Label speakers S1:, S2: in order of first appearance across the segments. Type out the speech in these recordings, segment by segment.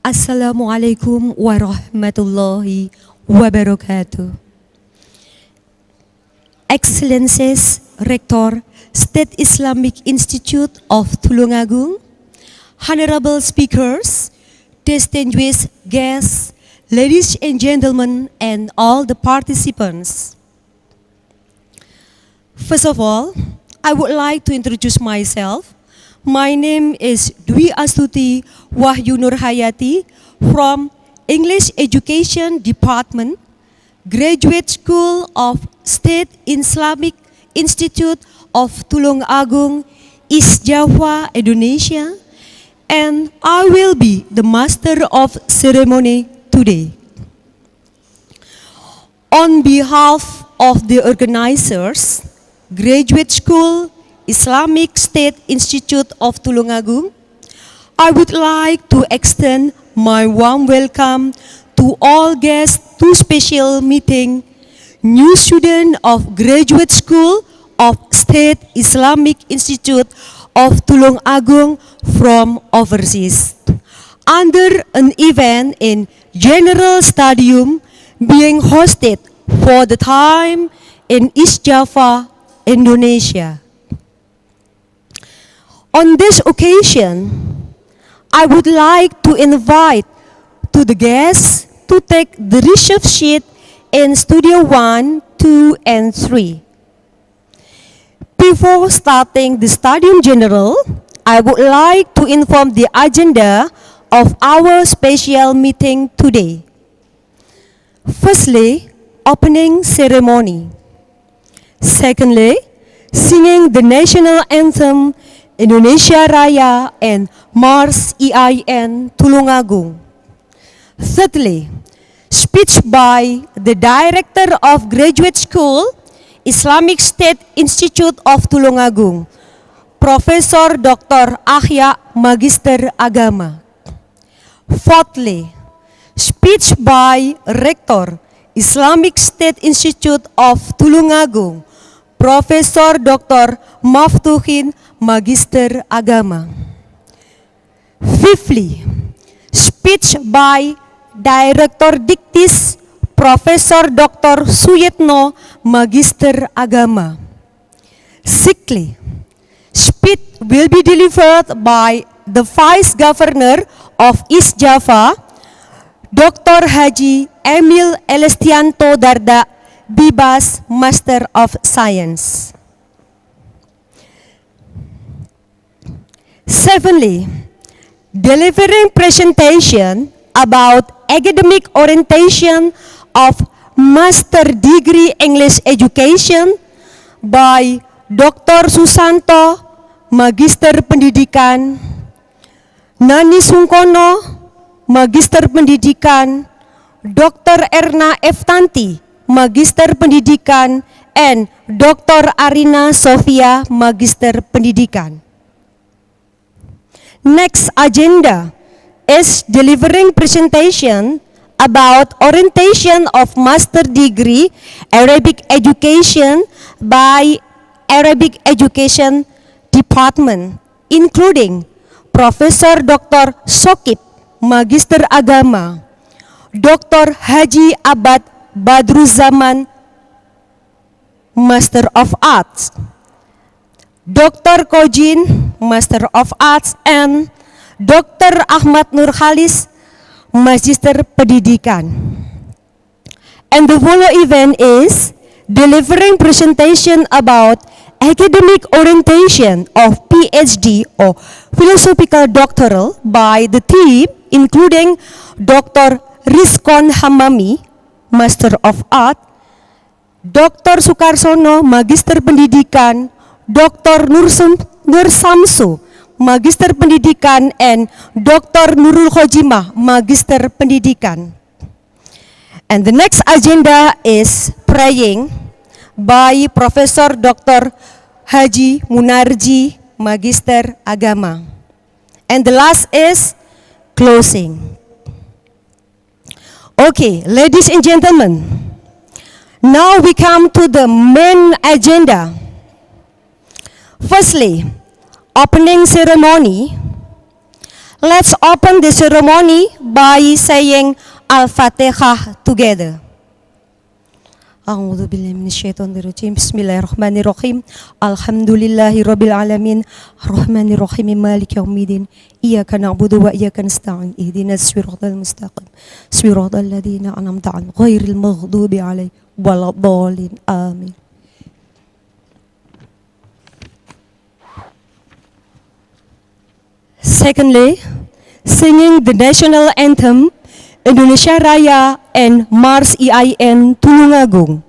S1: Assalamualaikum warahmatullahi wabarakatuh. Excellencies, Rector, State Islamic Institute of Tulungagung, honorable speakers, distinguished guests, ladies and gentlemen, and all the participants. First of all, I would like to introduce myself. My name is Dwi Astuti Wahyu Nurhayati from English Education Department, Graduate School of State Islamic Institute of Tulungagung, East Java, Indonesia, and I will be the Master of Ceremony today. On behalf of the organizers, Graduate School, Islamic State Institute of Tulungagung, I would like to extend my warm welcome to all guests to special meeting, new student of Graduate School of State Islamic Institute of Tulungagung from overseas, under an event in General Stadium being hosted for the time in East Java, Indonesia. On this occasion, I would like to invite to the guests to take the reserve seat in Studio 1, 2, and 3. Before starting the Stadium General, I would like to inform the agenda of our special meeting today. Firstly, opening ceremony. Secondly, singing the national anthem Indonesia Raya and Mars IAINTulungagung. Thirdly, speech by the Director of Graduate School, Islamic State Institute of Tulungagung, Profesor Dr. Ahya Magister Agama. Fourthly, speech by Rector, Islamic State Institute of Tulungagung, Profesor Dr. Maftuhin Magister Agama. Fifthly, speech by Director DIKTIS, Profesor Dr. Suyetno Magister Agama. Sixthly, speech will be delivered by the Vice Governor of East Java, Dr. Haji Emil Elestianto Darda, Bibas, Master of Science. Seventhly, delivering presentation about academic orientation of Master Degree English Education by Dr. Susanto, Magister Pendidikan, Nani Sungkono, Magister Pendidikan, Dr. Erna Eftanti, Magister Pendidikan, and Dr. Arina Sofia, Magister Pendidikan. Next agenda is delivering presentation about orientation of Master Degree Arabic Education by Arabic Education Department, including Profesor Dr. Sokip, Magister Agama, Dr. Haji Abad Badruzaman, Master of Arts, Dr. Kojin, Master of Arts, and Dr. Ahmad Nur Khalis, Magister Pendidikan. And the follow event is delivering presentation about academic orientation of PhD or philosophical doctoral by the team including Dr. Rizkon Hamami, Master of Art, Dr. Sukarsono, Magister Pendidikan, Dr. Nur Samsu, Magister Pendidikan, and Dr. Nurul Khojimah, Magister Pendidikan. And the next agenda is praying by Profesor Dr. Haji Munarji, Magister Agama. And the last is closing. Okay, ladies and gentlemen, now we come to the main agenda. Firstly, opening ceremony. Let's open the ceremony by saying Al-Fatihah together. A'udzu billahi minasyaitonir rajim. Bismillahirrahmanirrahim. Alhamdulillahi rabbil alamin. Arrahmanir rahim. Maliki yaumiddin. Iyyaka na'budu wa iyyaka nasta'in. Ihdinas siratal mustaqim. Siratal ladzina an'amta 'alaihim ghairil maghdubi 'alaihim waladdallin. Amin. Secondly, singing the national anthem, Indonesia Raya and Mars IAIN Tulungagung.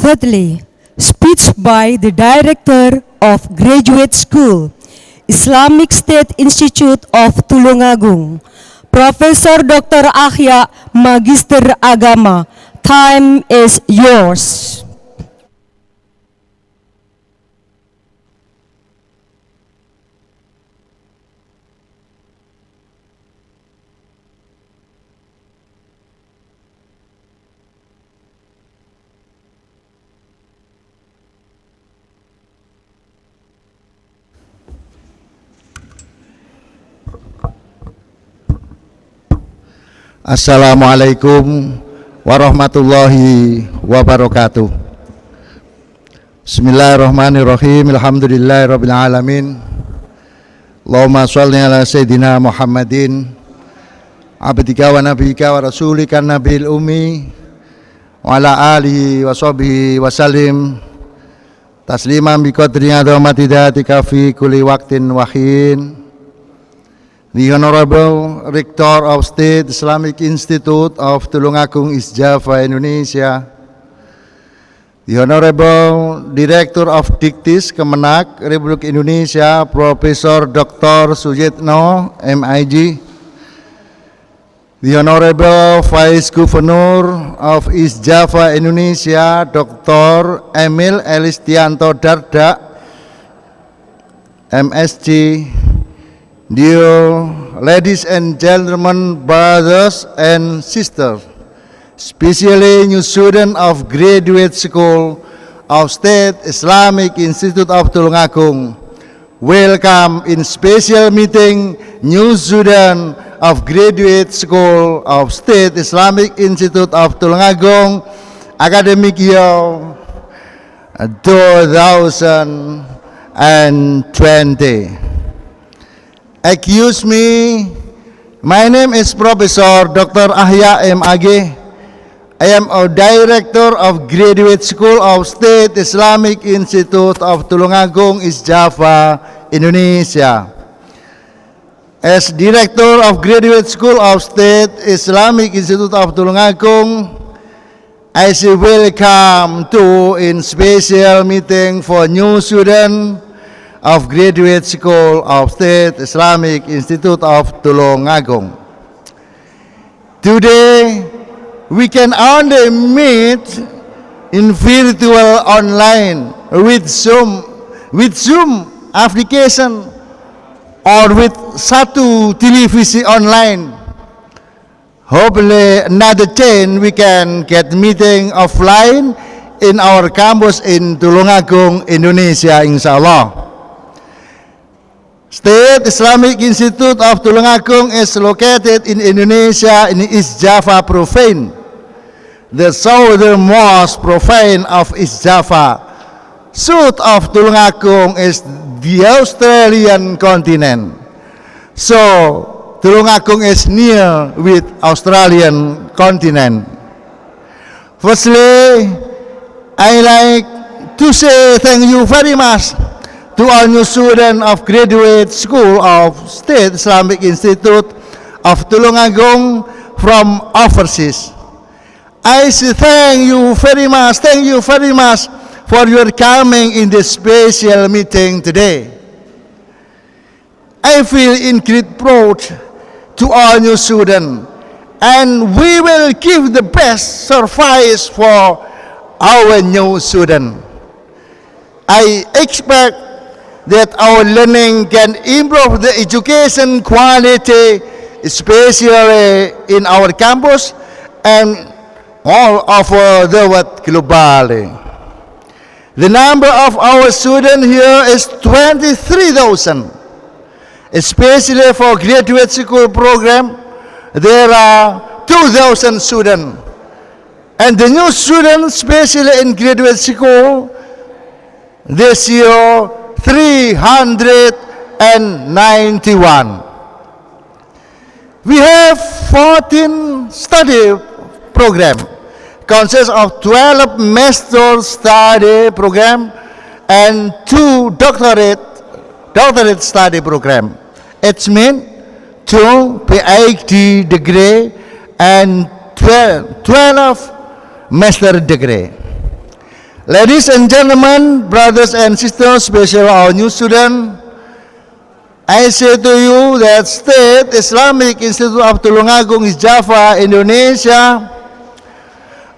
S1: Thirdly, speech by the Director of Graduate School, Islamic State Institute of Tulungagung, Profesor Dr. Ahya, Magister Agama. Time is yours.
S2: Assalamualaikum warahmatullahi wabarakatuh. Bismillahirrahmanirrahim. Alhamdulillahirabbil alamin. Allahumma sholli ala Sayyidina Muhammadin abdika wa nabiyika wa rasulika nabil ummi wa ala alihi wa sahbihi wa salim tasliman bi qadri adhamati dhatika fi kulli waqtin wa hin. The Honorable Rector of State Islamic Institute of Tulungagung, East Java, Indonesia, the Honorable Director of DIKTIS Kemenak Republik Indonesia, Profesor Dr. Sujitno, MIG, the Honorable Vice Governor of East Java, Indonesia, Dr. Emil Elistianto Dardak, MSc, dear ladies and gentlemen, brothers and sisters, especially new students of Graduate School of State Islamic Institute of Tulungagung, welcome in special meeting new students of Graduate School of State Islamic Institute of Tulungagung, academic year 2020. Excuse me, my name is Professor Dr. Ahya M.Ag. I am a Director of Graduate School of State Islamic Institute of Tulungagung, East Java, Indonesia. As Director of Graduate School of State Islamic Institute of Tulungagung, I say welcome to in special meeting for new students of Graduate School of State Islamic Institute of Tulungagung. Today, we can only meet in virtual online with Zoom application or with satu televisi online. Hopefully, another 10 we can get meeting offline in our campus in Tulungagung, Indonesia, inshallah. State Islamic Institute of Tulungagung is located in Indonesia in East Java Province, the southernmost province of East Java. South of Tulungagung is the Australian continent. So, Tulungagung is near with Australian continent. Firstly, I like to say thank you very much to all new students of Graduate School of State Islamic Institute of Tulungagung from overseas. I say thank you very much for your coming in this special meeting today. I feel in great proud to all new students, and we will give the best service for our new students. I expect that our learning can improve the education quality, especially in our campus and all over the world globally. The number of our students here is 23,000. Especially for graduate school program, there are 2,000 students. And the new students, especially in graduate school, this year, 391. We have 14 study program, consists of 12 master study program and 2 doctorate study program. It means 2 PhD degree and 12 master degree. Ladies and gentlemen, brothers and sisters, especially our new students, I say to you that State Islamic Institute of Tulungagung, East Java, Indonesia,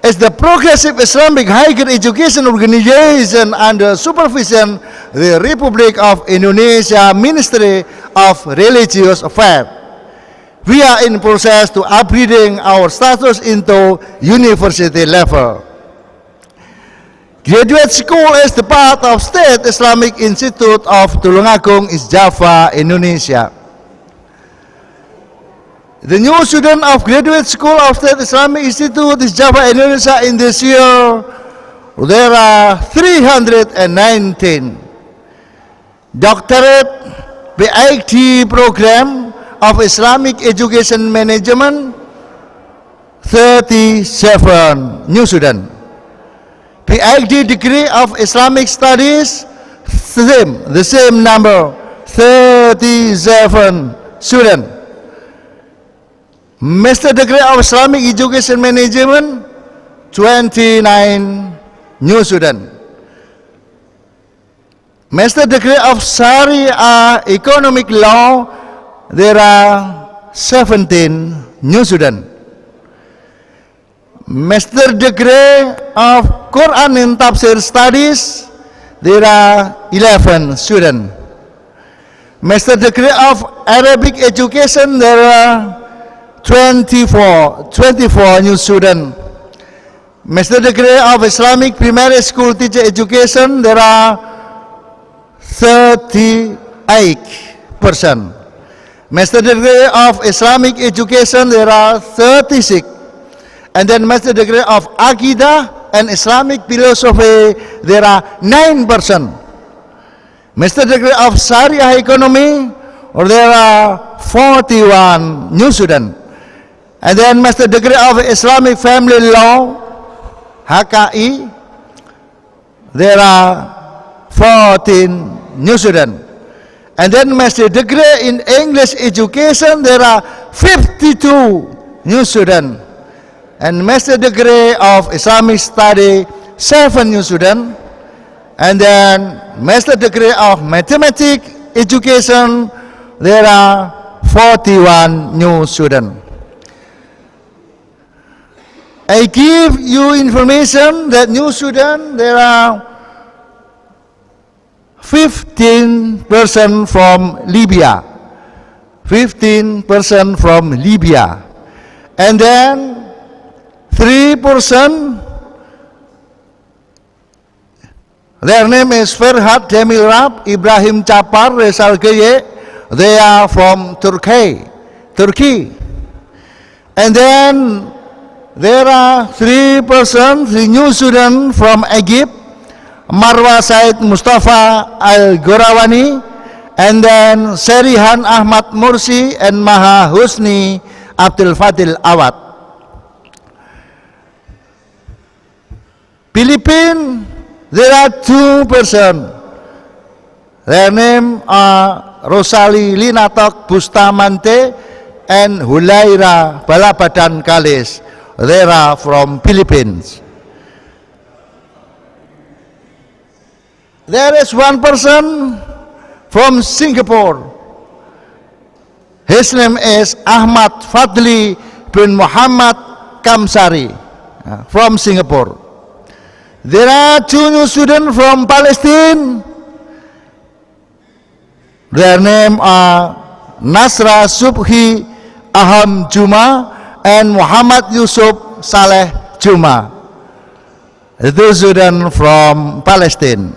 S2: is the progressive Islamic higher education organization under supervision the Republic of Indonesia Ministry of Religious Affairs. We are in process to upgrading our status into university level. Graduate School is the part of State Islamic Institute of Tulungagung, East Java, Indonesia. The new student of Graduate School of State Islamic Institute, East Java, Indonesia in this year, there are 319. Doctorate PhD program of Islamic Education Management, 37 new students. PhD degree of Islamic Studies, the same number, 37 students. Master degree of Islamic Education Management, 29 new students. Master degree of Sharia Economic Law, there are 17 new students. Master degree of Quran and Tafsir Studies, there are 11 students. Master degree of Arabic Education, there are 24 new students. Master degree of Islamic Primary School Teacher Education, there are 38%. Master degree of Islamic Education, there are 36. And then master degree of Aqidah and Islamic Philosophy, there are 9%. Master degree of Sharia Economy, there are 41 new students. And then master degree of Islamic Family Law, HKI, there are 14 new students. And then master degree in English Education, there are 52 new students. And master degree of Islamic Study, 7 new students. And then master degree of Mathematics Education, there are 41 new students. I give you information that new students, there are 15% from Libya. 15% from Libya. And then 3%, their name is Ferhat Jamil Rab, Ibrahim Chapar, Resal Geye. They are from Turkey. And then there are 3% new students from Egypt, Marwa Said Mustafa Al-Gorawani, and then Serihan Ahmad Mursi and Maha Husni Abdul Fadil Awad. Philippines, there are 2%. Their name are Rosali Linatok Bustamante and Hulaira Balabadan Kalis. They are from Philippines. There is 1% from Singapore. His name is Ahmad Fadli bin Muhammad Kamsari from Singapore. There are 2 new students from Palestine. Their name are Nasra Subhi Aham Juma and Muhammad Yusuf Saleh Juma. The 2 students from Palestine.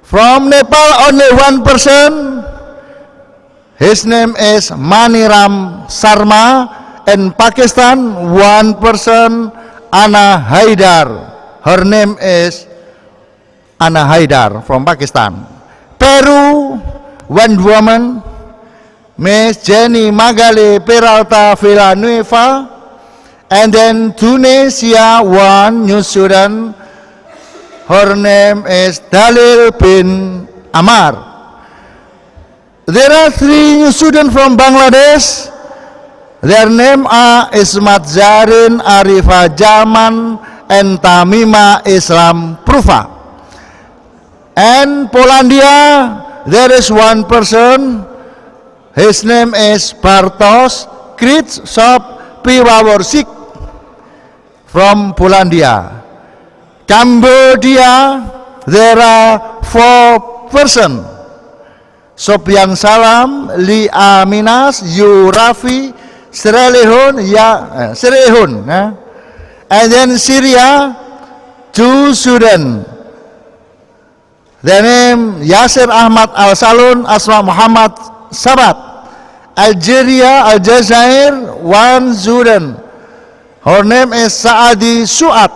S2: From Nepal, only 1%. His name is Maniram Sarma. And Pakistan, 1%, Anna Haidar. Her name is Anna Haidar from Pakistan. Peru, 1 woman, Miss Jenny Magali Peralta Villanueva. And then Tunisia, 1 new student. Her name is Dalil bin Amar. There are 3 new students from Bangladesh. Their name are Ismat Zarin, Arifa Jaman, and Tamima Islam Prufa. And Polandia, there is 1 person. His name is Bartosz Krzysztof Piwaworsik from Polandia. Cambodia, there are 4 persons. Sopian Salam, Li Aminas, Yu Rafi, Serehun. And then Syria, 2 students. Their name Yasir Ahmad Al-Salun, Asma Muhammad Sabat. Algeria, Aljazair, 1 student. Her name is Saadi Suat.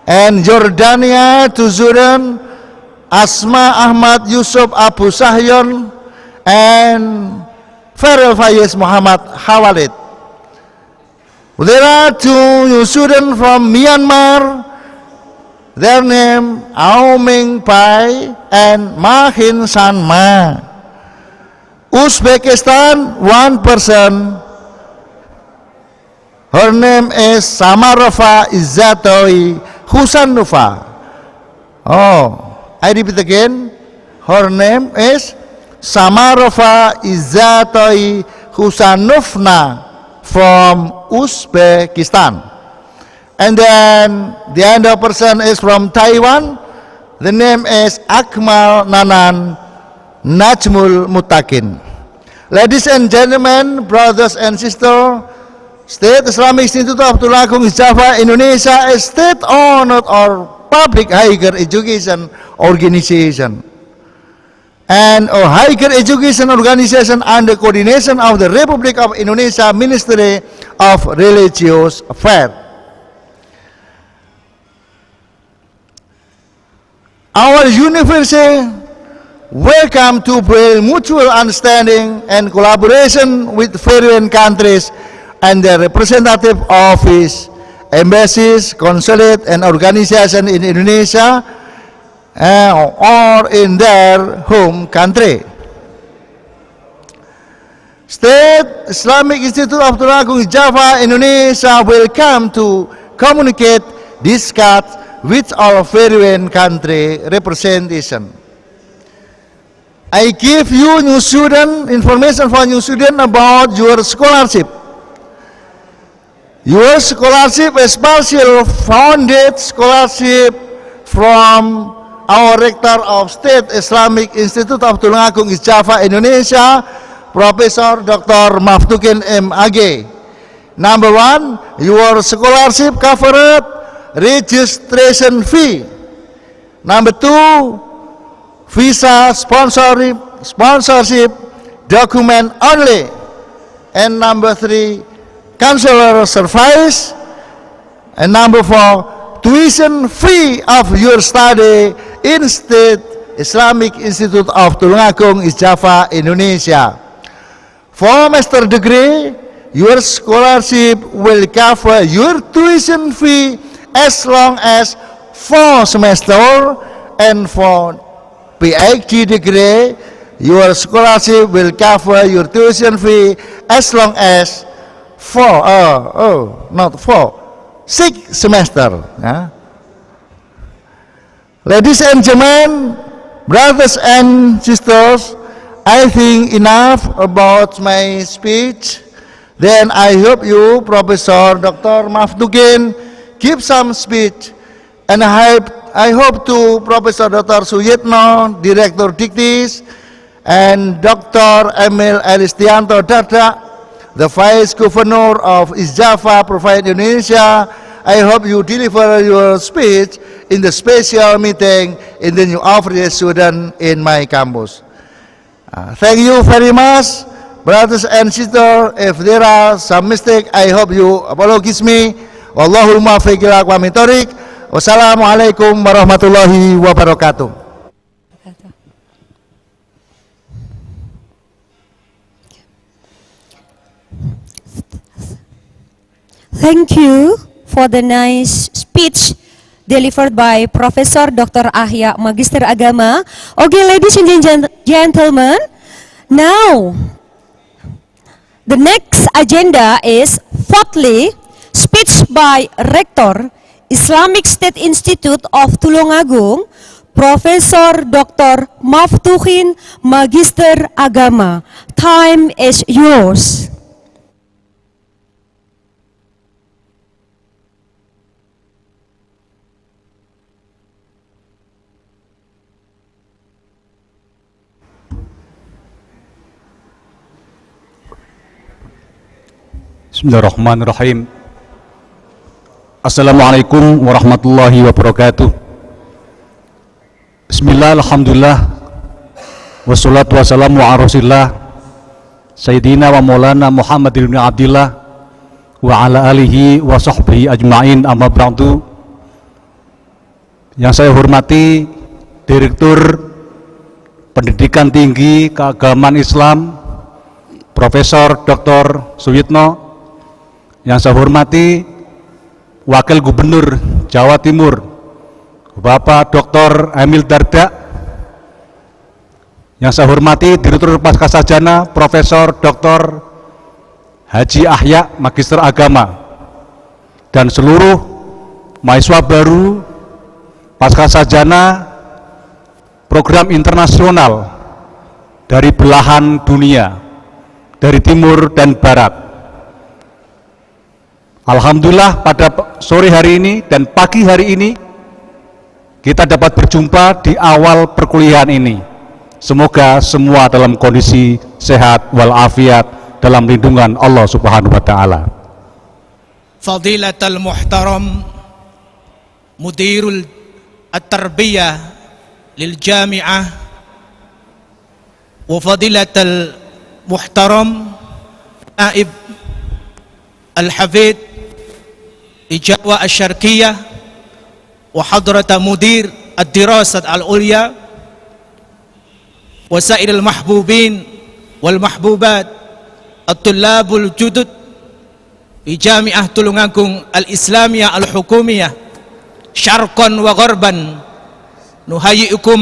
S2: And Jordania, 2 students. Asma Ahmad Yusuf Abu Sahyon and Farel Faiz Muhammad Hawalid. There are two new students from Myanmar. Their name Ao Ming Pai and Mahin San Ma. Uzbekistan, one person. Her name is Samarova Izzatoi Husanova. Oh, I repeat again. Her name is Samarova Izzatoi Husanovna from Uzbekistan. And then the other person is from Taiwan. The name is Akmal Nanan Najmul Mutakin. Ladies and gentlemen, brothers and sisters, State Islamic Institute of Tulungagung, Java, Indonesia is state-owned or public higher education organization, and a higher education organization under coordination of the Republic of Indonesia Ministry of Religious Affairs. Our university welcome to build mutual understanding and collaboration with foreign countries and their representative office, embassies, consulate, and organizations in Indonesia or in their home country. State Islamic Institute of Tulungagung, Java, Indonesia welcome to communicate, discuss with our foreign country representation. I give you new student information for new student about your scholarship. Your scholarship is partial founded scholarship from our rector of State Islamic Institute of Tulungagung, Java, Indonesia, Professor Dr. Maftukin M.Ag. Number one, your scholarship covered registration fee. Number two, visa sponsorship document only. And number three, counselor service. And number four, tuition fee of your study in State Islamic Institute of Tulungagung, Java, Indonesia. For master degree, your scholarship will cover your tuition fee as long as 4 semesters, and for PhD degree, your scholarship will cover your tuition fee as long as 6 semesters. Ladies and gentlemen, brothers and sisters, I think enough about my speech. Then I hope you, Professor Dr. Maftukin, give some speech, and I hope to Professor Dr. Suyitno, Director DIKTIS, and Dr. Emil Elistianto Dada, the Vice Governor of East Java Province, Indonesia. I hope you deliver your speech in the special meeting in the new office student in my campus. Thank you very much, brothers and sisters. If there are some mistake, I hope you apologize me. Wallahul muwaffiq ila aqwamit thoriq. Wassalamualaikum warahmatullahi wabarakatuh.
S1: Thank you for the nice speech delivered by Professor Dr. Ahya, Magister Agama. Okay, ladies and gentlemen, now the next agenda is fourthly, speech by Rector, Islamic State Institute of Tulungagung, Professor Dr. Maftukin, Magister Agama. Time is yours.
S3: Bismillahirrahmanirrahim. Assalamualaikum warahmatullahi wabarakatuh. Bismillah, alhamdulillah, wassalatu wassalamu ala rasulillah Sayyidina wa maulana Muhammad ibn Abdillah wa ala alihi wa sahbihi ajma'in, amma ba'du. Yang saya hormati Direktur Pendidikan Tinggi Keagamaan Islam Profesor Dr. Suyitno, yang saya hormati Wakil Gubernur Jawa Timur Bapak Dr. Emil Dardak, yang saya hormati Direktur Pascasarjana Profesor Dr. Haji Ahya Magister Agama, dan seluruh mahasiswa baru Pascasarjana program internasional dari belahan dunia, dari timur dan barat. Alhamdulillah pada sore hari ini dan pagi hari ini kita dapat berjumpa di awal perkuliahan ini. Semoga semua dalam kondisi sehat walafiat dalam lindungan Allah Subhanahu wa taala.
S4: Fadilatul Muhtaram Mudirul At-Tarbiyah lil Jami'ah wa Fadilatul Muhtaram Naib Al-Hafidh Jawa Asy-Syarqiyah wa Hadrata Mudir Ad-Dirasat Al-Ulya wa Sa'iril Mahbubin wal Mahbubat At-Tullabul Judud di Jami'ah Tulungagung Al-Islamiyah Al-Hukumiyah Syarqan wa Gharban, nuhayyi'ukum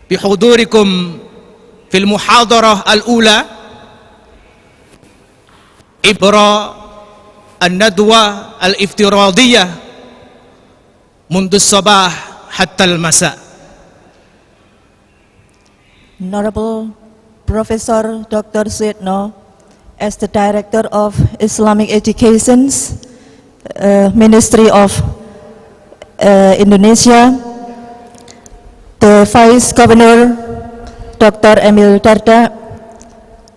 S4: bihudurikum fil muhadarah al-ula ibra an-nadwa al-iftiradiyah mundu sabah hatta al-masa.
S5: Honorable Professor Dr. Suyitno, as the Director of Islamic Education, Ministry of Indonesia, the Vice Governor Dr. Emil Dardak,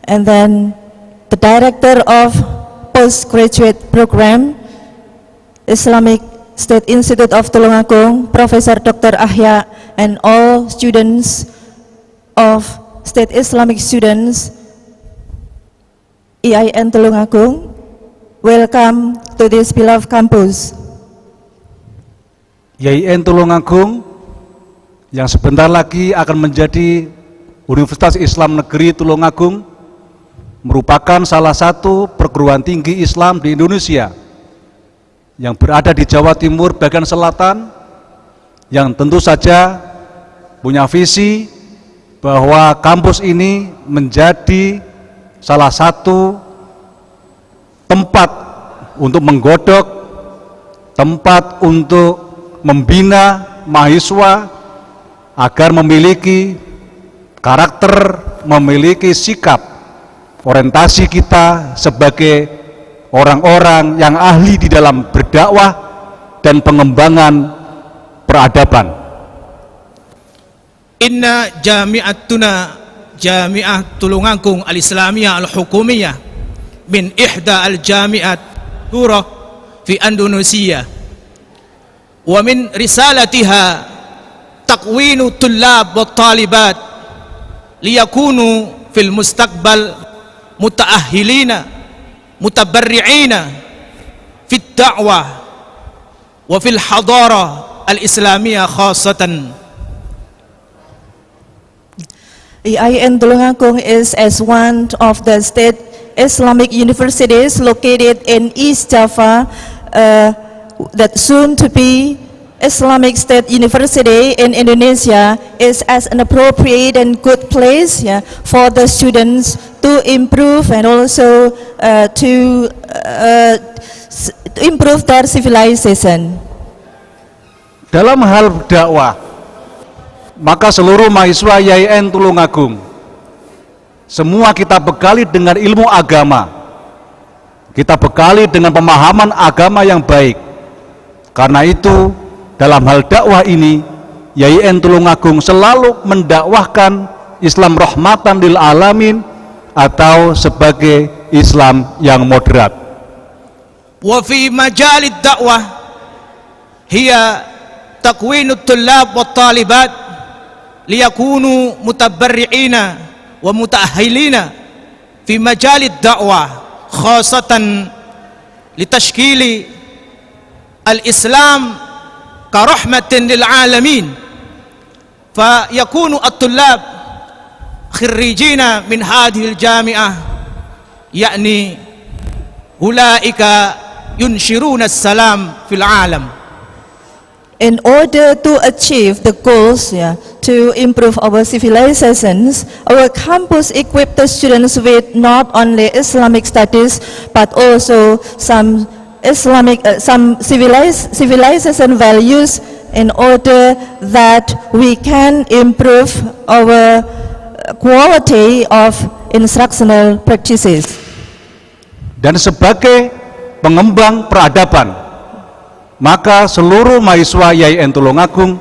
S5: and then the Director of Postgraduate Program, Islamic State Institute of Tulungagung, Professor Dr. Ahya, and all students of State Islamic students, IAINTulungagung, welcome to this beloved campus.
S3: IAINTulungagung yang sebentar lagi akan menjadi Universitas Islam Negeri Tulungagung merupakan salah satu perguruan tinggi Islam di Indonesia yang berada di Jawa Timur bagian selatan, yang tentu saja punya visi bahwa kampus ini menjadi salah satu tempat untuk menggodok, tempat untuk membina mahasiswa agar memiliki karakter, memiliki sikap, orientasi kita sebagai orang-orang yang ahli di dalam berdakwah dan pengembangan peradaban.
S4: Inna jami'atuna Jami'ah Tulungagung Al-Islamiyah Al-Hukumiyah min ihda al-jami'at durah fi Indonesia wa min risalatiha taqwinu tullab wa talibat liyakunu fil mustaqbal mutaahhilina mutabarri'ina fit da'wah wa fil hadara al-islamiyah khassatan.
S5: IAINTulungagung is as one of the state Islamic universities located in East Java, that soon to be Islamic State University in Indonesia is as an appropriate and good place, for the students to improve and also to improve their civilization.
S3: Dalam hal dakwah, maka seluruh mahasiswa IAINTulungagung semua kita bekali dengan ilmu agama, kita bekali dengan pemahaman agama yang baik. Karena itu dalam hal dakwah ini IAINTulungagung selalu mendakwahkan Islam rahmatan lil alamin atau sebagai Islam yang moderat.
S4: Wa fi majalid dakwah hiya takwinut tullab wat talibat liyakunu mutabarri'ina wa mutaahhilina fi majalid dakwah khasatan litashkili al-Islam ka rahmatin lil alamin فيكون الطلاب خريجين من هذه الجامعة يعني أولئك ينشرون السلام في العالم.
S5: In order to achieve the goals, to improve our civilizations, our campus equip the students with not only Islamic studies but also some civilization values, in order that we can improve our quality of instructional practices.
S3: Dan sebagai pengembang peradaban, maka seluruh mahasiswa IAIN Tulungagung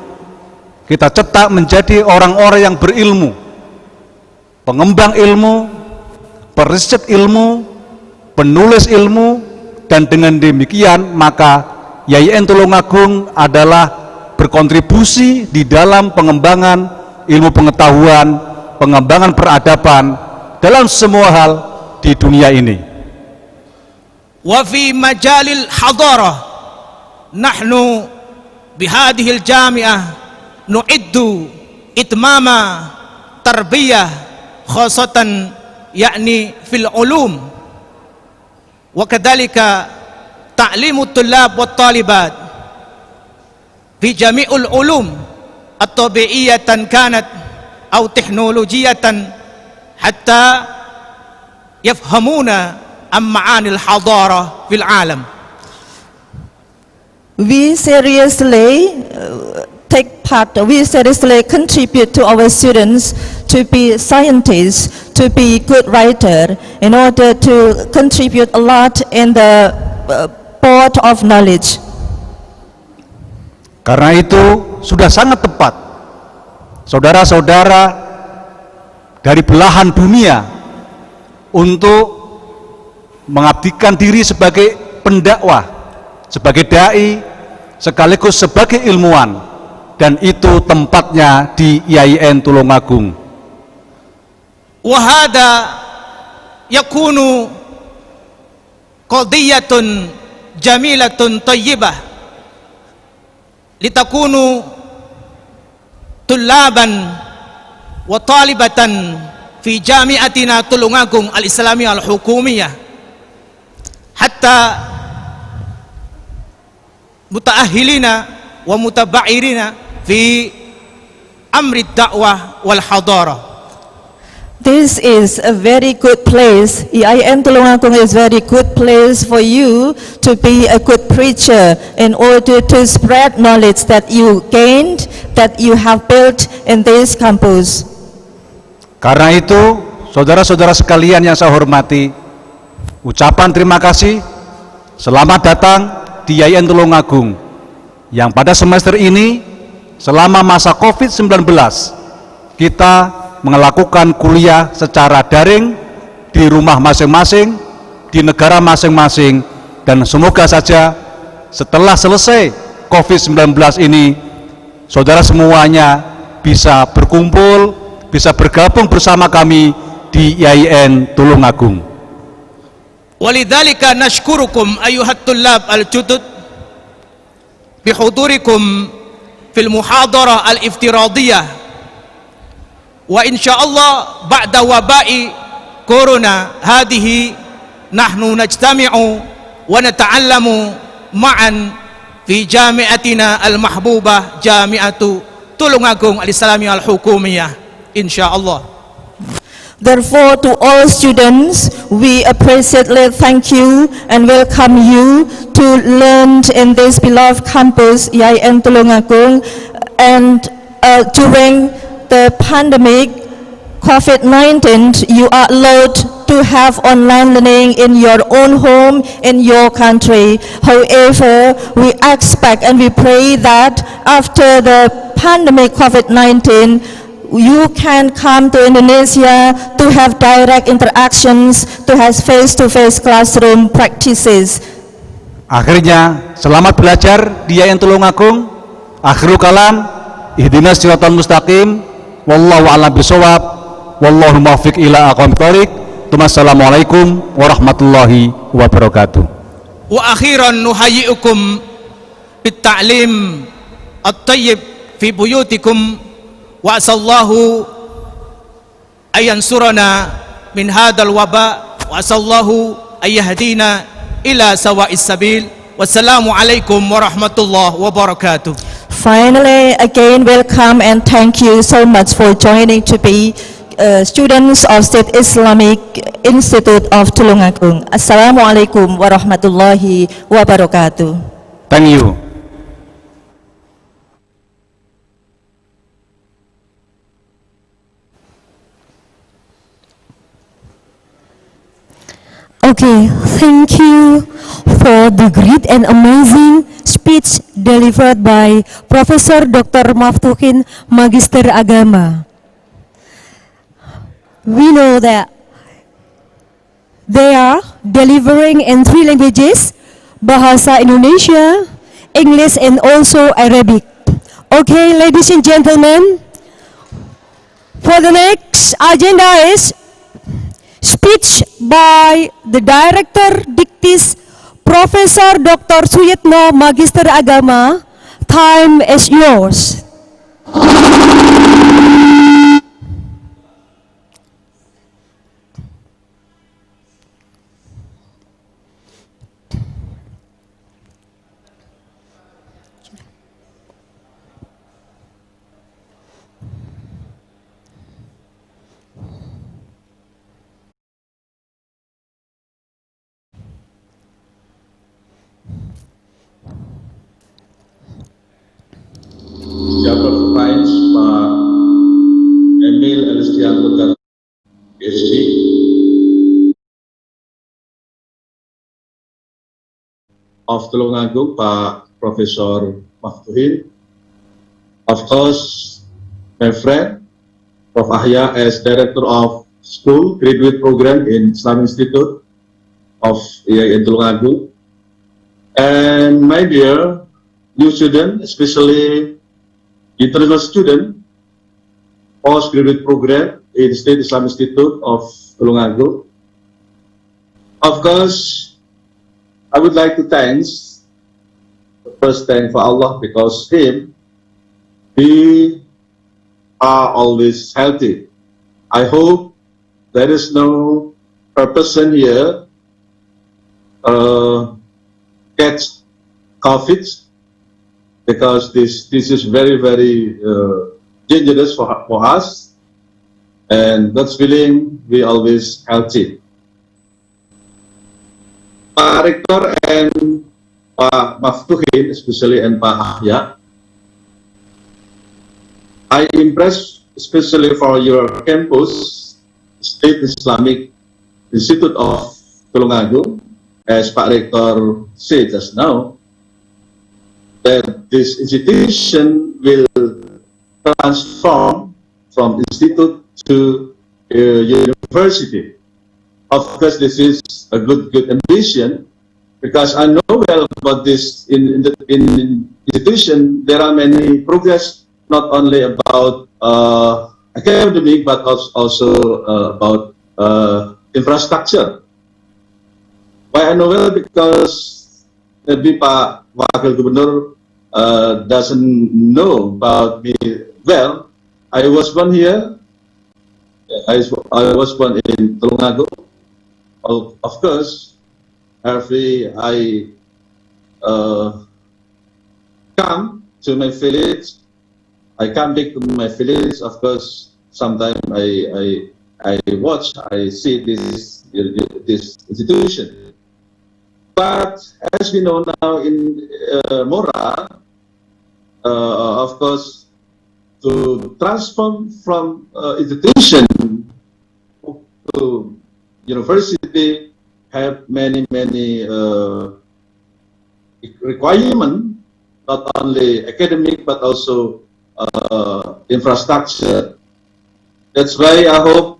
S3: kita cetak menjadi orang-orang yang berilmu, pengembang ilmu, periset ilmu, penulis ilmu, dan dengan demikian maka IAIN Tulungagung adalah berkontribusi di dalam pengembangan ilmu pengetahuan, pengembangan peradaban dalam semua hal di dunia ini.
S4: Wa fi majalil hadarah نحن بهذه الجامعة نعد إتمام تربية خاصة يعني في العلوم، وكذلك تعليم الطلاب والطالبات في جميع العلوم الطبيعية كانت أو تكنولوجية حتى يفهمون عن معاني الحضارة في العالم.
S5: We seriously contribute to our students to be scientists, to be good writer, in order to contribute a lot in the part of knowledge.
S3: Karena itu sudah sangat tepat, saudara-saudara dari belahan dunia untuk mengabdikan diri sebagai pendakwah, sebagai dai, sekaligus sebagai ilmuwan, dan itu tempatnya di IAIN Tulungagung.
S4: Wa hada yakunu qadiyatun jamilatun tayyibah litakunu tullaban wa talibatan fi jami'atina Tulungagung al-Islamiyah al-Hukumiyah hatta mutaahilina wa mutaba'irina fi amri da'wah wal hadara.
S5: This is a very good place. IAIN Tulungagung is very good place for you to be a good preacher in order to spread knowledge that you gained, that you have built in this campus.
S3: Karena itu, saudara-saudara sekalian yang saya hormati, ucapan terima kasih, selamat datang di IAIN Tulungagung yang pada semester ini selama masa COVID-19 kita melakukan kuliah secara daring di rumah masing-masing, di negara masing-masing, dan semoga saja setelah selesai COVID-19 ini saudara semuanya bisa berkumpul, bisa bergabung bersama kami di IAIN Tulungagung.
S4: ولذلك نشكركم أيها الطلاب الجدد بحضوركم في المحاضرة الافتراضية، وإن شاء الله بعد وباء كورونا هذه نحن نجتمع ونتعلم معا في جامعتنا المحبوبة جامعة Tulungagung al-Islamiyah al-Hukumiyah إن شاء الله.
S5: Therefore, to all students, we appreciately thank you and welcome you to learn in this beloved campus, IAIN Tulungagung. And during the pandemic, COVID-19, you are allowed to have online learning in your own home, in your country. However, we expect and we pray that after the pandemic COVID-19, you can come to Indonesia to have direct interactions, to have face-to-face classroom practices.
S3: Akhirnya, selamat belajar di IAIN Tulungagung. Akhirul kalam, ihdinas siratal mustaqim, wallahu a'lam bishawab, wallahu muwaffiq ila aqwamit thoriq. Wassalamualaikum warahmatullahi wabarakatuh.
S4: Wa akhiran nuhayyi'ukum bit ta'lim at-tayyib fi buyutikum wa asallahu ayansurana min hadal waba wa asallahu ayahdina ila sawa'is sabil. Wassalamu alaikum warahmatullahi wabarakatuh.
S5: Finally, again, welcome and thank you so much for joining to be students of State Islamic Institute of Tulungagung. Assalamualaikum warahmatullahi wabarakatuh.
S3: Thank you.
S1: Okay, thank you for the great and amazing speech delivered by Professor Dr. Maftuhin, Magister Agama. We know that they are delivering in 3 languages, Bahasa Indonesia, English, and also Arabic. Okay, ladies and gentlemen, for the next agenda is speech by the Director DIKTIS, Professor Dr. Suyitno, Magister Agama. Time is yours.
S6: Jabat Fines Pak Emil Elistianto PhD, of Tulungagung Pak Professor Maftuhin, of course my friend Prof. Ahya as Director of School Graduate Program in Islamic Institute of IAINTulungagung, and my dear new student, especially international student, postgraduate program in State Islamic Institute of Tulungagung. Of course, I would like to thank for Allah, because we are always healthy. I hope there is no person here gets COVID, because this is very dangerous for us, and God's willing we always healthy. Pak Rektor and Pak Maftuhin, especially, and Pak Ahya, I impressed especially for your campus, State Islamic Institute of Tulungagung, as Pak Rektor said just now, that this institution will transform from institute to university. Of course, this is a good ambition, because I know well about this. In institution, there are many progress, not only about academic, but also about infrastructure. Why I know well? Because maybe Pak Wakil Gubernur doesn't know about me well. I was born here. I was born in Tulungagung. Of course, every I come to my village, I come back to my village. Of course, sometimes I watch, I see this institution. But as we know now in Mora, of course, to transform from institution to university have many requirements, not only academic but also infrastructure. That's why I hope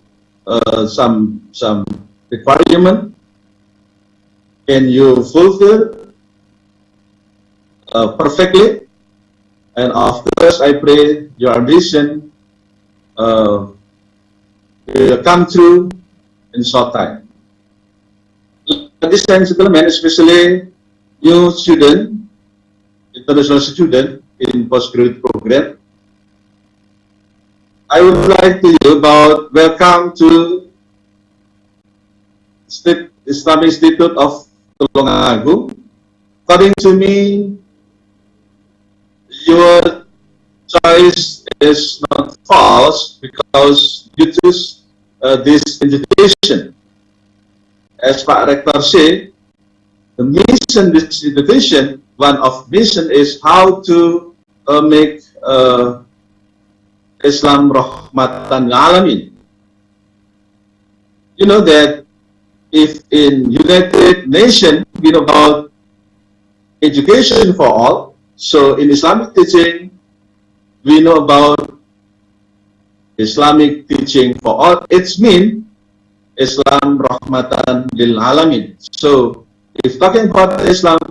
S6: some requirement can you fulfill perfectly, and of course I pray your ambition will come true in short time. Ladies and gentlemen, especially new student, international student in postgraduate program, I would like to you about welcome to State Islamic Institute of Tulungagung. According to me, your choice is not false because you choose this institution. As Pak Rector said, the mission this institution, one of mission is how to make Islam rahmatan lil alamin. You know that if in United Nations we know about education for all, so in Islamic teaching we know about Islamic teaching for all. It's mean Islam rahmatan lil alamin. So if talking about Islam,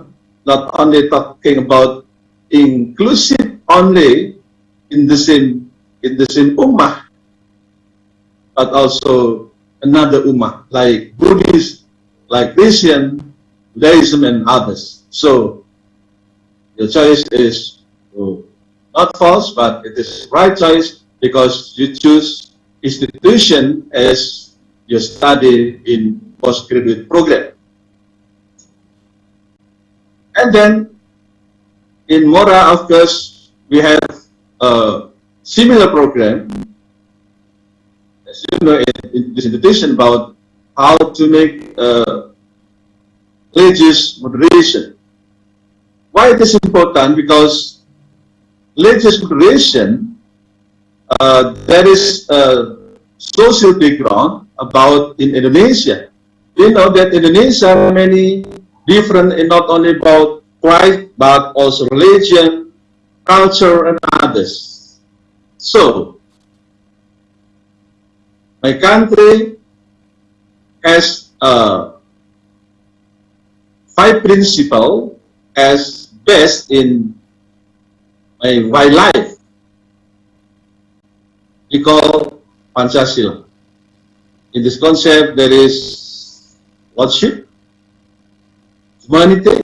S6: not only talking about inclusive only in the same ummah, but also another ummah like Buddhist, like Christian, Judaism, and others. So your choice is not false, but it is right choice because you choose institution as your study in postgraduate program. And then in Mora, of course, we have a similar program, as you know, in this institution about how to make religious moderation. Why it is important? Because religious moderation, there is a social background about in Indonesia. We know that Indonesia have many different, and not only about pride, but also religion, culture, and others. So, my country has 5 principles as best in my life. We call Pancasila. In this concept, there is worship, humanity,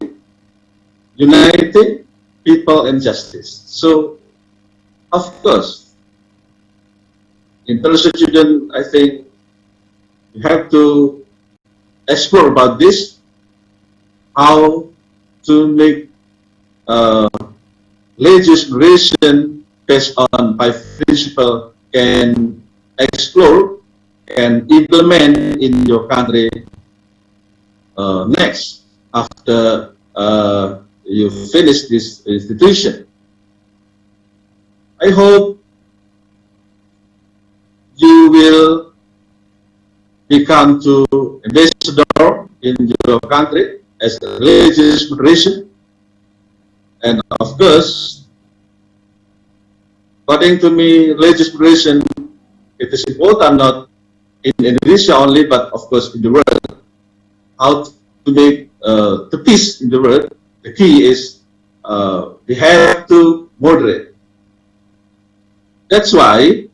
S6: unity, people, and justice. So, of course, intelligent student, I think, you have to explore about this, how to make legislation based on 5 principles can explore and implement in your country next after you finish this institution. I hope you will become to ambassador in your country as a religious moderation, and of course, according to me, religious moderation, it is important not in Indonesia only, but of course in the world. How to make the peace in the world? The key is we have to moderate. That's why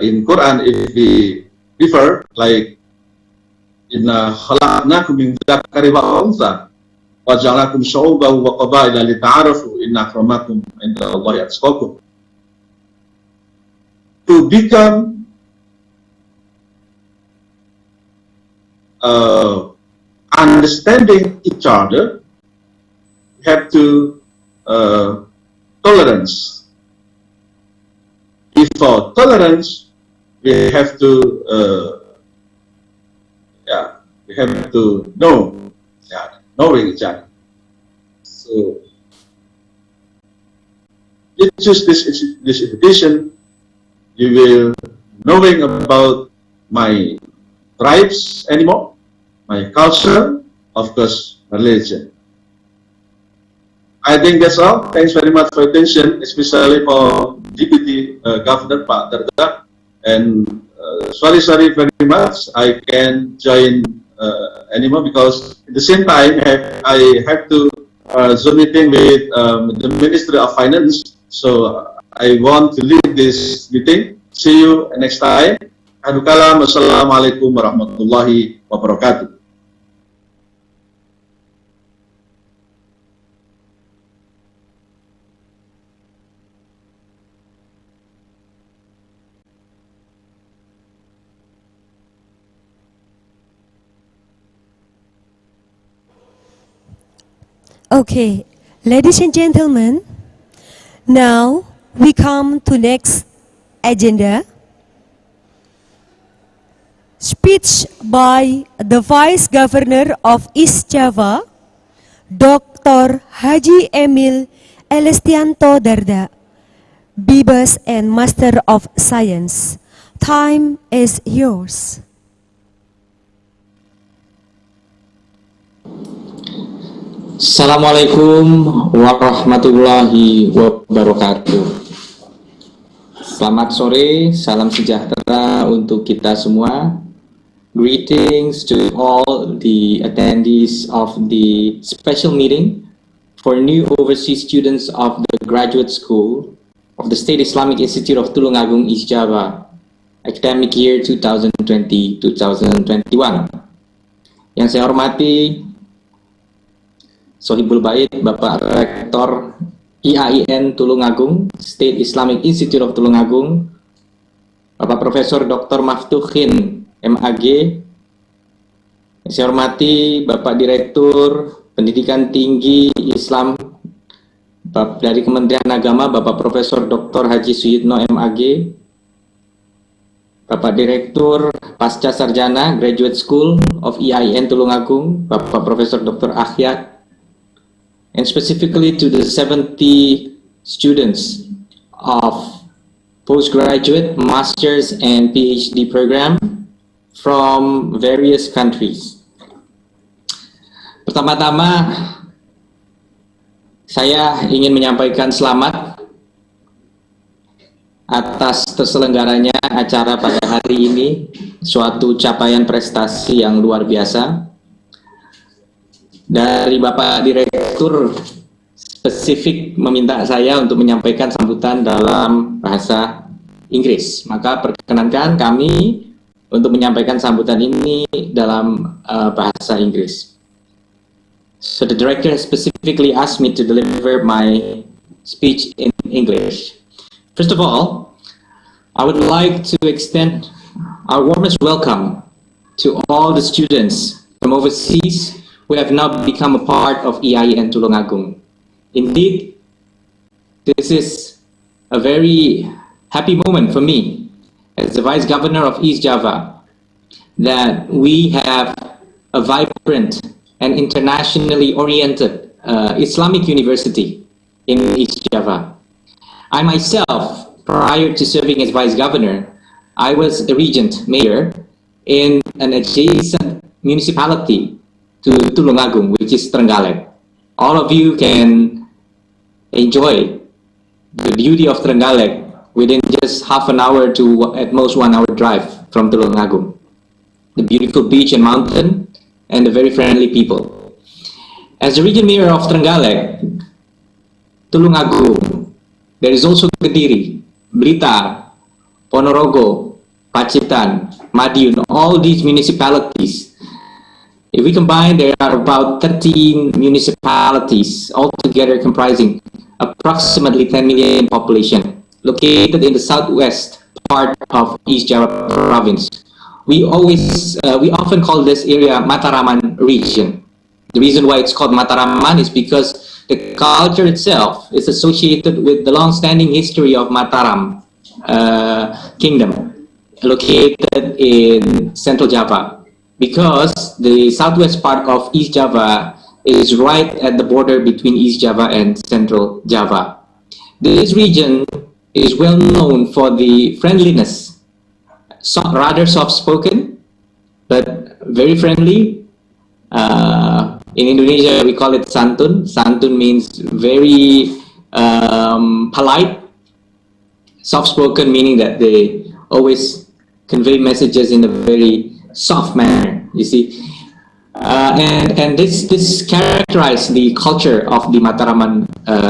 S6: in Quran, if we refer like inna khalaqnakum min dzakari wa untha wa ja'alnakum syu'uban wa qabaila lita'arafu inna akramakum indallahi atqakum. To become understanding each other, we have to tolerance. Before tolerance, we have to knowing each other. So you choose this education, you will knowing about my tribes anymore, my culture, of course, religion. I think that's all. Thanks very much for attention, especially for Deputy Governor Pak Darda. And sorry very much, I can join anymore because at the same time I have to Zoom meeting with the Ministry of Finance. So I want to leave this meeting. See you next time. Adukalam. Assalamualaikum warahmatullahi wabarakatuh.
S1: Okay, ladies and gentlemen, now we come to next agenda. Speech by the Vice Governor of East Java, Dr. Haji Emil Elestianto Darda, Bibas and Master of Science. Time is yours.
S7: Assalamualaikum warahmatullahi wabarakatuh. Selamat sore, salam sejahtera untuk kita semua. Greetings to all the attendees of the special meeting for new overseas students of the graduate school of the State Islamic Institute of Tulungagung, East Java, academic year 2020-2021. Yang saya hormati Sohibul Bait, Bapak Rektor IAINTulungagung, State Islamic Institute of Tulungagung, Bapak Profesor Dr. Maftuhin, MAG. Yang saya hormati Bapak Direktur Pendidikan Tinggi Islam dari Kementerian Agama, Bapak Profesor Dr. Haji Suyitno, MAG. Bapak Direktur Pasca Sarjana Graduate School of IAINTulungagung, Bapak Profesor Dr. Akhyat. And specifically to the 70 students of postgraduate, master's, and PhD program from various countries. Pertama-tama, saya ingin menyampaikan selamat atas terselenggaranya acara pada hari ini, suatu capaian prestasi yang luar biasa. Dari Bapak Direktur spesifik meminta saya untuk menyampaikan sambutan dalam bahasa Inggris. Maka perkenankan kami untuk menyampaikan sambutan ini dalam bahasa Inggris. So the director specifically asked me to deliver my speech in English. First of all, I would like to extend our warmest welcome to all the students from overseas who have now become a part of IAINTulungagung. Indeed, this is a very happy moment for me as the Vice Governor of East Java that we have a vibrant and internationally oriented Islamic university in East Java. I myself, prior to serving as Vice Governor, I was a regent mayor in an adjacent municipality to Tulungagung, which is Trenggalek. All of you can enjoy the beauty of Trenggalek within just half an hour to at most 1 hour drive from Tulungagung. The beautiful beach and mountain and the very friendly people. As the region mayor of Trenggalek, Tulungagung, there is also Kediri, Blitar, Ponorogo, Pacitan, Madiun, all these municipalities. If we combine, there are about 13 municipalities altogether comprising approximately 10 million population located in the southwest part of East Java province. We often call this area Mataraman region. The reason why it's called Mataraman is because the culture itself is associated with the long-standing history of Mataram kingdom located in Central Java, because the southwest part of East Java is right at the border between East Java and Central Java. This region is well known for the friendliness, rather soft-spoken, but very friendly. In Indonesia, we call it santun. Santun means very polite. Soft-spoken meaning that they always convey messages in a very soft manner, you see. And this characterized the culture of the Mataraman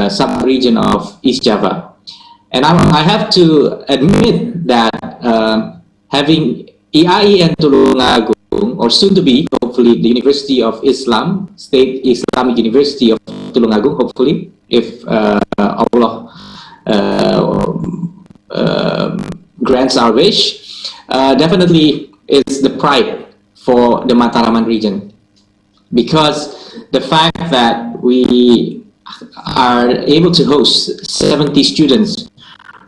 S7: sub-region of East Java. And I have to admit that having IAINTulungagung, or soon to be, hopefully, the University of Islam, State Islamic University of Tulungagung, hopefully, if Allah grants our wish, definitely is the pride for the Mataraman region. Because the fact that we are able to host 70 students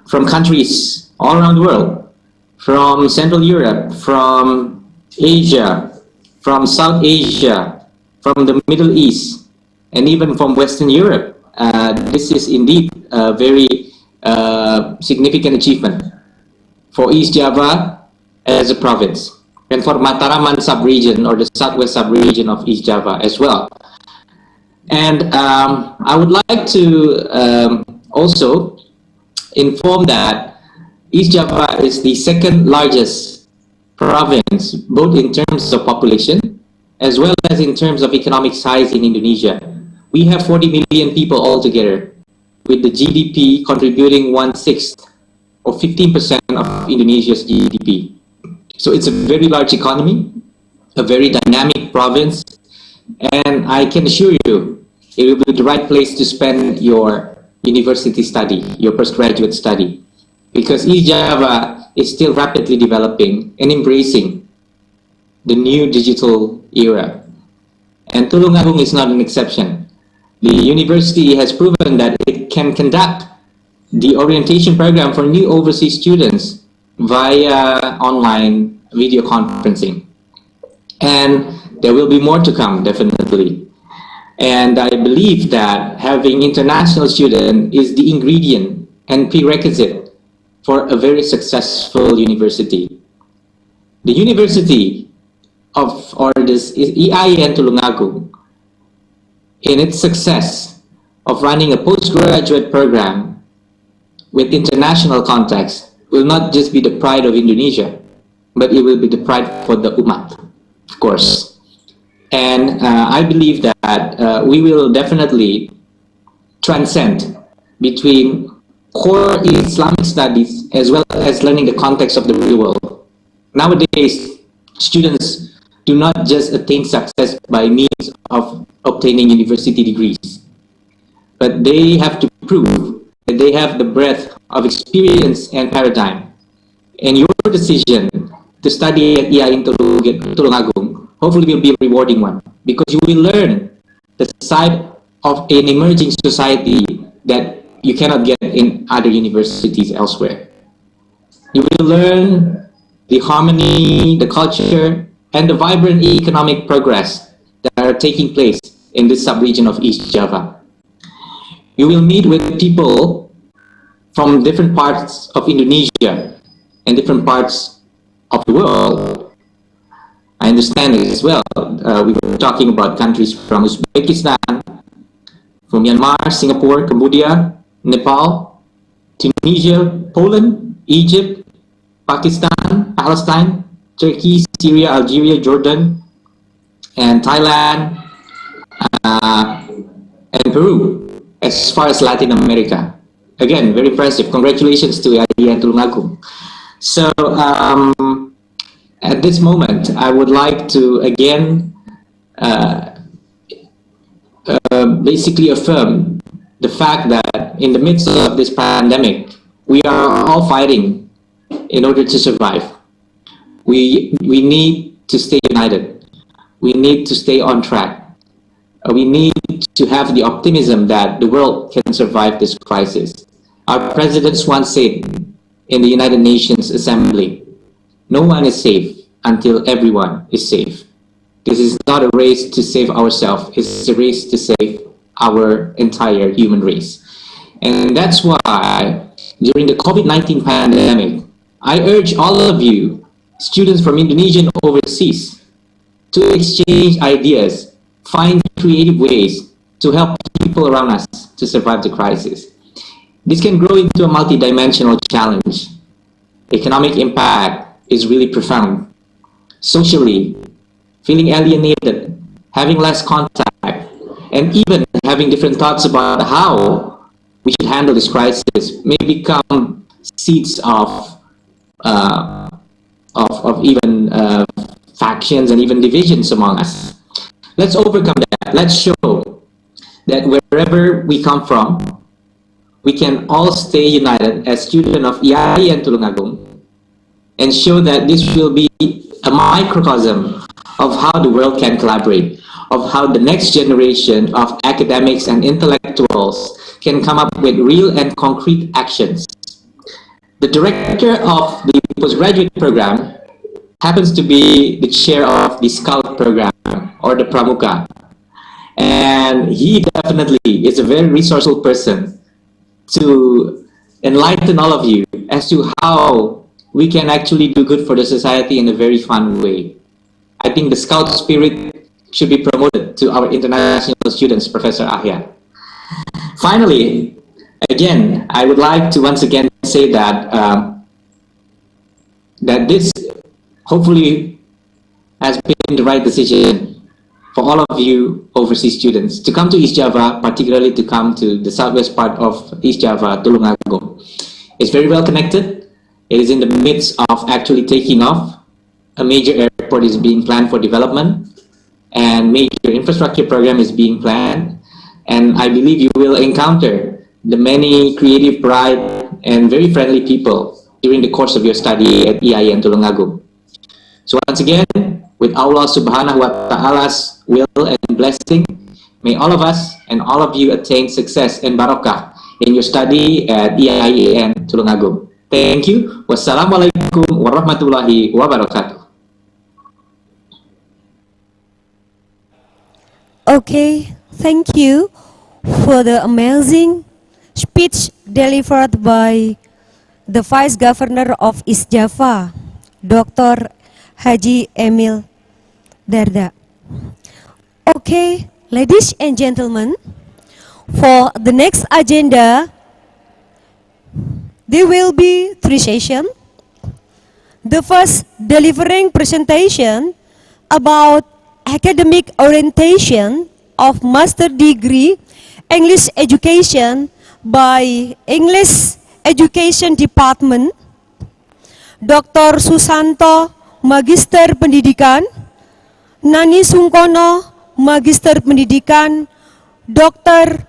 S7: from countries all around the world, from Central Europe, from Asia, from South Asia, from the Middle East, and even from Western Europe. This is indeed a very significant achievement for East Java as a province, and for Mataraman sub-region, or the southwest sub-region of East Java as well. And I would like to also inform that East Java is the second largest province, both in terms of population as well as in terms of economic size in Indonesia. We have 40 million people altogether, with the GDP contributing 1/6 or 15% of Indonesia's GDP. So it's a very large economy, a very dynamic province, and I can assure you it will be the right place to spend your university study, your postgraduate study, because East Java is still rapidly developing and embracing the new digital era. And Tulungagung is not an exception. The university has proven that it can conduct the orientation program for new overseas students via online video conferencing. And there will be more to come, definitely. And I believe that having international students is the ingredient and prerequisite for a very successful university. The university or this IAINTulungagung, in its success of running a postgraduate program with international context, will not just be the pride of Indonesia, but it will be the pride for the Umat, of course. And I believe that we will definitely transcend between core Islamic studies as well as learning the context of the real world. Nowadays, students do not just attain success by means of obtaining university degrees, but they have to prove that they have the breadth of experience and paradigm. And your decision to study at IAINTulungagung hopefully will be a rewarding one, because you will learn the side of an emerging society that you cannot get in other universities elsewhere. You will learn the harmony, the culture, and the vibrant economic progress that are taking place in this sub-region of East Java. You will meet with people from different parts of Indonesia and different parts of the world. I understand it as well. We were talking about countries from Uzbekistan, from Myanmar, Singapore, Cambodia, Nepal, Tunisia, Poland, Egypt, Pakistan, Palestine, Turkey, Syria, Algeria, Jordan, and Thailand, and Peru, as far as Latin America. Again, very impressive. Congratulations to IAINTulungagung. So, at this moment, I would like to again basically affirm the fact that in the midst of this pandemic, we are all fighting in order to survive. We need to stay united. We need to stay on track. We need to have the optimism that the world can survive this crisis. Our presidents once said in the United Nations Assembly, no one is safe until everyone is safe. This is not a race to save ourselves, it's a race to save our entire human race. And that's why during the COVID-19 pandemic, I urge all of you, students from Indonesia and overseas, to exchange ideas, find creative ways to help people around us to survive the crisis. This can grow into a multidimensional challenge. Economic impact is really profound. Socially, feeling alienated, having less contact, and even having different thoughts about how we should handle this crisis may become seeds of even factions and even divisions among us. Let's overcome that. Let's show that wherever we come from, we can all stay united as students of IAINTulungagung, and show that this will be a microcosm of how the world can collaborate, of how the next generation of academics and intellectuals can come up with real and concrete actions. The director of the postgraduate program happens to be the chair of the Scout program, or the Pramuka. And he definitely is a very resourceful person to enlighten all of you as to how we can actually do good for the society in a very fun way. I think the Scout spirit should be promoted to our international students, Professor Ahya. Finally, again, I would like to once again say that that this hopefully has been the right decision for all of you overseas students to come to East Java, particularly to come to the southwest part of East Java, Tulungagung. It's very well connected. It is in the midst of actually taking off. A major airport is being planned for development, and major infrastructure program is being planned. And I believe you will encounter the many creative, bright, and very friendly people during the course of your study at IAINTulungagung. So once again, with Allah subhanahu wa ta'ala's will and blessing, may all of us and all of you attain success and barakah in your study at IAINTulungagung. Thank you. Wassalamualaikum warahmatullahi wabarakatuh.
S1: Okay, thank you for the amazing speech delivered by the Vice Governor of East Java, Dr. Haji Emil Darda. Okay, ladies and gentlemen, for the next agenda, there will be 3 sessions. The first, delivering presentation about academic orientation of master degree English education by English Education Department, Dr. Susanto, Magister Pendidikan, Nani Sungkono, Magister Pendidikan, Dr.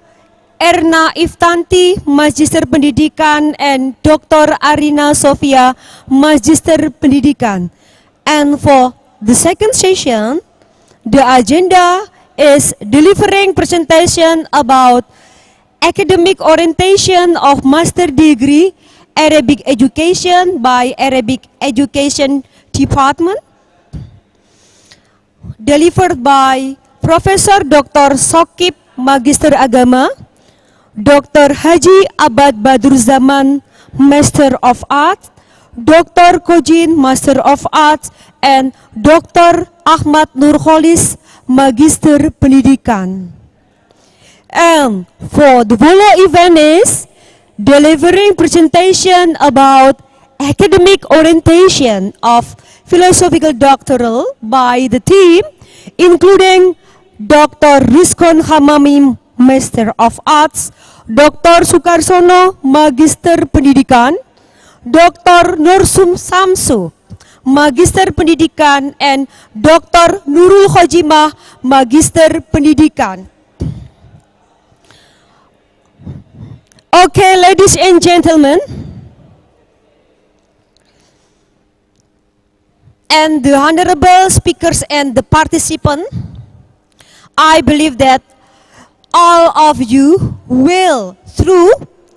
S1: Erna Iftanti, Magister Pendidikan, and Dr. Arina Sofia, Magister Pendidikan. And for the second session, the agenda is delivering presentation about academic orientation of master degree Arabic education by Arabic Education Department, delivered by Professor Dr. Sokip, Magister Agama, Dr. Haji Abad Badur Zaman, Master of Arts, Dr. Kojin, Master of Arts, and Dr. Ahmad Nurholis, Magister Pendidikan. And for the follow event is delivering presentation about academic orientation of philosophical doctoral by the team, including Dr. Rizkon Hamamim, Master of Arts, Dr. Sukarsono, Magister Pendidikan, Dr. Nursum Samsu, Magister Pendidikan, and Dr. Nurul Khojimah, Magister Pendidikan. Okay, ladies and gentlemen, and the honorable speakers and the participants, I believe that all of you will, through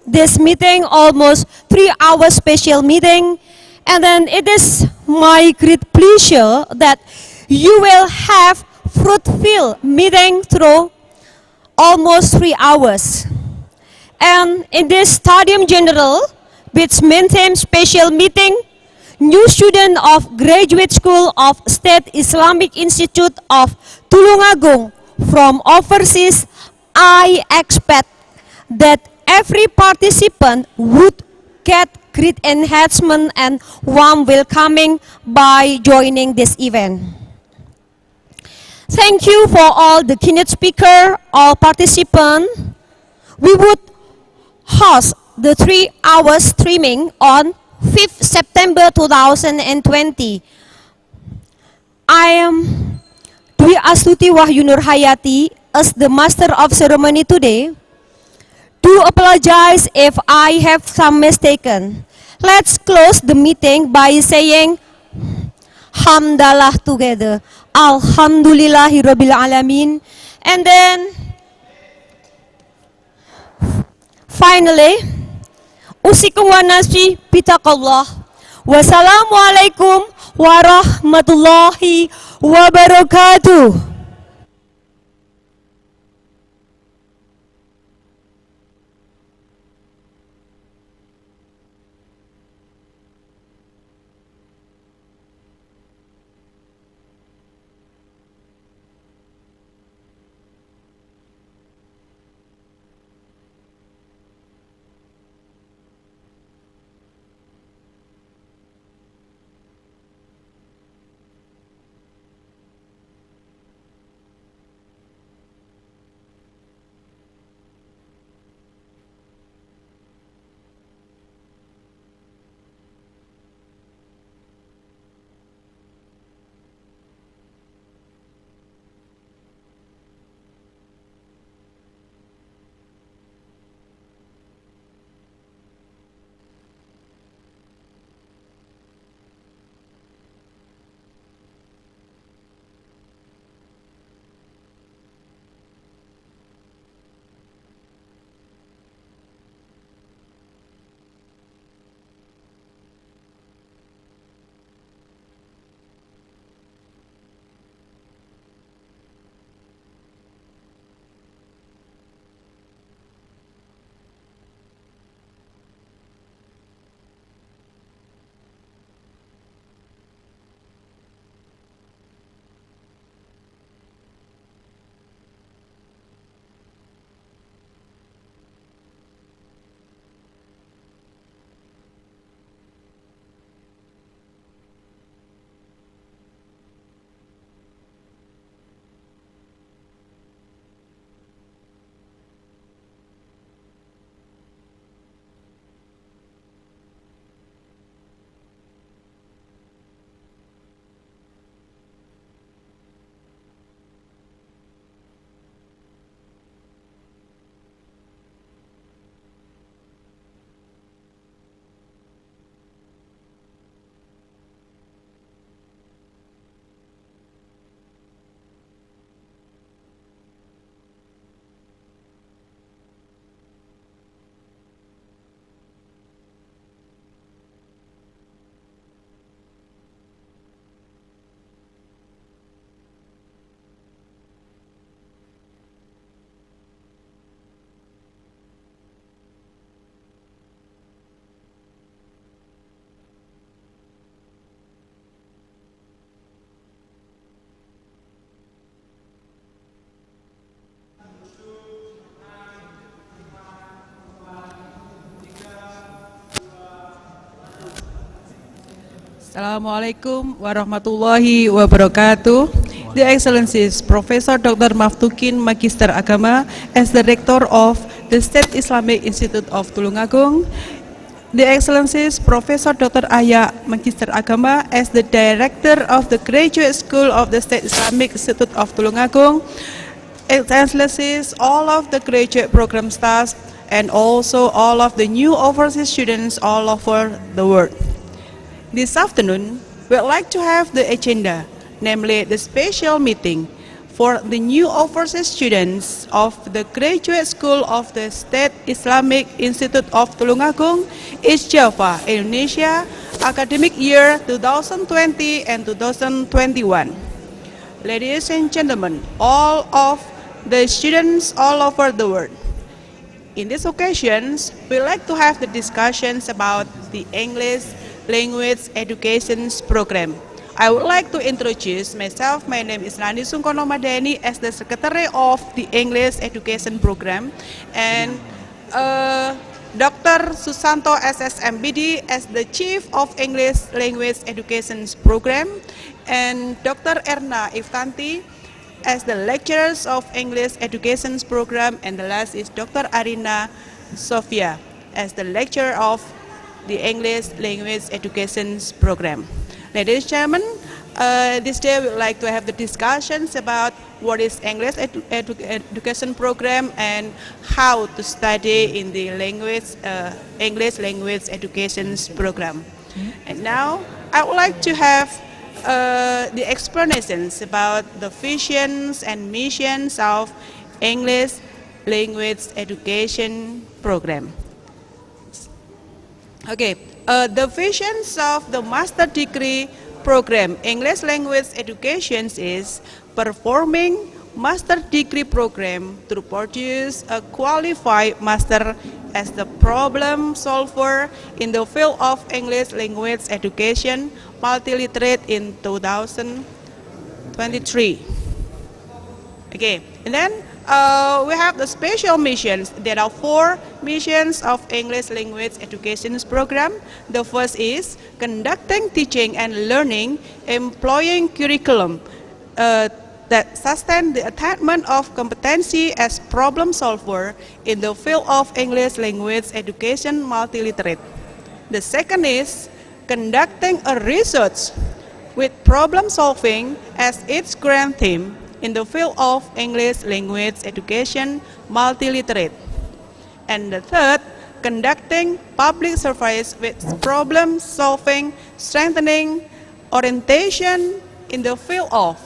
S1: this meeting, almost 3 hour special meeting, and then it is my great pleasure that you will have fruitful meeting through almost 3 hours. And in this Stadium General, which maintains special meeting, new student of Graduate School of State Islamic Institute of Tulungagung from overseas, I expect that every participant would get great enhancement and warm welcoming by joining this event. Thank you for all the keynote speaker, all participants. We would host the 3 hour streaming on 5th September 2020. I am Dwi Astuti Wahyu Nur Hayati as the Master of Ceremony today. Do apologize if I have some mistaken. Let's close the meeting by saying Hamdalah together. Alhamdulillahirabbil alamin. And then finally, usikum wa nafsi bitaqallah. Wassalamualaikum warahmatullahi wabarakatuh.
S8: Assalamualaikum warahmatullahi wabarakatuh. The Excellencies Professor Dr. Maftukin Magister Agama as the Rector of the State Islamic Institute of Tulungagung. The Excellencies Professor Dr. Aya Magister Agama as the Director of the Graduate School of the State Islamic Institute of Tulungagung. Excellencies, all of the graduate program staff and also all of the new overseas students all over the world. This afternoon, we'd like to have the agenda, namely the special meeting for the new overseas students of the Graduate School of the State Islamic Institute of Tulungagung, East Java, Indonesia, academic year 2020 and 2021. Ladies and gentlemen, all of the students all over the world. In these occasions, we'd like to have the discussions about the English Language Education Program. I would like to introduce myself. My name is Nani Sungkono Madani as the Secretary of the English Education Program, and Dr. Susanto SSMBD as the Chief of English Language Education Program, and Dr. Erna Iftanti as the Lecturers of English Education Program, and the last is Dr. Arina Sofia as the Lecturer of the English Language Education Program. Ladies and gentlemen, this day we would like to have the discussions about what is English Education Program and how to study in the English Language Education Program. And now I would like to have the explanations about the visions and missions of English language education program. Okay, the visions of the master degree program English language education is performing master degree program to produce a qualified master as the problem solver in the field of English language education multiliterate in 2023. Okay, and then we have the special missions. There are 4 missions of English language education program. The first is conducting teaching and learning, employing curriculum that sustain the attainment of competency as problem solver in the field of English language education multiliterate. The second is conducting a research with problem solving as its grand theme in the field of English language education multiliterate. And the third, conducting public service with problem solving, strengthening orientation in the field of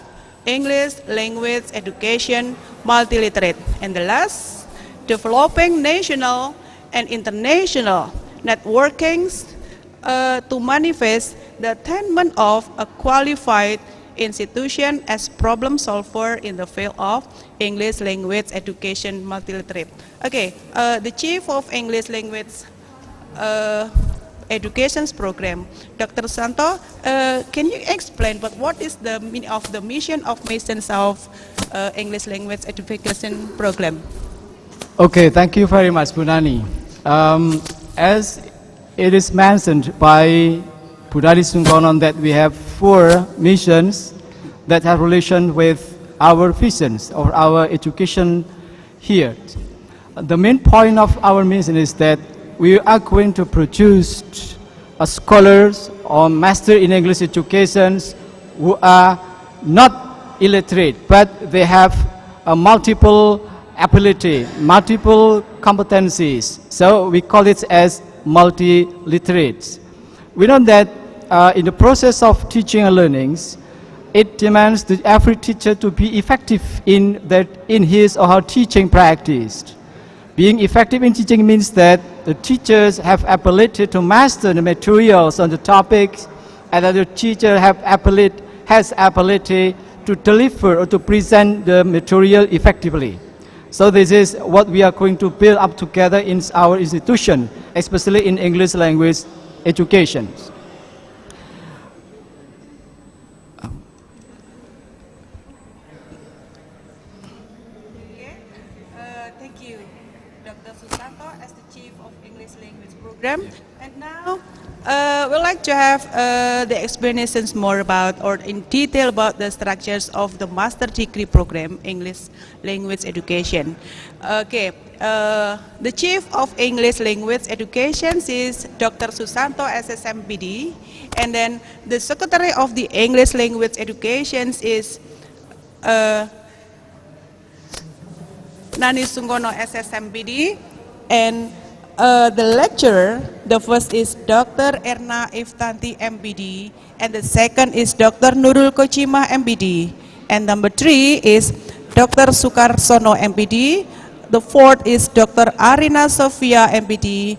S8: English language education multiliterate. And the last, developing national and international networkings to manifest the attainment of a qualified institution as problem solver in the field of English language education multiliterate. Okay, the Chief of English language education program, Dr. Santo, can you explain what is the meaning of the missions of English language education program?
S9: Okay, thank you very much, Punani. As it is mentioned by Budari Sungkonon that we have 4 missions that have relation with our visions or our education here. The main point of our mission is that we are going to produce scholars or master in English education who are not illiterate, but they have a multiple ability, multiple competencies. So we call it as multiliterates. We know that in the process of teaching and learning, it demands that every teacher to be effective in his or her teaching practice. Being effective in teaching means that the teachers have ability to master the materials on the topics, and that the teacher has ability to deliver or to present the material effectively. So this is what we are going to build up together in our institution, especially in English language education.
S8: Thank you, Dr. Susanto, as the Chief of English Language Program. And now, we'd like to have the explanations more about, or in detail about the structures of the Master Degree Program, English Language Education. Okay, the Chief of English Language Education is Dr. Susanto, SSMPD, and then the Secretary of the English Language Education is Nani Sungkono, SSMPD, and the lecturer, the first is Dr. Erna Iftanti, MPD, and the second is Dr. Nurul Kochima, MPD, and number 3 is Dr. Sukarsono, MPD, the 4th is Dr. Arina Sofia, MPD,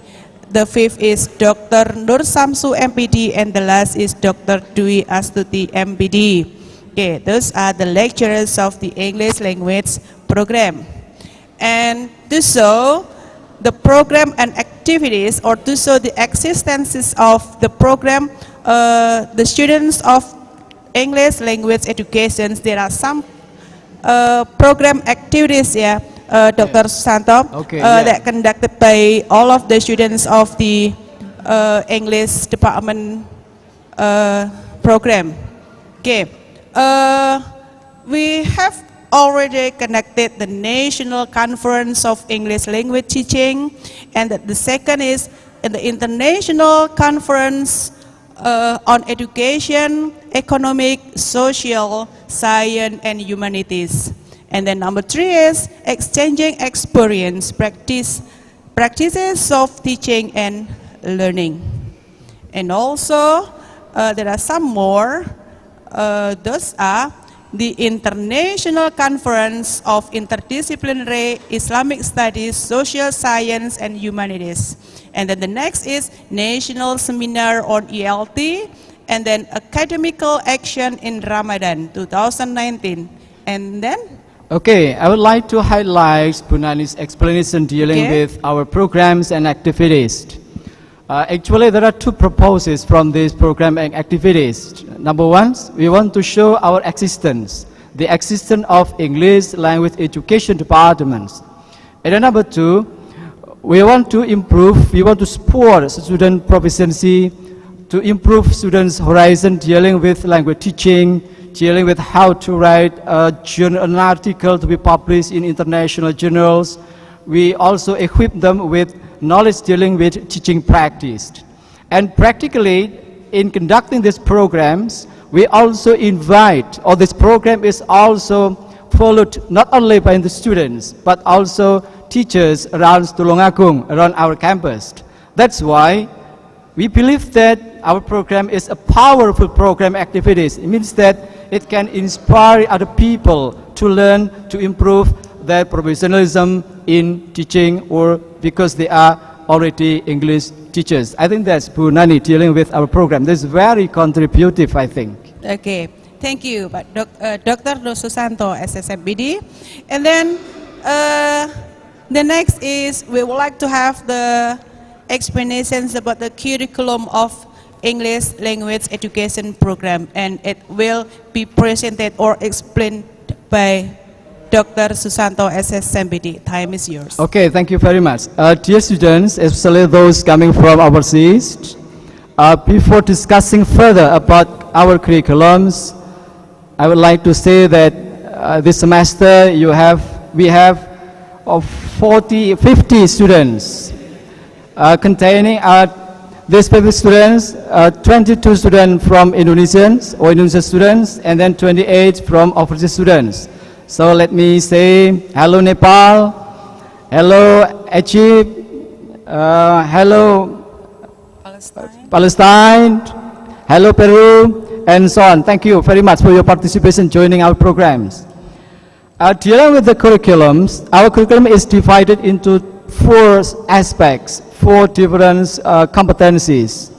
S8: the 5th is Dr. Nur Samsu, MPD, and the last is Dr. Dwi Astuti, MPD. Okay, those are the lecturers of the English language program. And to show the program and activities, or to show the existences of the program, the students of English language education, there are some program activities, Dr. Susanto, that conducted by all of the students of the English department program. Okay, we have already connected the National Conference of English Language Teaching, and the second is the International Conference on Education, Economic, Social, Science, and Humanities. And then number 3 is exchanging experience, practices of teaching and learning. And also, there are some more those are the International Conference of Interdisciplinary Islamic Studies, Social Science and Humanities. And then the next is National Seminar on ELT, and then Academical Action in Ramadan 2019. And then?
S9: Okay, I would like to highlight Punani's explanation dealing with our programs and activities. Actually, there are two purposes from this program and activities. Number one, we want to show our existence, the existence of English language education departments. And then number two, we want to improve, we want to support student proficiency, to improve students' horizon dealing with language teaching, dealing with how to write an article to be published in international journals. We also equip them with knowledge dealing with teaching practice. And practically, in conducting these programs, we also invite, or this program is also followed not only by the students, but also teachers around Tulungagung, around our campus. That's why we believe that our program is a powerful program activities. It means that it can inspire other people to learn, to improve their professionalism in teaching, or because they are already English teachers. I think that's Punani dealing with our program. This is very contributive, I think.
S8: Okay, thank you, Dr. Susanto, SSMBD. And then the next is we would like to have the explanations about the curriculum of English language education program, and it will be presented or explained by Dr. Susanto, SSMBD. Time is yours.
S9: Okay, thank you very much. Dear students, especially those coming from overseas, before discussing further about our curriculums, I would like to say that this semester we have 50 students containing these 50 students, 22 students from Indonesians or Indonesian students, and then 28 from overseas students. So let me say hello Nepal, hello Egypt, hello Palestine, hello Peru, and so on. Thank you very much for your participation joining our programs. Dealing with the curriculums, our curriculum is divided into 4 aspects, 4 different competencies.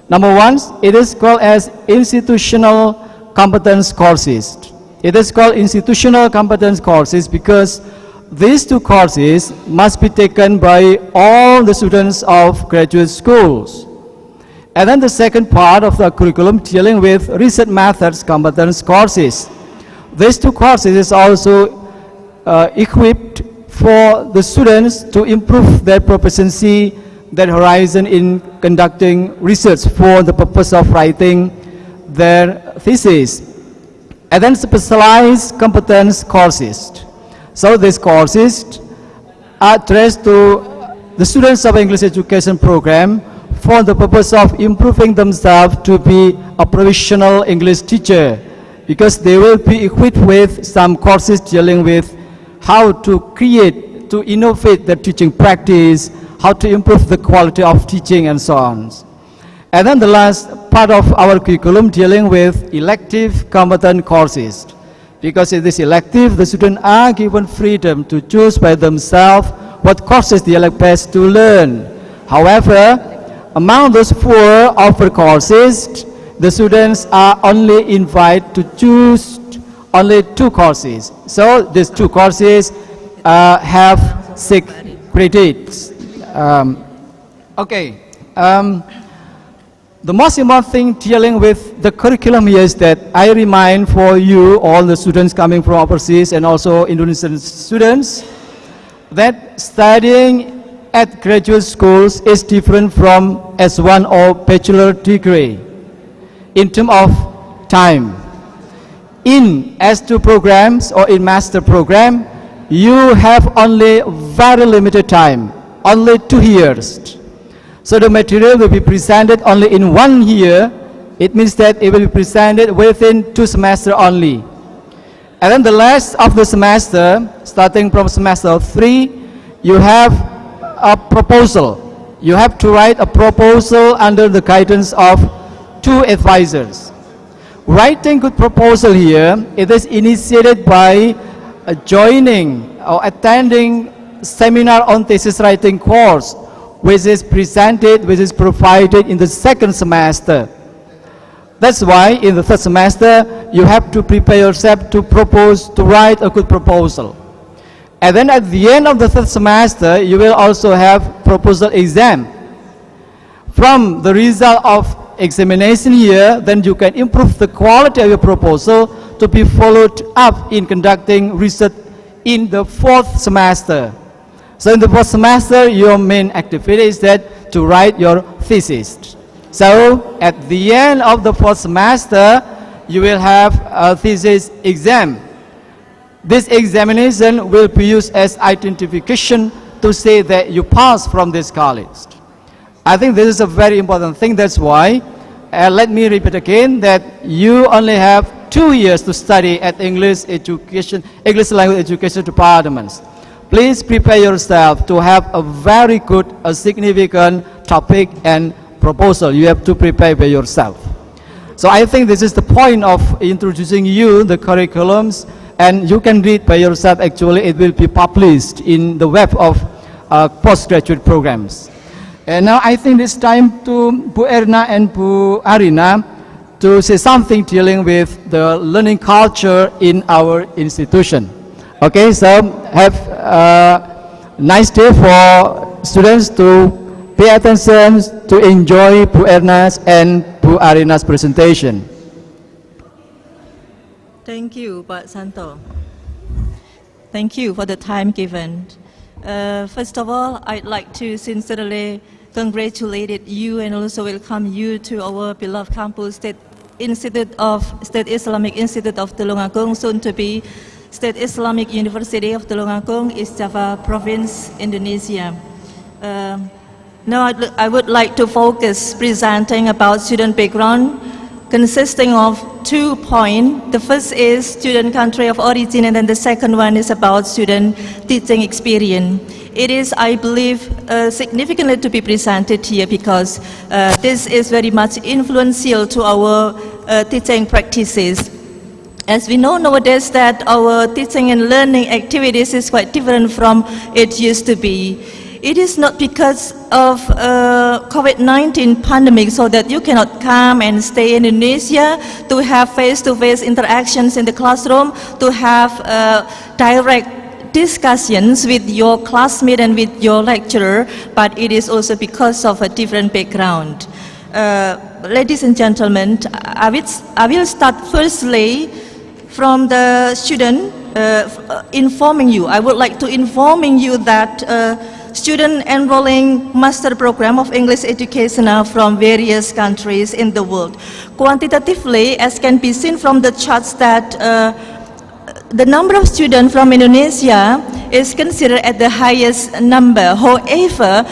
S9: Number one, it is called as institutional competence courses. It is called institutional competence courses because these 2 courses must be taken by all the students of graduate schools. And then the second part of the curriculum dealing with research methods competence courses. These 2 courses is also equipped for the students to improve their proficiency, their horizon in conducting research for the purpose of writing their thesis. And then specialized competence courses. So these courses are addressed to the students of English education program for the purpose of improving themselves to be a professional English teacher, because they will be equipped with some courses dealing with how to create, to innovate the teaching practice, how to improve the quality of teaching, and so on. And then the last part of our curriculum dealing with elective competent courses. Because it is elective, the students are given freedom to choose by themselves what courses they like best to learn. However, among those 4 offered courses, the students are only invited to choose only 2 courses. So these 2 courses have 6 credits. The most important thing dealing with the curriculum here is that I remind for you, all the students coming from overseas and also Indonesian students, that studying at graduate schools is different from S1 or bachelor degree in terms of time. In S2 programs or in master program, you have only very limited time, only 2 years. So the material will be presented only in 1 year. It means that it will be presented within 2 semesters only. And then the last of the semester, starting from semester 3, you have a proposal. You have to write a proposal under the guidance of 2 advisors. Writing good proposal here, it is initiated by joining or attending seminar on thesis writing course, which is provided in the second semester. That's why in the third semester, you have to prepare yourself to write a good proposal. And then at the end of the third semester, you will also have proposal exam. From the result of examination here, then you can improve the quality of your proposal to be followed up in conducting research in the fourth semester. So in the fourth semester, your main activity is that to write your thesis. So at the end of the fourth semester, you will have a thesis exam. This examination will be used as identification to say that you passed from this college. I think this is a very important thing. That's why, let me repeat again, that you only have 2 years to study at English language education departments. Please prepare yourself to have a very good, significant topic and proposal. You have to prepare by yourself. So I think this is the point of introducing you the curriculums, and you can read by yourself. Actually, it will be published in the web of postgraduate programs. And now I think it's time to Bu Erna and Bu Arina to say something dealing with the learning culture in our institution. Okay, so have a nice day for students to pay attention, to enjoy Bu Erna's and Bu Arina's presentation.
S5: Thank you, Pak Santo. Thank you for the time given. First of all, I'd like to sincerely congratulate you and also welcome you to our beloved campus, State Islamic Institute of Tulungagung, soon to be State Islamic University of Tulungagung, East Java Province, Indonesia. Now I would like to focus presenting about student background, consisting of 2 points. The first is student country of origin, and then the second one is about student teaching experience. It is, I believe, significantly to be presented here because this is very much influential to our teaching practices. As we know nowadays that our teaching and learning activities is quite different from it used to be. It is not because of COVID-19 pandemic so that you cannot come and stay in Indonesia to have face-to-face interactions in the classroom, to have direct discussions with your classmate and with your lecturer, but it is also because of a different background. Ladies and gentlemen, I will start firstly from the student informing you. I would like to informing you that student enrolling master program of English education from various countries in the world. Quantitatively, as can be seen from the charts, that the number of students from Indonesia is considered at the highest number. However,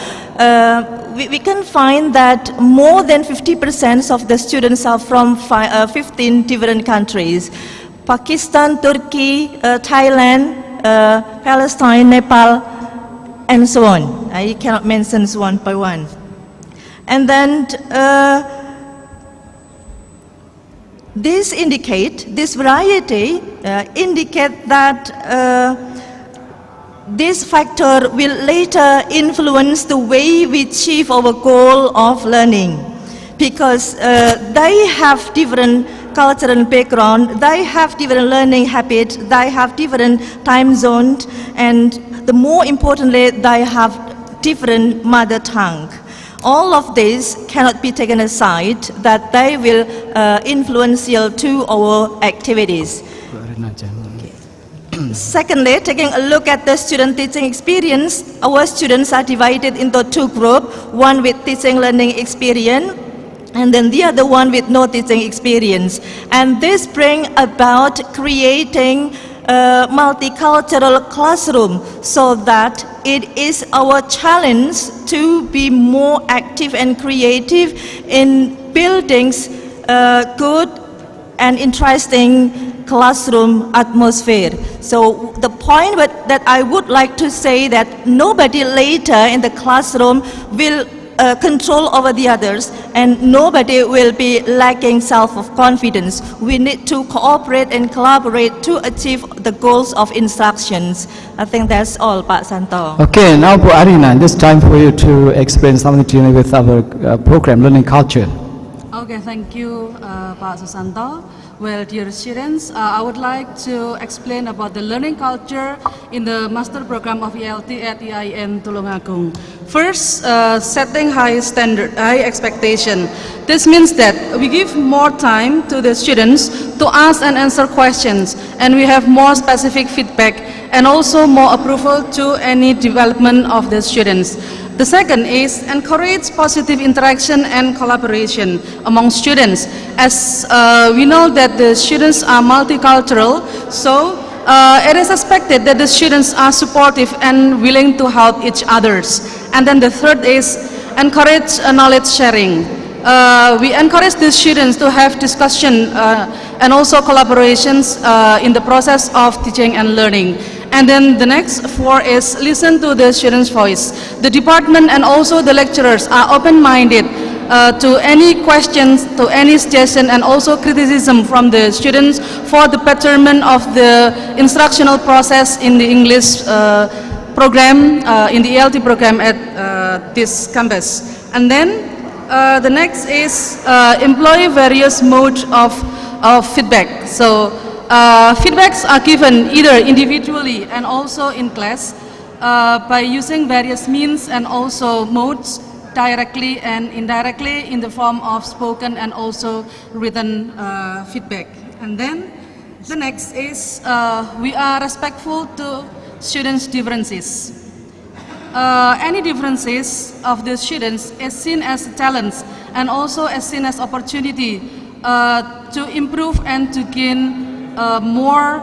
S5: we can find that more than 50% of the students are from 15 different countries: Pakistan, Turkey, Thailand, Palestine, Nepal, and so on. I cannot mention one by one. And then this variety indicate that this factor will later influence the way we achieve our goal of learning, because they have different cultural background, they have different learning habits, they have different time zones, and the more importantly, they have different mother tongue. All of this cannot be taken aside, that they will influential to our activities. Secondly, taking a look at the student teaching experience, our students are divided into 2 groups, one with teaching learning experience, and then the other one with no teaching experience. And this brings about creating a multicultural classroom, so that it is our challenge to be more active and creative in building good and interesting classroom atmosphere. So the point that I would like to say that nobody later in the classroom will control over the others, and nobody will be lacking self-confidence. We need to cooperate and collaborate to achieve the goals of instructions. I think that's all, Pak Santo.
S9: Okay, now Bu Arina, this time for you to explain something to me with our program, Learning Culture.
S10: Okay, thank you, Pak Susanto. Well, dear students, I would like to explain about the learning culture in the master program of ELT at IAINTulungagung. First, setting high standard, high expectation. This means that we give more time to the students to ask and answer questions, and we have more specific feedback and also more approval to any development of the students. The second is encourage positive interaction and collaboration among students. As we know that the students are multicultural, so it is expected that the students are supportive and willing to help each others. And then the third is encourage knowledge sharing. We encourage the students to have discussion and also collaborations in the process of teaching and learning. And then the next four is listen to the students' voice. The department and also the lecturers are open-minded to any questions, to any suggestion, and also criticism from the students for the betterment of the instructional process in the English program, in the ELT program at this campus. And then the next is employ various modes of feedback. So feedbacks are given either individually and also in class by using various means and also modes, directly and indirectly, in the form of spoken and also written feedback. And then the next is we are respectful to students' differences. Any differences of the students is seen as talents and also as seen as opportunity to improve and to gain more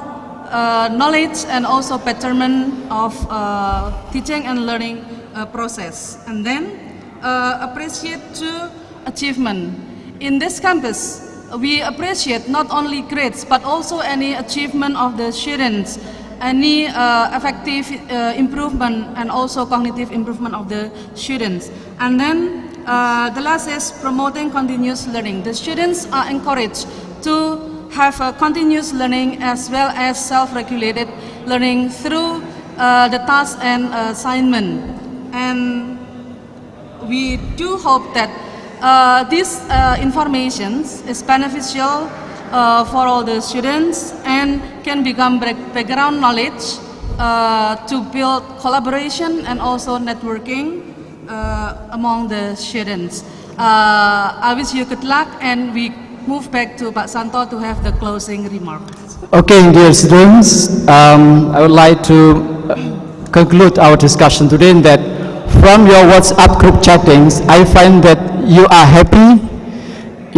S10: knowledge and also betterment of teaching and learning process. And then appreciate to achievement. In this campus, we appreciate not only grades but also any achievement of the students, any effective improvement and also cognitive improvement of the students. And then the last is promoting continuous learning. The students are encouraged to have a continuous learning as well as self-regulated learning through the task and assignment. And we do hope that this information is beneficial for all the students and can become background knowledge to build collaboration and also networking among the students. I wish you good luck, and we move back to Pak Santo to have the closing remarks.
S9: Okay, dear students, I would like to conclude our discussion today in that from your WhatsApp group chattings, I find that you are happy,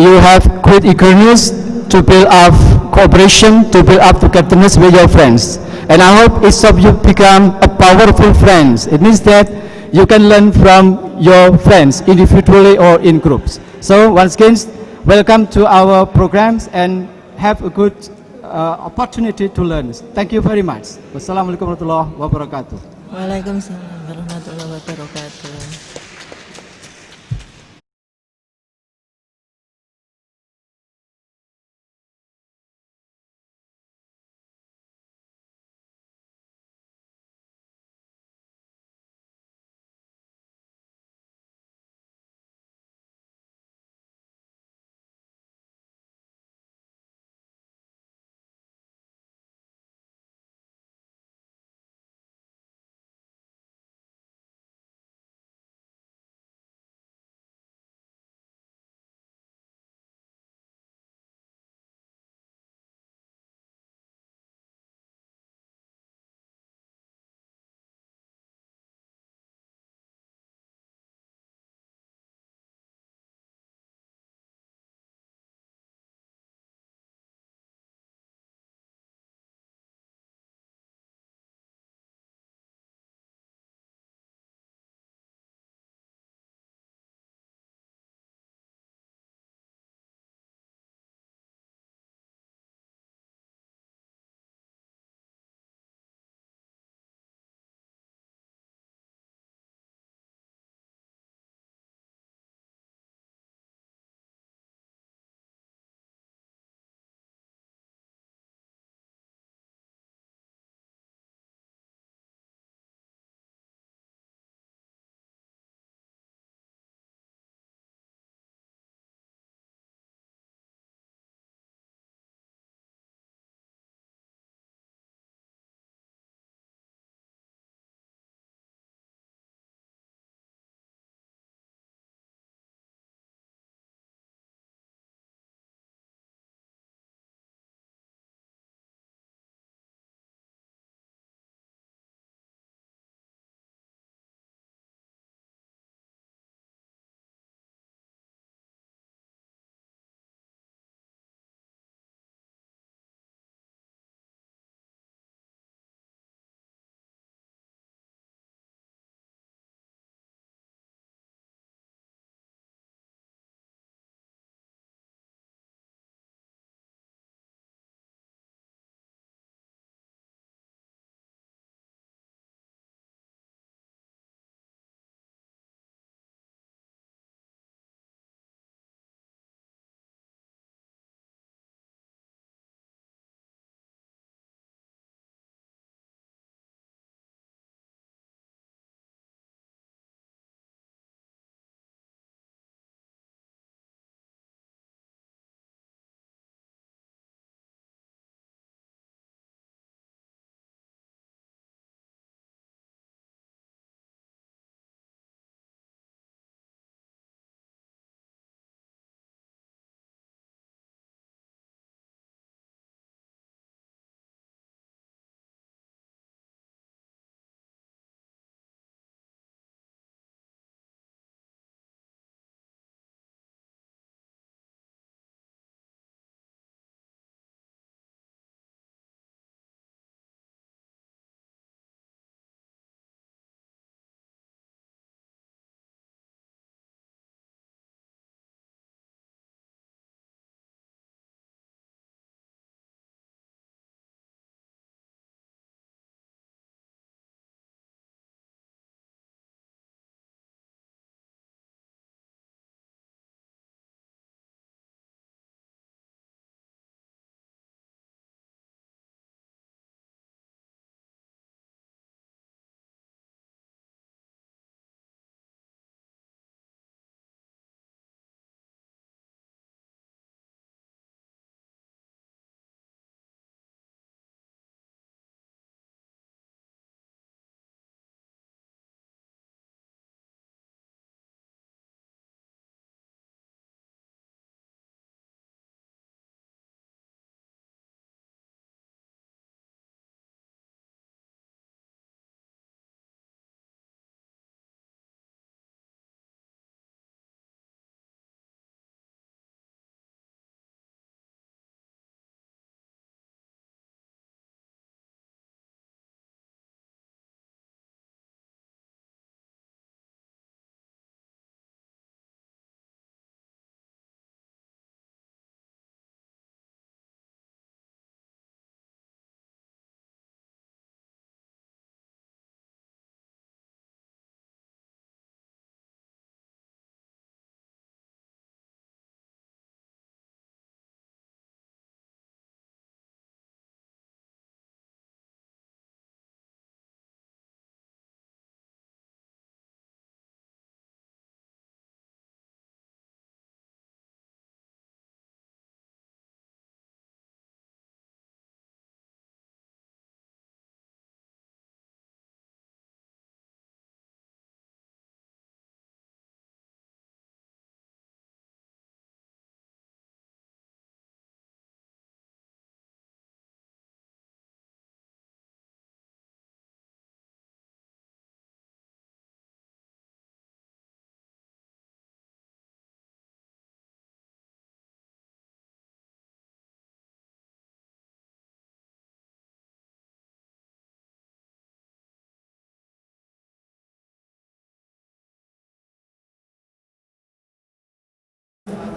S9: you have great eagerness to build up cooperation, to build up togetherness with your friends. And I hope each of you become a powerful friends. It means that you can learn from your friends individually or in groups. So once again, welcome to our programs and have a good opportunity to learn. Thank you very much. Wassalamualaikum warahmatullahi wabarakatuh.
S5: Waalaikumsalam warahmatullahi wabarakatuh.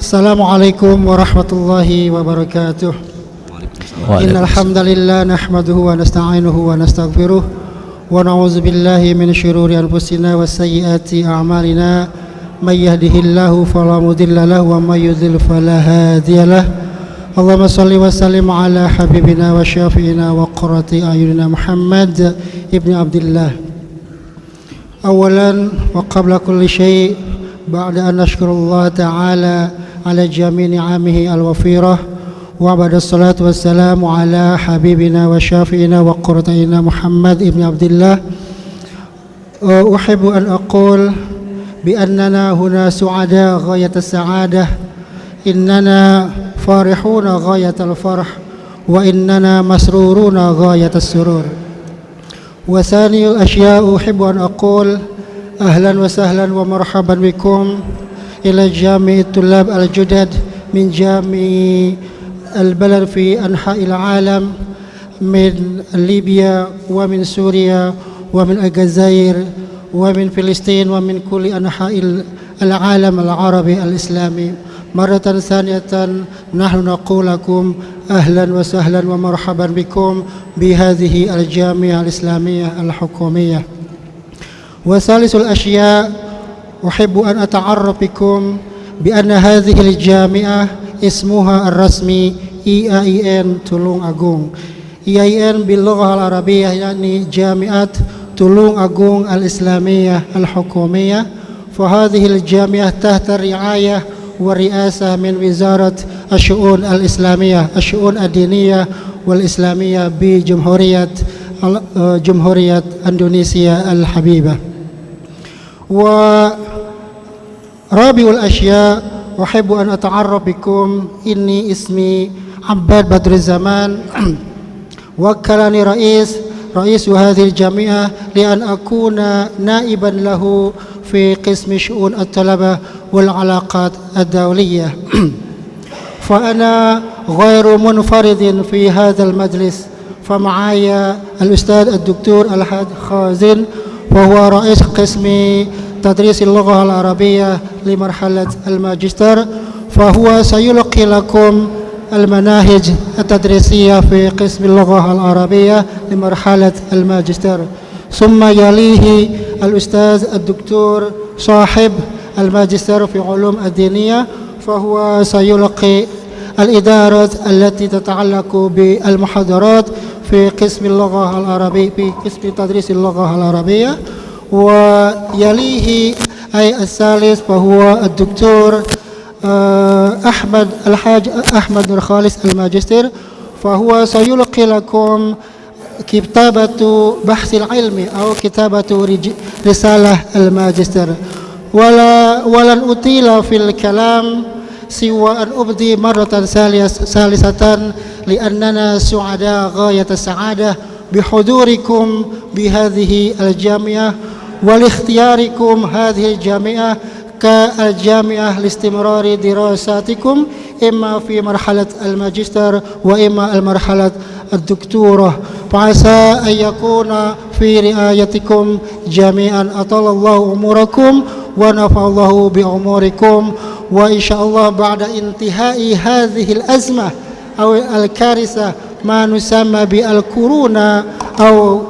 S11: Assalamualaikum warahmatullahi wabarakatuh. Innal hamdalillah nahmaduhu wa nasta'inuhu wa nastaghfiruh wa na'udzu billahi min syururi anfusina wa sayyiati a'malina may yahdihillahu fala mudilla lahu wa may yudlil fala hadiyalah. Allahumma shalli wa sallim ala habibina wa syafi'ina wa qurrati a'yunina Muhammad ibn Abdullah. Awalan wa qabla kulli syai' ba'da an nashkurullah ta'ala ala jami' ni'amihi al-wafirah wa ba'da salatu wassalamu ala habibina wa syafi'ina wa qurratina Muhammad ibn Abdullah. Uhibbu an aqul bi annana huna su'ada ghayat as-sa'adah, innana farihuna ghayat al-farh wa innana masruruna ghayat as-surur. Wa thani al-ashya' uhibbu an aqul ahlan wa sahlan wa marhaban bikum ila jami' at-tullab al-judad min jami' البلد في أنحاء العالم من ليبيا ومن سوريا ومن الجزائر ومن فلسطين ومن كل أنحاء العالم العربي الإسلامي. مرة ثانية نحن نقول لكم أهلا وسهلا ومرحبا بكم بهذه الجامعة الإسلامية الحكومية. وثالث الأشياء أحب أن أتعرف بكم بأن هذه الجامعة اسمها الرسمي IAINTulungagung. IAIN باللغة العربية يعني جامعة تولونغاغونغ الإسلامية الحكومية. فهذه الجامعة تحت الرعاية والرئاسة من وزارة الشؤون الإسلامية الشؤون الدينية والإسلامية بجمهورية إندونيسيا الحبيبة. ورابع الأشياء أحب أن أتعرف بكم إني اسمي عباد بدر الزمان. وكلني رئيس هذه الجامعة لأن أكون نائبا له في قسم شؤون الطلبة والعلاقات الدولية. فأنا غير منفرد في هذا المجلس، فمعي الأستاذ الدكتور الحاج خازن وهو رئيس قسم تدريس اللغة العربية لمرحلة الماجستير، فهو سيلقي لكم المناهج التدريسية في قسم اللغة العربية لمرحلة الماجستير. ثم يليه الأستاذ الدكتور صاحب الماجستير في علوم الدينية، فهو سيلقي الإدارة التي تتعلق بالمحاضرات في قسم اللغة العربية في قسم تدريس اللغة العربية. ويليه أي الثالث فهو الدكتور الحاج أحمد الخالص الماجستير، فهو سيلقي لكم كتابة بحث العلمي أو كتابة رسالة الماجستير. ولن أطيل في الكلام سوى أن أبدي مرة ثالثة لأننا سعداء غاية السعادة بحضوركم بهذه الجامعة ولاختياركم هذه الجامعة كالجامعة لاستمرار دراساتكم إما في مرحلة الماجستير وإما المرحلة الدكتوراه. فعسى أن يكون في رعايتكم جميعا. أطال الله عمركم ونفع الله بعمركم. وإن شاء الله بعد انتهاء هذه الأزمة أو الكارثة ما نسمى بالكورونا أو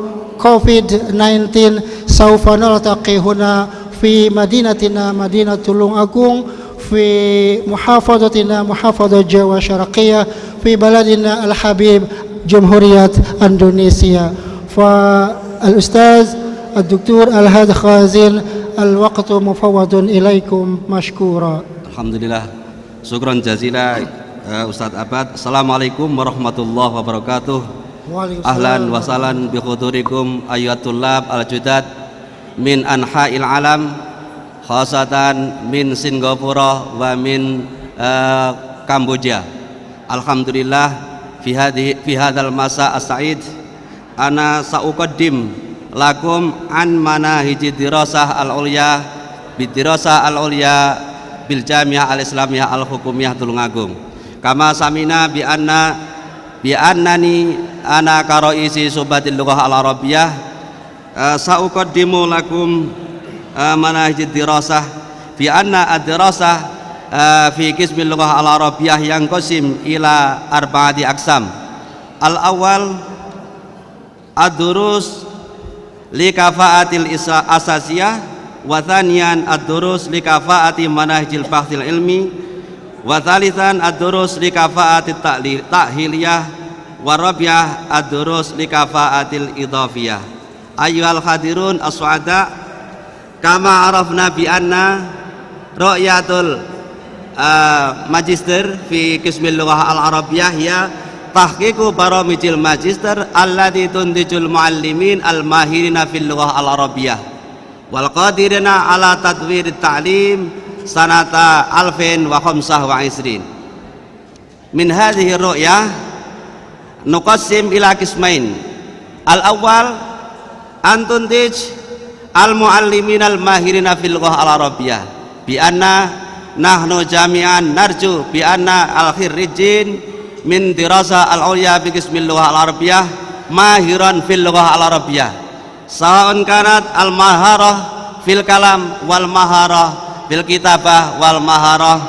S11: كوفيد-19 سوف نلتقي هنا في مدينتنا مدينة تولونغاغونغ في محافظتنا محافظة جوا الشرقية في بلدنا الحبيب جمهورية إندونيسيا. فالأستاذ الدكتور الحاج خازن الوقت مفوض إليكم مشكورا.
S12: Alhamdulillah, syukran jazila Ustadz Abad. Assalamualaikum warahmatullahi wabarakatuh. Ahlan wa sahlan bi hudurikum ayyatullab al-judad min anha'il alam, khasatan min Singapura wa min Kamboja. Alhamdulillah fi hadzal masa as-sa'id ana sa'uqaddim lakum an manahiji dirasah al-ulya bidirasah al-ulya bil Jami'ah al-Islamiyah al-Hukumiyah Tulungagung. Kama samina bi annani ana karaisi subatil lughah al-arabiyyah sa'uqaddimu lakum manahij dirasah bi anna ad-dirasah fi qismil lughah al-arabiyyah yang qasim ila arba'ati aqsam. Al-awwal ad-durus li kafaatil asasiyah, wa thaniyan ad-durus li kafaati manahijil bahthil ilmi, wa thalithan ad-durus li kafaatit ta'hiliyah, wa rabi'ah ad-durus li kafaatil idhafiyah. Ayyuhal hadirun as-su'ada, kama arafna bi anna ru'yatul magister fi qismil lughah al-arabiyyah ya tahqiqu baramijil magister allati tuntijul muallimin al-mahirina fil lughah al-arabiyyah wal qadirina ala tadwirit ta'lim sanata 2025. Min hadhihi ru'yah nuqassim ila qismain. Al-awwal antuntij al-muallimin al-mahirina fil lughah al-arabiyyah bi anna nahnu jami'an narju bi anna al-khirrijin min dirasa al-ulya bi qismil lughah al-arabiyyah mahiran fil lughah al-arabiyyah sawa'un kanat al-maharah fil kalam wal maharah fil kitabah wal maharah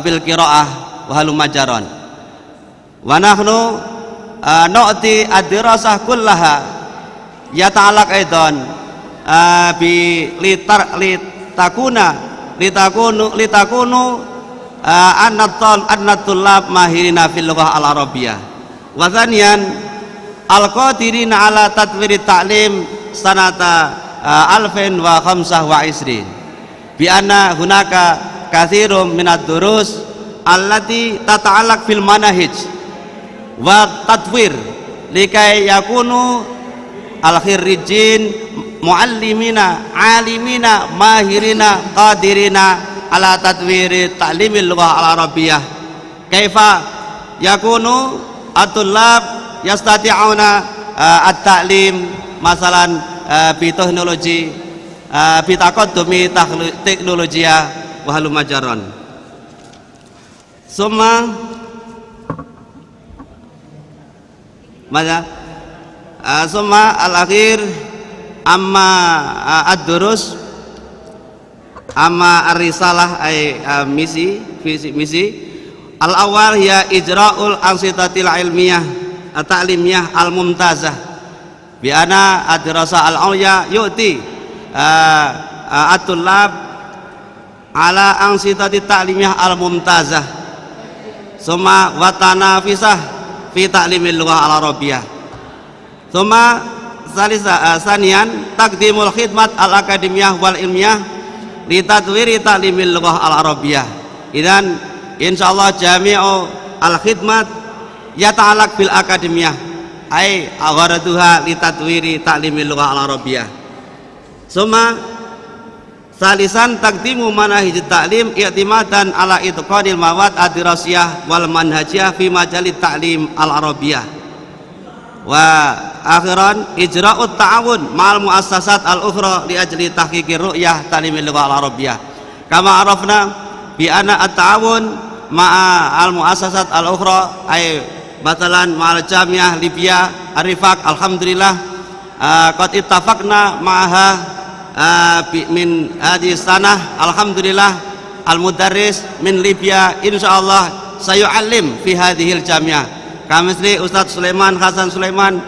S12: fil qiraah wa halumma jaran. Wa nahnu nu'ti ad-dirasah kullaha yata'allaq aidan bi litakunu annat-tullab mahirina fil lughah al-arabiyyah wa thaniyan al-qadirina ala tatwirit ta'lim sanata 2025 bi anna hunaka katsirum minad durus allati tata'allaq fil manahij wa tatwir likai yakunu al-khirrijin muallimina alimina mahirina qadirina ala tatwiri ta'limil lughah al-arabiyyah. Kaifa yakunu at-tullab yastati'una at-ta'lim masalan bi teknologi bi taqaddumi teknologiya wa halumma jaran. Summa summa al-akhir amma ad-durus amma ar-risalah ay misi al-awwal ya ijra'ul ansitatil ilmiyah at-ta'limiyah al-mumtazah bi ana ad-dirasa al-ulya yu'ti at-tullab ala ansitatit ta'limiyah al-mumtazah summa wa tanafisah fi ta'limil lughah al-arabiyyah summa sanian taqdimul khidmat al-akademiyah wal ilmiyah li tadwiri ta'limil lughah al-arabiyyah. Idzan insyaallah jami'u al-khidmat yata'allaq bil akademiyah ay agharaduha li tadwiri ta'limil lughah al-arabiyyah. Summa salisan taqdimu manahijit ta'lim i'timadan ala itqanil mawad ad-dirasiyah wal manhajiyah fi majalit ta'lim al-arabiyyah. Wa akhiran ijra'ut ta'awun ma'al muassasat al-ukhra li ajli tahqiqir ru'yah ta'limil lughah al-arabiyyah. Kama arafna bi anna at-ta'awun ma'a al-muassasat al-ukhra ay batalan ma'al jamiah Libya Arifak alhamdulillah qad ittafaqna ma'aha min hadhihi sanah alhamdulillah al-mudarris min Libya insyaallah sayu'allim fi hadhil jamiah. Kamisli Ustadz Sulaiman Hasan Sulaiman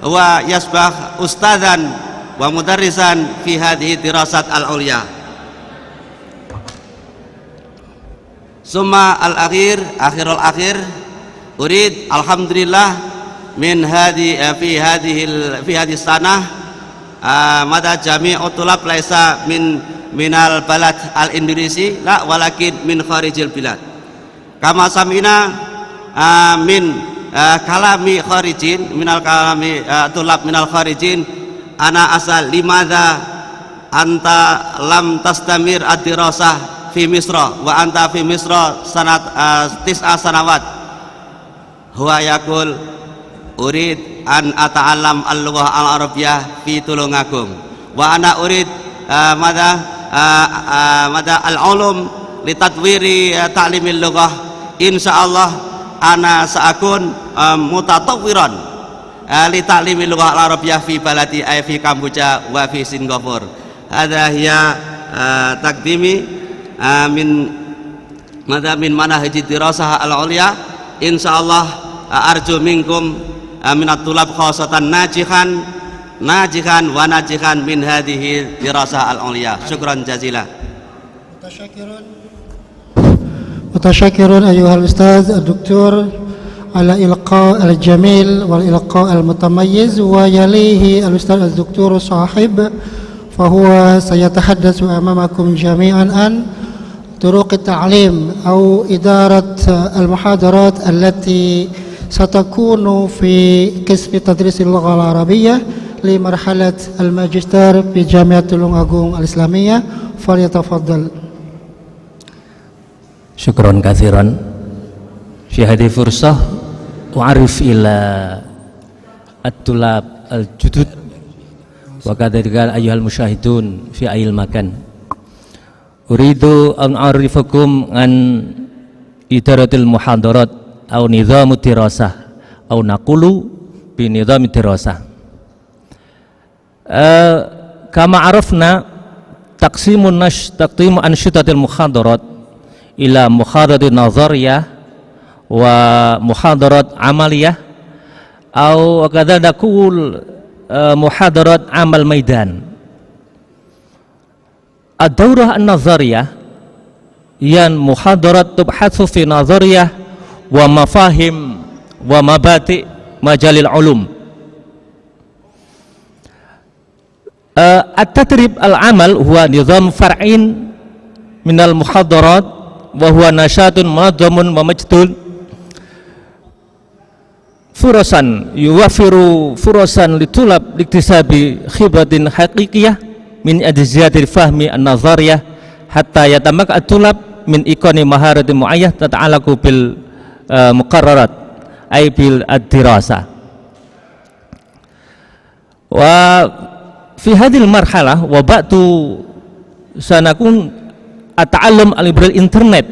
S12: wa yasbah ustadzan wa mudarrisan fi hadhihi dirasat al-ulya. Summa al-akhir akhirul akhir urid alhamdulillah min fi hadhihi sanah mada jami'u tulab laisa minal balad al-indonesi la walakin min kharijil bilad kama samina min kalami kharijin minal kalami tulab minal kharijin ana asal limadha anta lam tastamir ad-dirasah fi Misra wa anta fi Misra sanat 9 sanawat huwa yaqul urid an ata'allam al-lughah al-arabiyyah fi Tulungagung wa ana urid mada al-ulum li tatwiri ta'limil lughah insyaallah ana sa'akun mutatawwiran li ta'limil lughah al-arabiyyah fi baladi ay fi Kamboja wa fi Singapura. Hadha hiya taqdimi min madza min manahij dirasah al-ulya insyaallah arju minkum minat tulab khosatan najihan wa najihan min hadhihi dirasah al-ulya. Syukran jazila.
S11: متشكر أيها الأستاذ الدكتور على إلقاء الجميل والإلقاء المتميز. ويليه الأستاذ الدكتور صاحب فهو سيتحدث أمامكم جميعا عن طرق التعليم أو إدارة المحاضرات التي ستكون في قسم تدريس اللغة العربية لمرحلة الماجستير في جامعة تولونغاغونغ الإسلامية. فليتفضل.
S13: Syukron kathiran. Fi hadhihi fursah u'arif ila at-tulab al-judud wa kadhalika ayyuhal musyahidun fi ayil makan. Uridu an a'rifakum an idaratil muhadarat au nizamut dirasah au naqulu bi nizamit dirasah. Kama arafna taqsimu ansyitatil muhadarat ila muhadarat nazariyah wa muhadarat amaliyah atau kadza naqul muhadarat amal maidan. Ad-daurah an-nazariyah yan muhadarat tubhatsu fi nazariyah wa mafahim wa mabati majalil ulum. At-tadrib al-amal huwa nizam far'in minal muhadarat wa huwa nasyatun munazzamun wa majdul furasan yuwafiru furasan litulab liktisabi khibratin haqiqiyah min ajziyatil fahmi an-nazariyah hatta yatamakka at-tulab min ikoni maharatin muayyah tata'allaqu bil muqarrarat ay bil ad-dirasah. Wa fi hadhil marhalah wa ba'du sanakun ata'allum al-ibril internet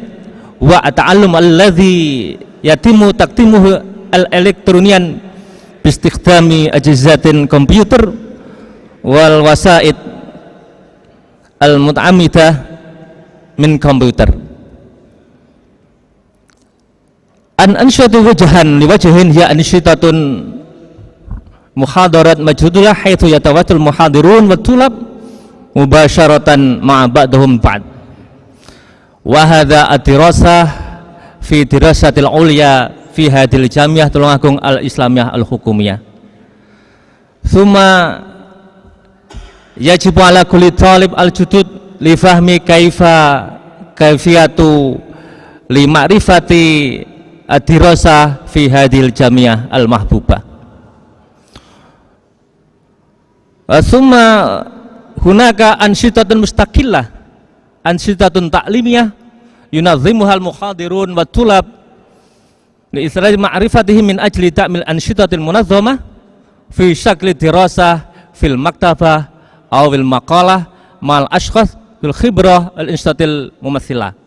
S13: wa ata'allum alladhi yatimu taqtimuhu al-elektronian bistikhdami ajzatin komputer wal wasaid al-mut'amidah min komputer an ansyatu wajhan liwajhin hiya ansyitatun muhadarat majhudulah haitsu yatawatul muhadirun wa tulab mubasharatan ma'a ba'dahum ba'd. Wa hadza ad-dirasah fi dirasatil ulya fi hadhil jamiah Tulungagung al-Islamiyah al-Hukumiyah. Thumma yajibu ala kulli talib al-judud li fahmi kaifiyatu li ma'rifati ad-dirasah fi hadhil jamiah al-mahbubah. Thumma hunaka ansyitatun mustaqillah ansyitatun ta'limiyah yunazimuhal muhadirun wa tulab li isra'i ma'rifatihim min ajli ta'mil ansyitatil munazzamah fi syakli dirasah fil maktabah aw fil maqalah mal ashkhas bil khibrah al instatil mumathilah.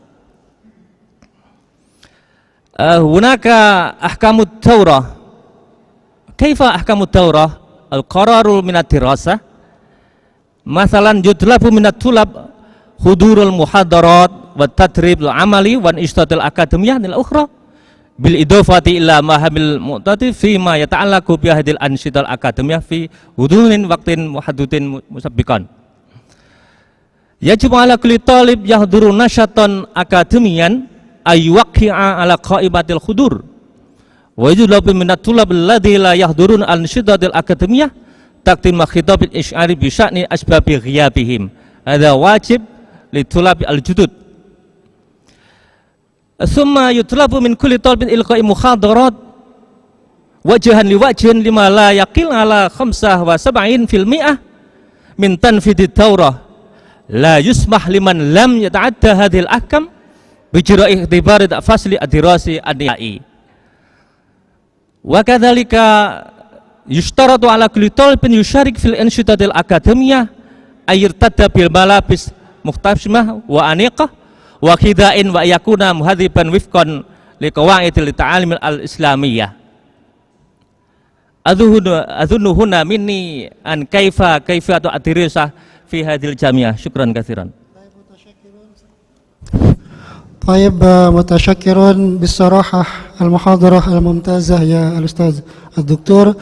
S13: Hunaka ahkamut taurah. Kaifa ahkamut taurah? Al-qararu minat dirasah masalan yudlabu minat tulab hudurul muhadarat wa tadrib al-amali wa istatil akademiyah nil ukhra bil idofati ila mahamil mu'tati fi ma yata'allaqu bi hadil ansyidal akademiyah fi hudurin waqtin muhaddutin musabbiqan. Yajibu ala kulli talib yahduru nasyatan akademiyan ayyuqi'a ala qaibatil hudur wa yudlabu minat tulab alladhi la yahdurun ansyidal akademiyah taqdim khitabil isyari bi sya'ni asbabi ghiyabihim. Hadza wajib li tulabi al-judud. Summa yutlabu min kulli talibin ilqa'i muhadarat wajhan li wajhin lima la yaqil ala 75% min tanfidit taurah la yusmah liman lam yata'adda hadhil ahkam bijra'i ikhtibari fasli ad-dirasi an-nihai. Wa kadzalika yushtaratu ala kulli talibin yusharik fil ansyitatil akademiyah ayirtadda bil malabis muhtasimah wa aniqah wa khidain wa yakuna muhadziban wifqan li qawaidil ta'alim al-islamiyah. Adhunnu huna minni an kaifatu ad-dirasah fi hadhil jamiah. Syukran katsiran.
S11: طيب متشكر بالصراحة المحاضرة الممتازة يا الأستاذ الدكتور.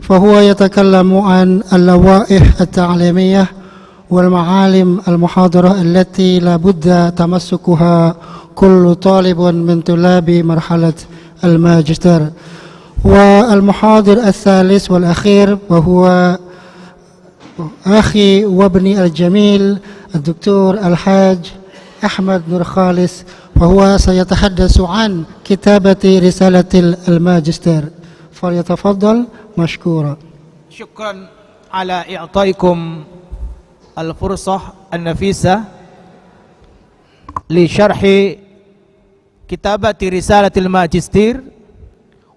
S11: فهو يتكلم عن اللوائح التعليمية والمعالم المحاضرة التي لا بد تمسكها كل طالب من طلاب مرحلة الماجستير. والمحاضر الثالث والأخير وهو أخي وابني الجميل الدكتور الحاج أحمد نور خالص، وهو سيتحدث عن كتابة رسالة الماجستير. فليتفضل مشكورا.
S4: شكرا على إعطائكم الفرصة النفيسة لشرح كتابة رسالة الماجستير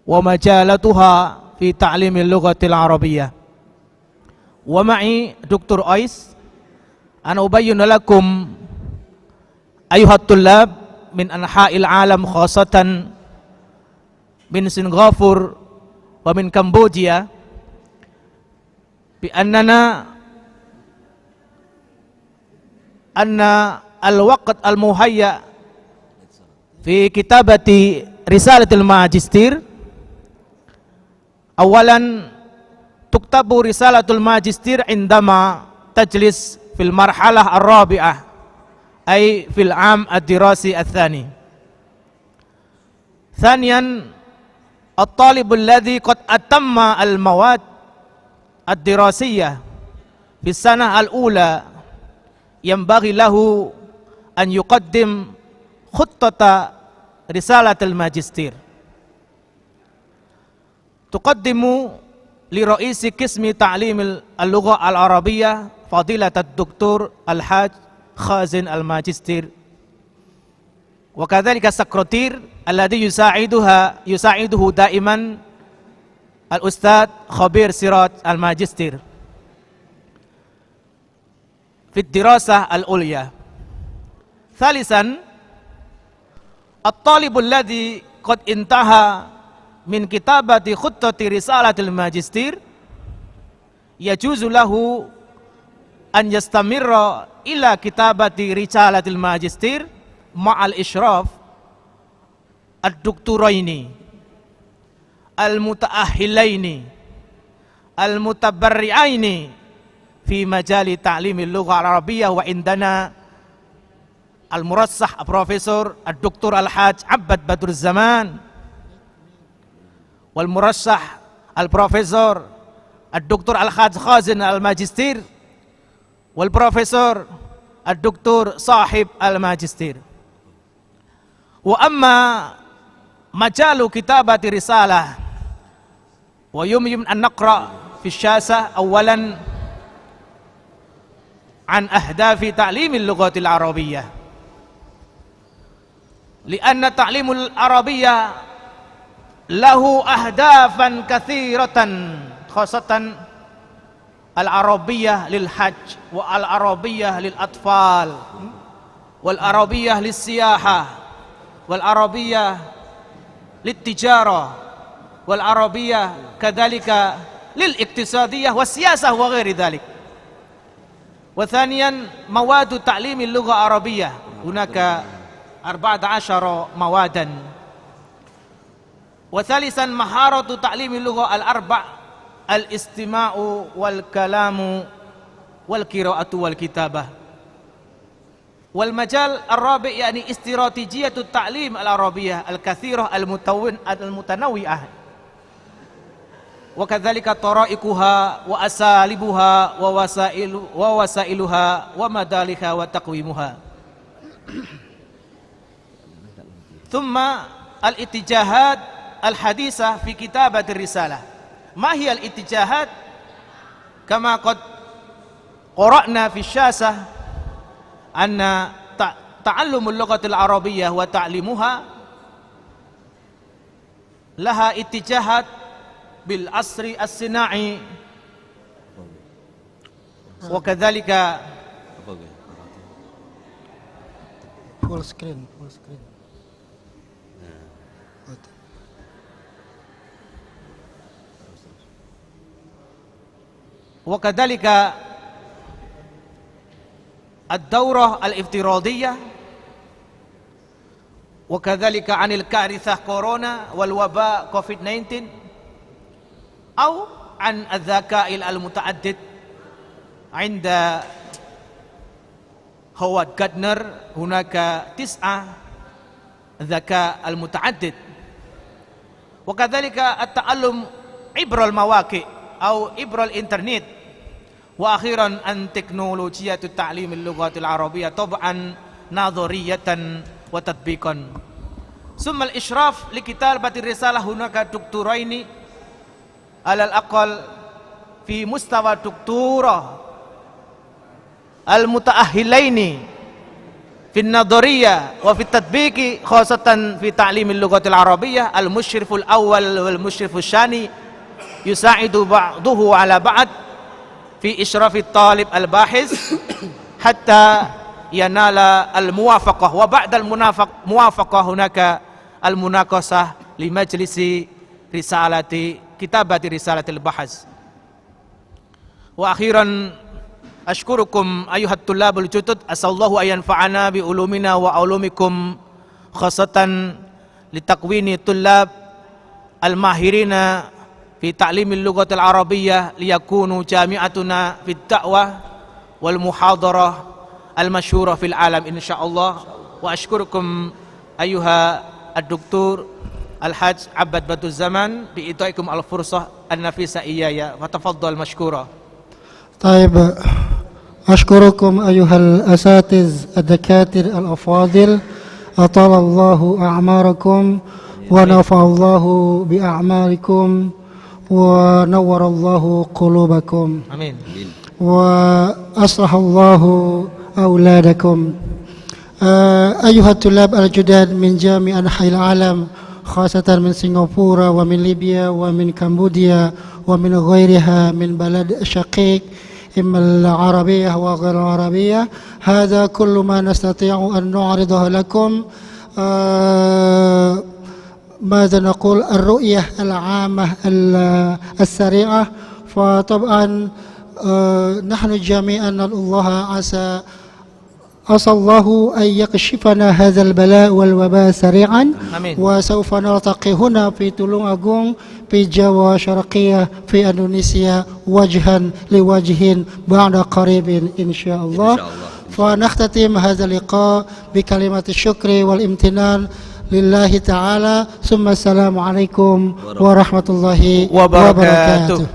S4: ومجالاتها في تعليم اللغة العربية. ومعي دكتور أيس. أنا أبين لكم أيها الطلاب من أنحاء العالم خاصة من سنغافورة ومن كمبوديا بأننا أن الوقت المهيأ في كتابة رسالة الماجستير، أولا تكتب رسالة الماجستير عندما تجلس في المرحلة الرابعة أي في العام الدراسي الثاني. ثانيا الطالب الذي قد أتم المواد الدراسية في السنة الأولى ينبغي له أن يقدم خطة رسالة الماجستير. تقدم لرئيس قسم تعليم اللغة العربية فضيلة الدكتور الحاج خازن الماجستير، وكذلك السكرتير الذي يساعده دائما الأستاذ خبير سراج الماجستير في الدراسة العليا. ثالثا الطالب الذي قد انتهى من كتابة خطة رسالة الماجستير يجوز له أن يستمر إلى كتابة رسالة الماجستير مع الإشراف الدكتورين المتأهلين المتبرعين في مجال تعليم اللغة العربية. وعندنا المرشح البروفيسور الدكتور الحاج عبد بدر الزمان، والمرشح البروفيسور الدكتور الحاج خازن الماجستير، والبروفيسور الدكتور صاحب الماجستير. وأما مجال كتابة رسالة ويمكن أن نقرأ في الشاشة أولا عن أهداف تعليم اللغة العربية، لأن تعليم العربية له أهدافا كثيرة، خاصة العربية للحج والعربية للأطفال والعربية للسياحة والعربية للتجارة والعربية كذلك للاقتصادية والسياسة وغير ذلك. وثانيا مواد تعليم اللغة العربية، هناك 14 موادا. وثالثا مهارة تعليم اللغة الأربع: الاستماع والكلام والقراءة والكتابة. والمجال الرابع يعني استراتيجية التعليم العربية الكثيرة المتنوعة، وكذلك طرائقها وأساليبها ووسائلها ومدارها وتقويمها. ثم الاتجاهات الحديثة في كتابة الرسالة. ما هي الاتجاهات؟ كما قد قرأنا في الشاشة أن تعلم اللغة العربية وتعليمها لها اتجاهات بالعصر الصناعي، وكذلك
S11: full screen.
S4: وكذلك الدورة الافتراضية wa kadzalika 'anil karitsah corona wal waba COVID-19 au an adzaka'il al-muta'addid 'inda Howard Gardner hunaka tis'a dzaka al-muta'addid wa kadzalika at-ta'allum ibral mawaqi' au ibral internet wa akhiran an teknologiyatut ta'lim al-lughatil arabiyyah tab'an nadhariyatan wa tatbiqan summa al-ishraf li kitabati risalah hunaka dokturaini alal aqal fi mustawa doktora al-mutaahhilaini fi an-nadhariyah wa fi at-tatbiqi khasatan fi ta'lim al-lughatil arabiyyah al-musyriful awwal wal musyrifus tsani yusa'idu ba'duhu ala ba'd fi isyrafit talib al-bahis hatta yanala al-muwafaqah wa ba'da al-muwafaqah hunaka al-munaqasah li majlisi kitabati risalatil bahas wa akhiran ashkurukum ayuhat tullabul jutud asallahu ayan fa'ana bi ulumina wa ulumikum khasatan litakwini tullab al-mahirina fi ta'limil lughatil arabiyyah liyakunu jami'atuna fid da'wah wal muhadarah al-masyhurah fil alam insyaallah wa ashkurukum ayuha ad-doktor al-hajj Abbad Baduz Zaman bi itaikum al-fursah an-nafisa iyaya wa tafaddal mashkura.
S11: طيب أشكركم أيها الأساتذة الدكاترة الأفاضل أطال الله أعماركم ونفع الله بأعمالكم ونور الله قلوبكم
S4: آمين
S11: وأصلح الله أولادكم أيها الطلاب الجداد من جميع أنحاء العالم خاصة من سنغافورة ومن ليبيا ومن كمبوديا ومن غيرها من بلد شقيق إما العربية وغير العربية هذا كل ما نستطيع أن نعرضه لكم ماذا نقول الرؤية العامة السريعة فطبعا نحن جميعا الله عسى الله أن يكشفنا هذا البلاء والوباء سريعا
S4: آمين.
S11: وسوف نلتقي هنا في تولونغاغون في جوا شرقية في إندونيسيا وجها لوجه بعد قريب إن شاء الله فنختتم هذا اللقاء بكلمة الشكر والامتنان لله تعالى ثم السلام عليكم ورحمة الله وبركاته.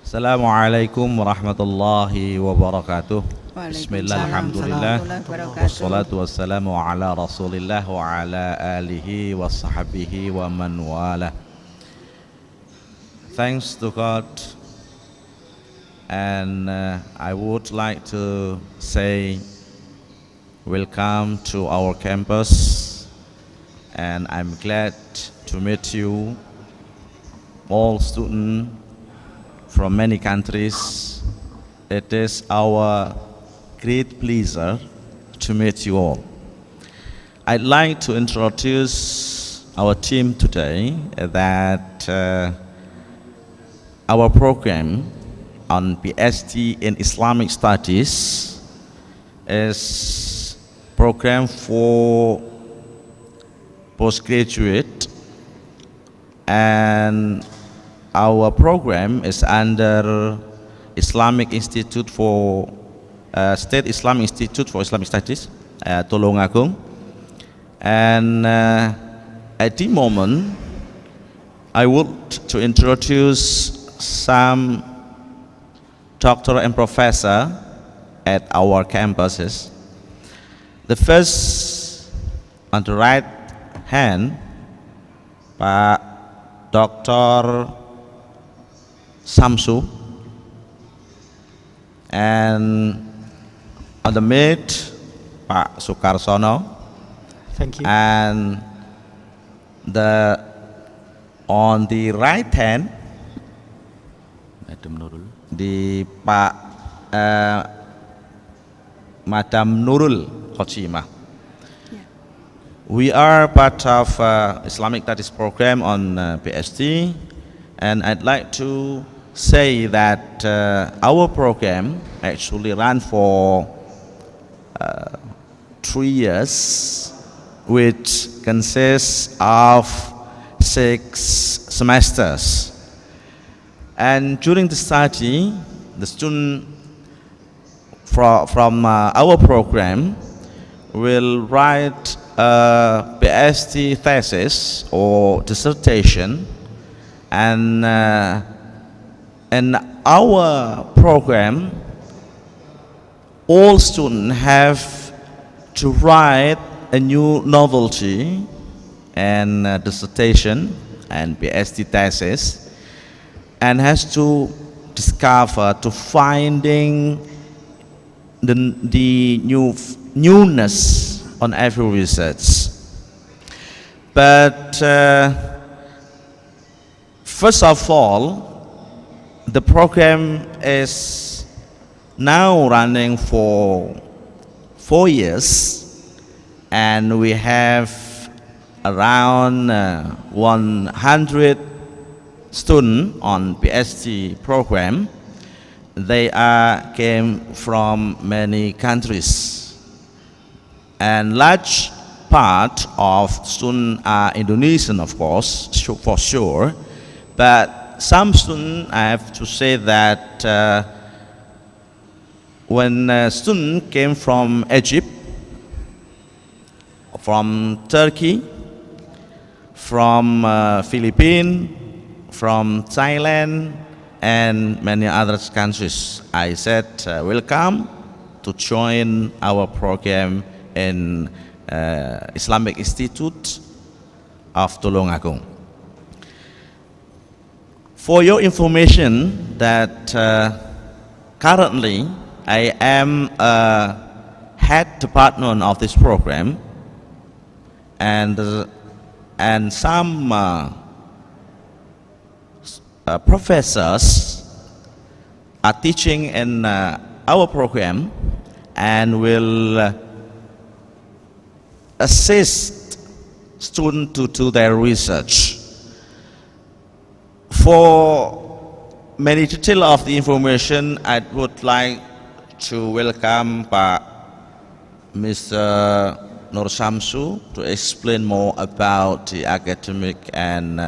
S14: Assalamualaikum warahmatullahi wabarakatuh. Bismillah, alhamdulillah, wassalatu wassalamu ala rasulillah wa ala alihi wa sahbihi wa man wala. Thanks to God, and I would like to say welcome to our campus, and I'm glad to meet you all students from many countries. It is our great pleasure to meet you all. I'd like to introduce our team today, that our program on PhD in Islamic Studies is program for postgraduate, and our program is under Islamic Institute for State Islamic Institute for Islamic Studies, Tulungagung. And at the moment, I want to introduce some doctoral and professor at our campuses. The first, on the right hand, Pak Dr. Samsu, and on the mid, Pak Sukarsono.
S9: Thank you.
S14: And on the right hand, di Pak Madam Nurul Khochimah. We are part of Islamic Studies program on PhD, and I'd like to say that our program actually ran for 3 years, which consists of 6 semesters. And during the study, the student from our program will write a PhD thesis or dissertation, and in our program, all students have to write a new novelty and dissertation and PhD thesis, and has to discover, to finding the newness on every research. But first of all, the program is now running for 4 years, and we have around 100 students on PhD program. They came from many countries, and large part of students are Indonesian, of course, for sure, but some students, I have to say that when a student came from Egypt, from Turkey, from Philippines, from Thailand, and many other countries, I said welcome to join our program in Islamic Institute of Tulungagung. For your information, that currently I am a head department of this program, and some professors are teaching in our program and will assist students to do their research. For many detail of the information, I would like to welcome Mr. Nur Samsu to explain more about the academic and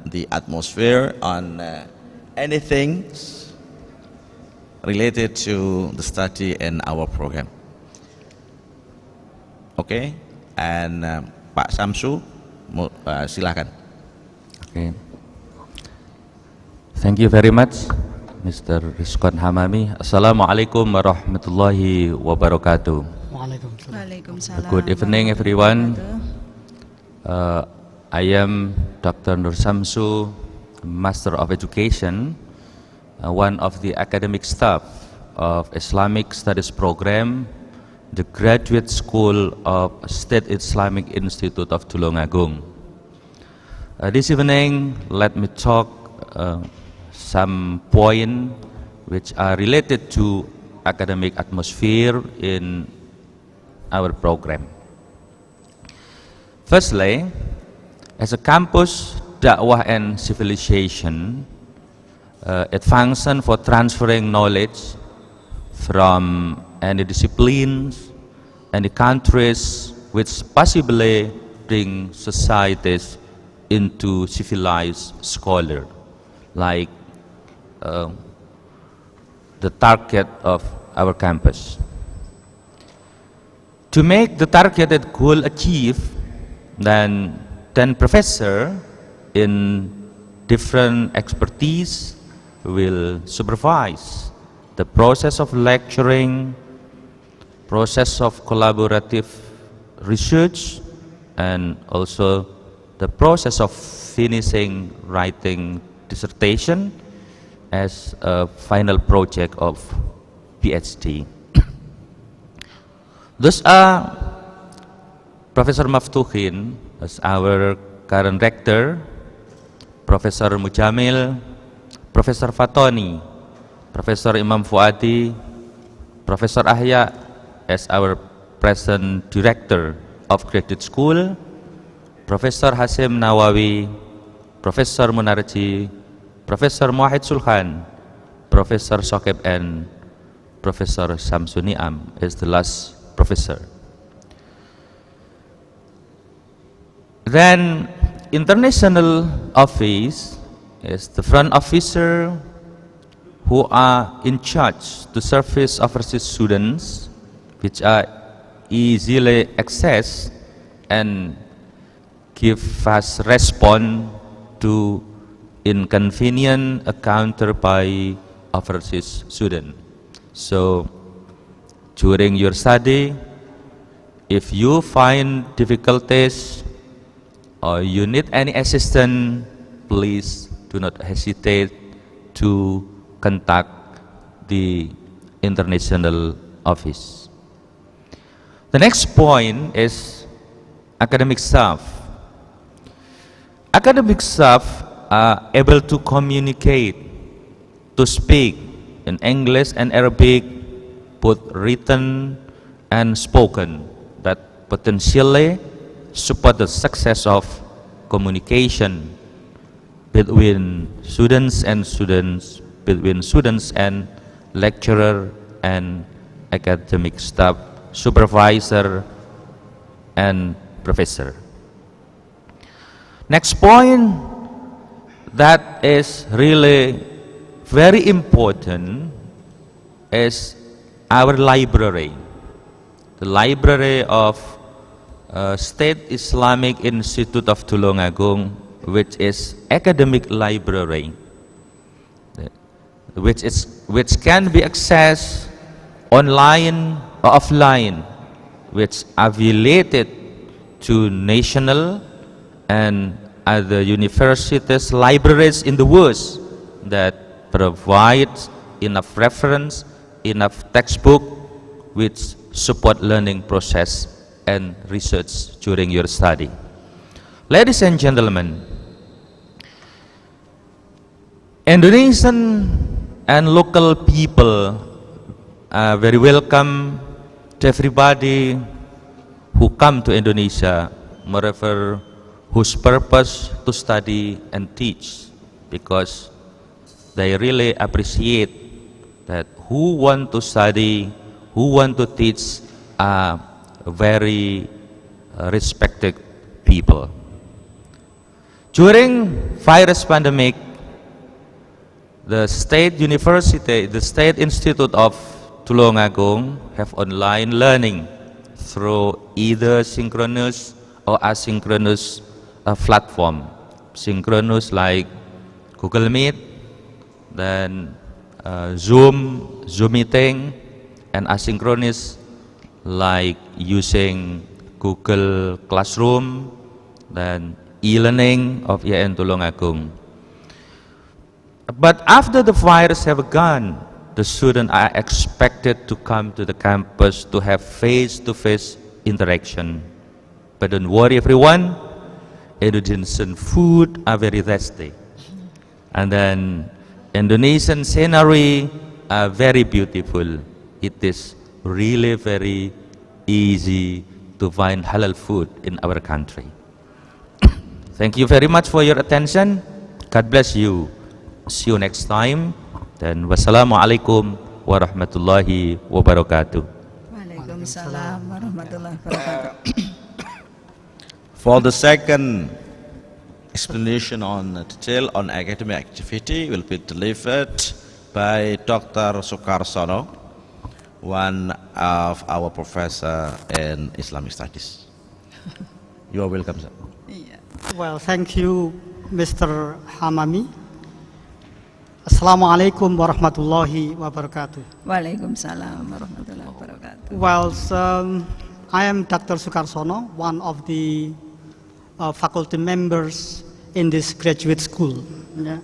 S14: the atmosphere on anything related to the study in our program. Okay, and Pak Samsu, silakan.
S15: Okay. Thank you very much, Mr. Rizwan Hamami. Assalamualaikum warahmatullahi wabarakatuh.
S10: Waalaikumsalam.
S15: Good evening, everyone. I am Dr. Nur Samsu, Master of Education, one of the academic staff of Islamic Studies Program, the Graduate School of State Islamic Institute of Tulungagung. This evening, let me talk some points which are related to academic atmosphere in our program. Firstly, as a campus, Da'wah and Civilization, it functions for transferring knowledge from any disciplines, any countries which possibly bring societies into civilized scholar, like the target of our campus. To make the targeted goal achieved, then 10 professors in different expertise will supervise the process of lecturing, process of collaborative research, and also the process of finishing writing dissertation as a final project of PhD. Thus are Professor Maftuhin as our current rector, Professor Mujamil, Professor Fatoni, Professor Imam Fuadi, Professor Ahya as our present director of graduate school, Professor Hasim Nawawi, Professor Munarji, Professor Muahid Sulhan, Professor Sokeb, and Professor Samsuniam is the last professor. Then international office is the front officer who are in charge to service overseas students which are easily accessed and give fast response to inconvenient encounter by overseas student. So during your study, if you find difficulties or you need any assistance, please do not hesitate to contact the international office. The next point is academic staff. Academic staff are able to communicate, to speak in English and Arabic, both written and spoken, that potentially support the success of communication between students and lecturer and academic staff, supervisor and professor. Next point that is really very important is our library. The library of State Islamic Institute of Tulungagung, which is academic library, which can be accessed online or offline, which affiliated to national and other universities, libraries in the world that provide enough reference, enough textbook which support learning process and research during your study. Ladies and gentlemen, Indonesian and local people are very welcome to everybody who come to Indonesia, moreover whose purpose to study and teach, because they really appreciate that who want to study, who want to teach are very respected people. During virus pandemic, the State University, the State Institute of Tulungagung have online learning through either synchronous or asynchronous platform. Synchronous like Google Meet, then Zoom meeting, and asynchronous like using Google Classroom, then e-learning of IAINTulungagung. But after the virus have gone, the students are expected to come to the campus to have face-to-face interaction. But don't worry everyone, Indonesian food are very tasty. And then Indonesian scenery are very beautiful. It is really very easy to find halal food in our country. Thank you very much for your attention. God bless you. See you next time. Then wassalamualaikum warahmatullahi wabarakatuh.
S16: Waalaikumsalam warahmatullahi wabarakatuh.
S14: For the second explanation on detail on academic activity will be delivered by Dr. Sukarsono, one of our professor in Islamic studies. You are welcome, sir.
S17: Well, thank you, Mr. Hamami. Assalamualaikum warahmatullahi wabarakatuh.
S16: Waalaikumsalam warahmatullahi wabarakatuh.
S17: Well, I am Dr. Sukarsono, one of the faculty members in this graduate school. Yeah.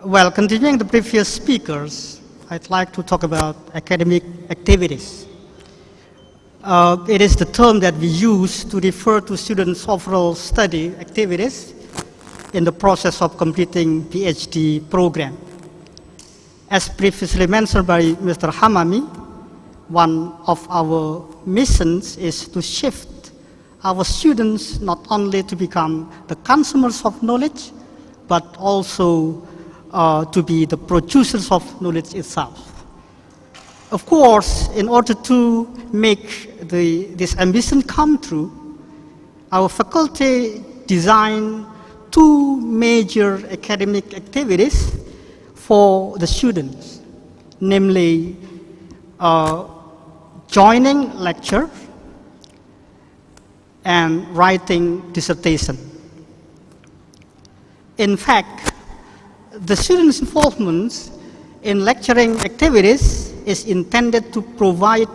S17: Well, continuing the previous speakers, I'd like to talk about academic activities. It is the term that we use to refer to students' overall study activities in the process of completing PhD program. As previously mentioned by Mr. Hamami, one of our missions is to shift our students not only to become the consumers of knowledge, but also to be the producers of knowledge itself. Of course, in order to make this ambition come true, our faculty designed two major academic activities for the students, namely joining lecture and writing dissertation. In fact, the students' involvement in lecturing activities is intended to provide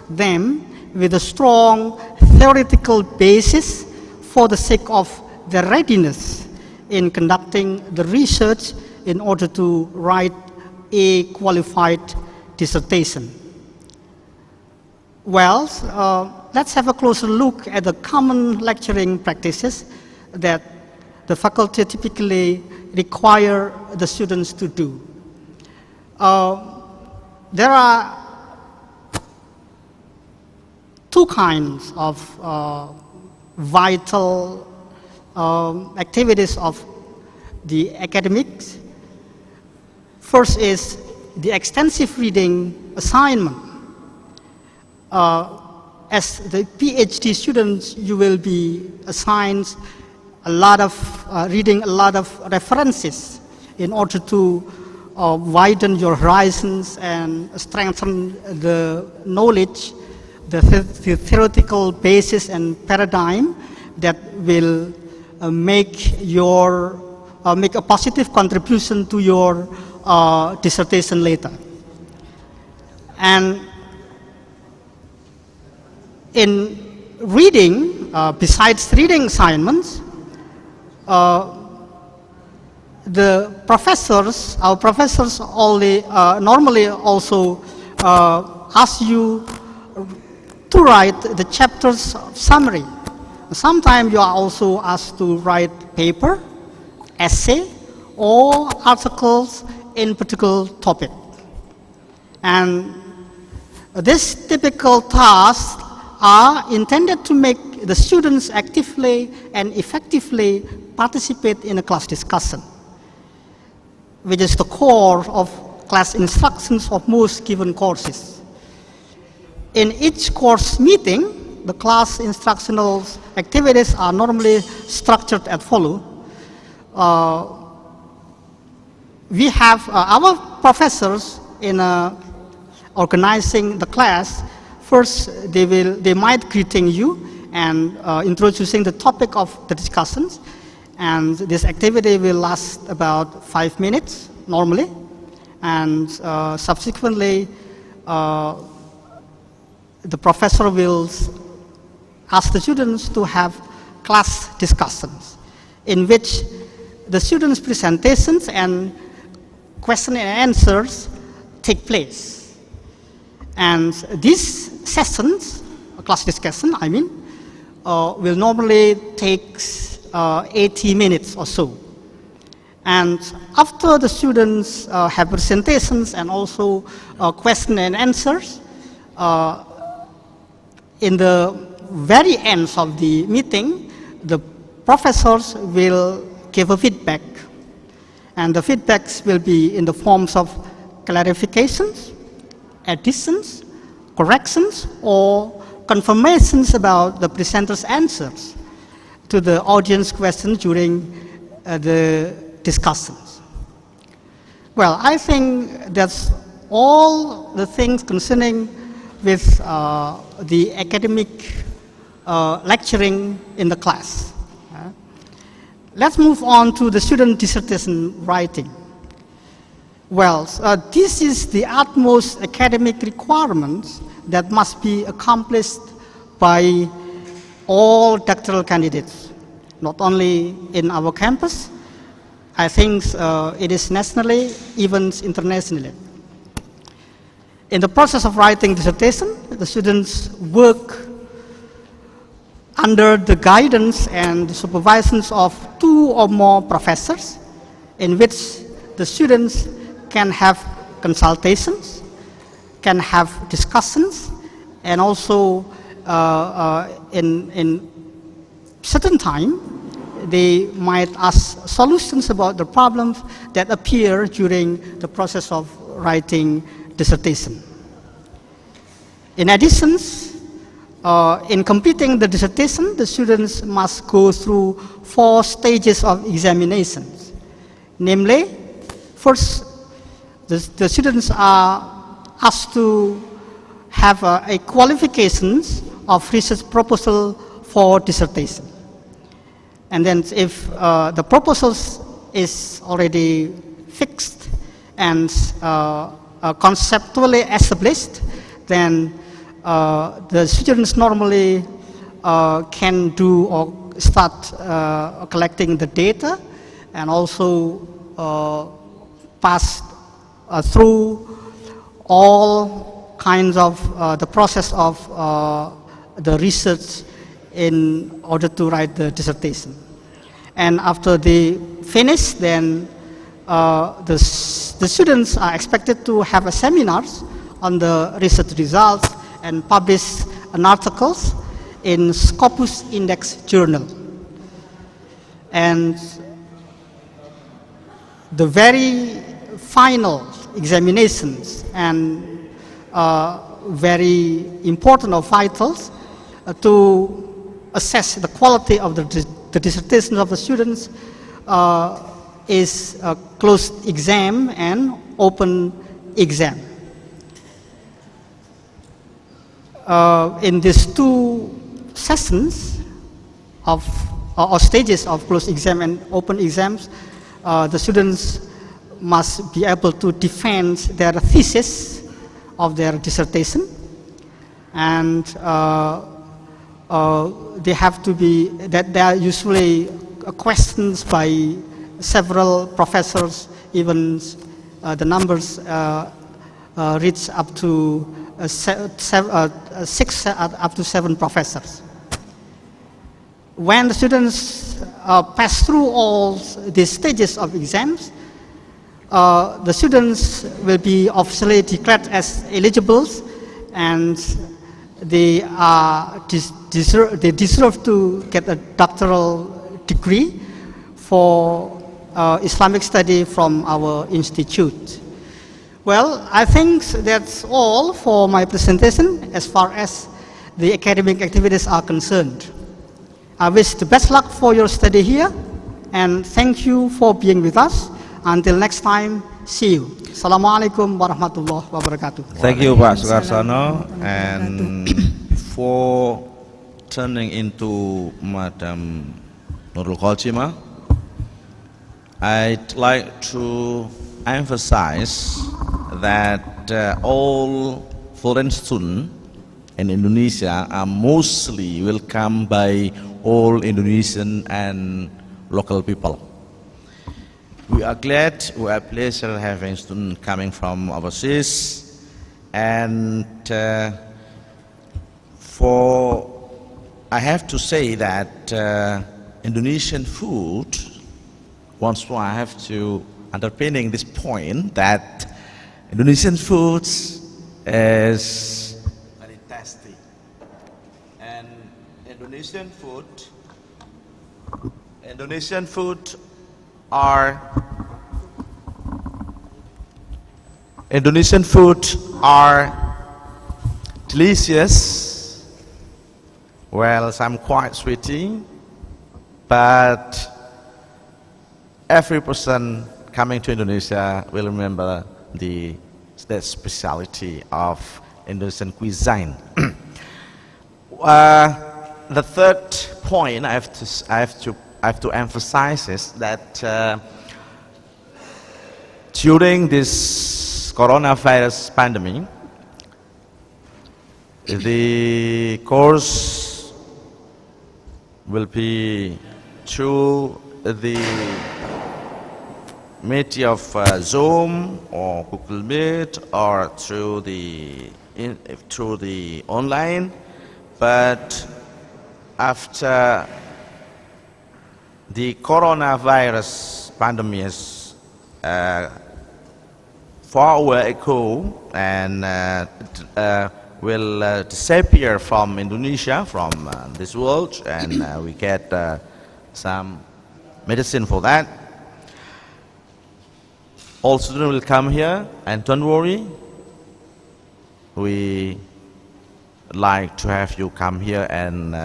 S17: them with a strong theoretical basis for the sake of their readiness in conducting the research in order to write a qualified dissertation. Well, let's have a closer look at the common lecturing practices that the faculty typically require the students to do. There are two kinds of vital activities of the academics. First is the extensive reading assignment. As the PhD students, you will be assigned a lot of reading a lot of references in order to widen your horizons and strengthen the knowledge, the theoretical basis and paradigm that will make a positive contribution to your dissertation later. And in reading, besides reading assignments, the professors, our professors normally also ask you to write the chapter's summary. Sometimes you are also asked to write paper, essay, or articles in particular topic. And these typical tasks are intended to make the students actively and effectively participate in a class discussion, which is the core of class instructions of most given courses. In each course meeting, the class instructional activities are normally structured as follows. We have our professors in organizing the class. First, they might greeting you and introducing the topic of the discussions, And this activity will last about 5 minutes normally, and subsequently the professor will ask the students to have class discussions in which the students' presentations and question and answers take place. And these sessions, class discussion, I mean, will normally take 80 minutes or so. And after the students have presentations and also question and answers, in the very end of the meeting, the professors will give a feedback. And the feedbacks will be in the forms of clarifications, additions, corrections, or confirmations about the presenter's answers to the audience questions during the discussions. Well, I think that's all the things concerning with the academic lecturing in the class. Let's move on to the student dissertation writing. Well, this is the utmost academic requirements that must be accomplished by all doctoral candidates, not only in our campus. I think it is nationally, even internationally. In the process of writing dissertation, the students work under the guidance and supervisions of 2 or more professors, in which the students can have consultations, can have discussions, and also in certain time, they might ask solutions about the problems that appear during the process of writing dissertation. In addition, in completing the dissertation, the students must go through 4 stages of examinations. Namely, first, the students are asked to have a qualifications of research proposal for dissertation. And then if the proposal is already fixed and conceptually established, then the students normally can do or start collecting the data and also pass through all kinds of the process of the research in order to write the dissertation. And after they finish, then the students are expected to have a seminars on the research results and publish an articles in Scopus Index Journal. And the very final examinations and very important or vitals to assess the quality of the dissertation of the students is a closed exam and open exam. In these 2 sessions of or stages of closed exam and open exams, the students must be able to defend their thesis of their dissertation, and they have to be, that there are usually questions by several professors, even the numbers reach up to 6 up to 7 professors. When the students pass through all these stages of exams, the students will be officially declared as eligible, and they deserve to get a doctoral degree for Islamic study from our institute. Well, I think that's all for my presentation as far as the academic activities are concerned. I wish the best luck for your study here, and thank you for being with us. Until next time, see you. Assalamualaikum warahmatullahi wabarakatuh.
S14: Thank you, Pak Sukarsono. And before turning into Madam Nurul Khalchima, I'd like to emphasize that all foreign students in Indonesia are mostly welcomed by all Indonesian and local people. We are glad, we are pleased having students coming from overseas, and I have to say that Indonesian food, once more I have to underpinning this point that Indonesian food is very tasty, and Indonesian food are delicious. Well, some quite sweety, but every person coming to Indonesia will remember the speciality of Indonesian cuisine. The third point I have to emphasize is that during this coronavirus pandemic, the course will be through the medium of Zoom or Google Meet or through the online. But after the coronavirus pandemic is far away ago and will disappear from Indonesia, from this world, and we get some medicine for that. All students will come here, and don't worry, we like to have you come here and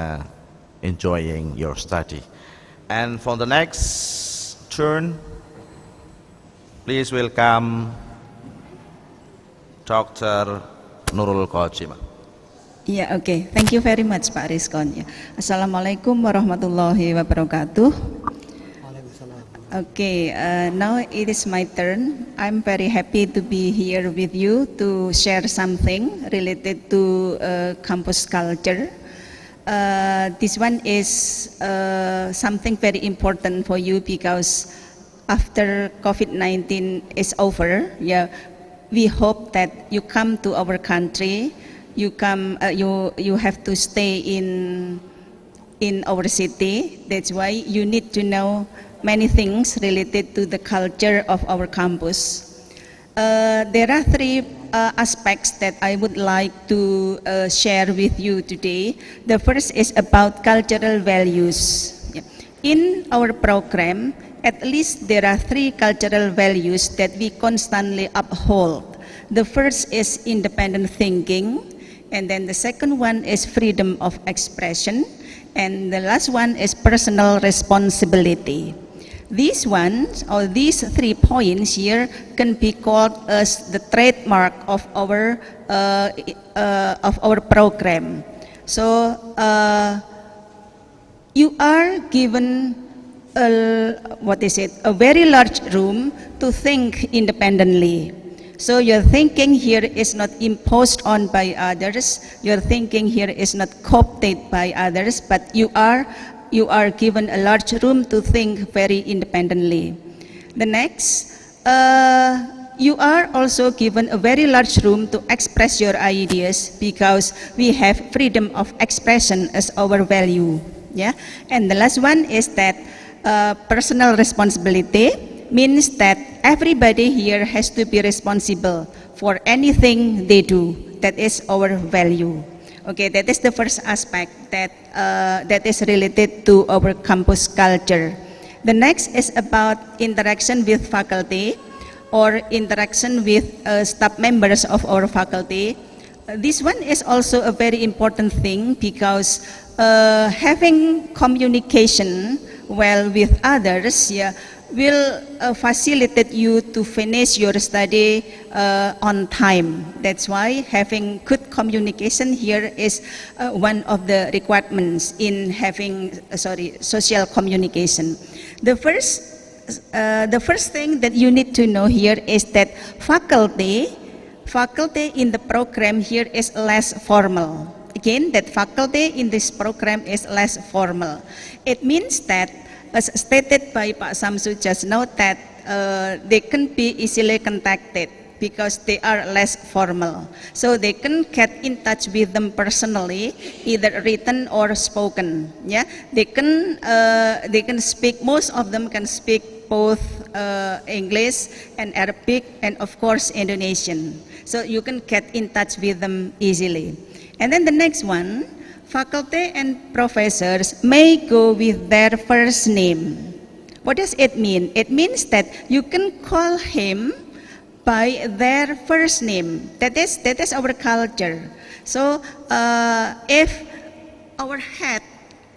S14: enjoying your study. And for the next turn, please welcome Dr. Nurul Qajimah.
S16: Yeah, okay. Thank you very much, Pak Rizkon. Yeah. Assalamualaikum warahmatullahi wabarakatuh. Okay, now it is my turn. I'm very happy to be here with you to share something related to campus culture. This one is something very important for you because after COVID-19 is over, yeah, we hope that you come to our country. You come, you have to stay in our city. That's why you need to know many things related to the culture of our campus. There are three aspects that I would like to share with you today. The first is about cultural values. In our program, at least there are three cultural values that we constantly uphold. The first is independent thinking, and then the second one is freedom of expression, and the last one is personal responsibility. These ones, or these 3 points here, can be called as the trademark of our program. So you are given a very large room to think independently. So your thinking here is not imposed on by others. Your thinking here is not coopted by others, but you are given a large room to think very independently. The next, you are also given a very large room to express your ideas because we have freedom of expression as our value. Yeah, and the last one is that personal responsibility means that everybody here has to be responsible for anything they do. That is our value. Okay, that is the first aspect that is related to our campus culture. The next is about interaction with faculty or interaction with staff members of our faculty. This one is also a very important thing because having communication well with others, yeah, will facilitate you to finish your study on time. That's why having good communication here is one of the requirements in having social communication. The first the first thing that you need to know here is that faculty in the program here is less formal. Again, that faculty in this program is less formal. It means that, as stated by Pak Samsu just now, that they can be easily contacted because they are less formal. So they can get in touch with them personally, either written or spoken. Yeah, they can speak. Most of them can speak both English and Arabic, and of course Indonesian. So you can get in touch with them easily. And then the next one, faculty and professors may go with their first name. What does it mean? It means that you can call him by their first name. That is our culture. So if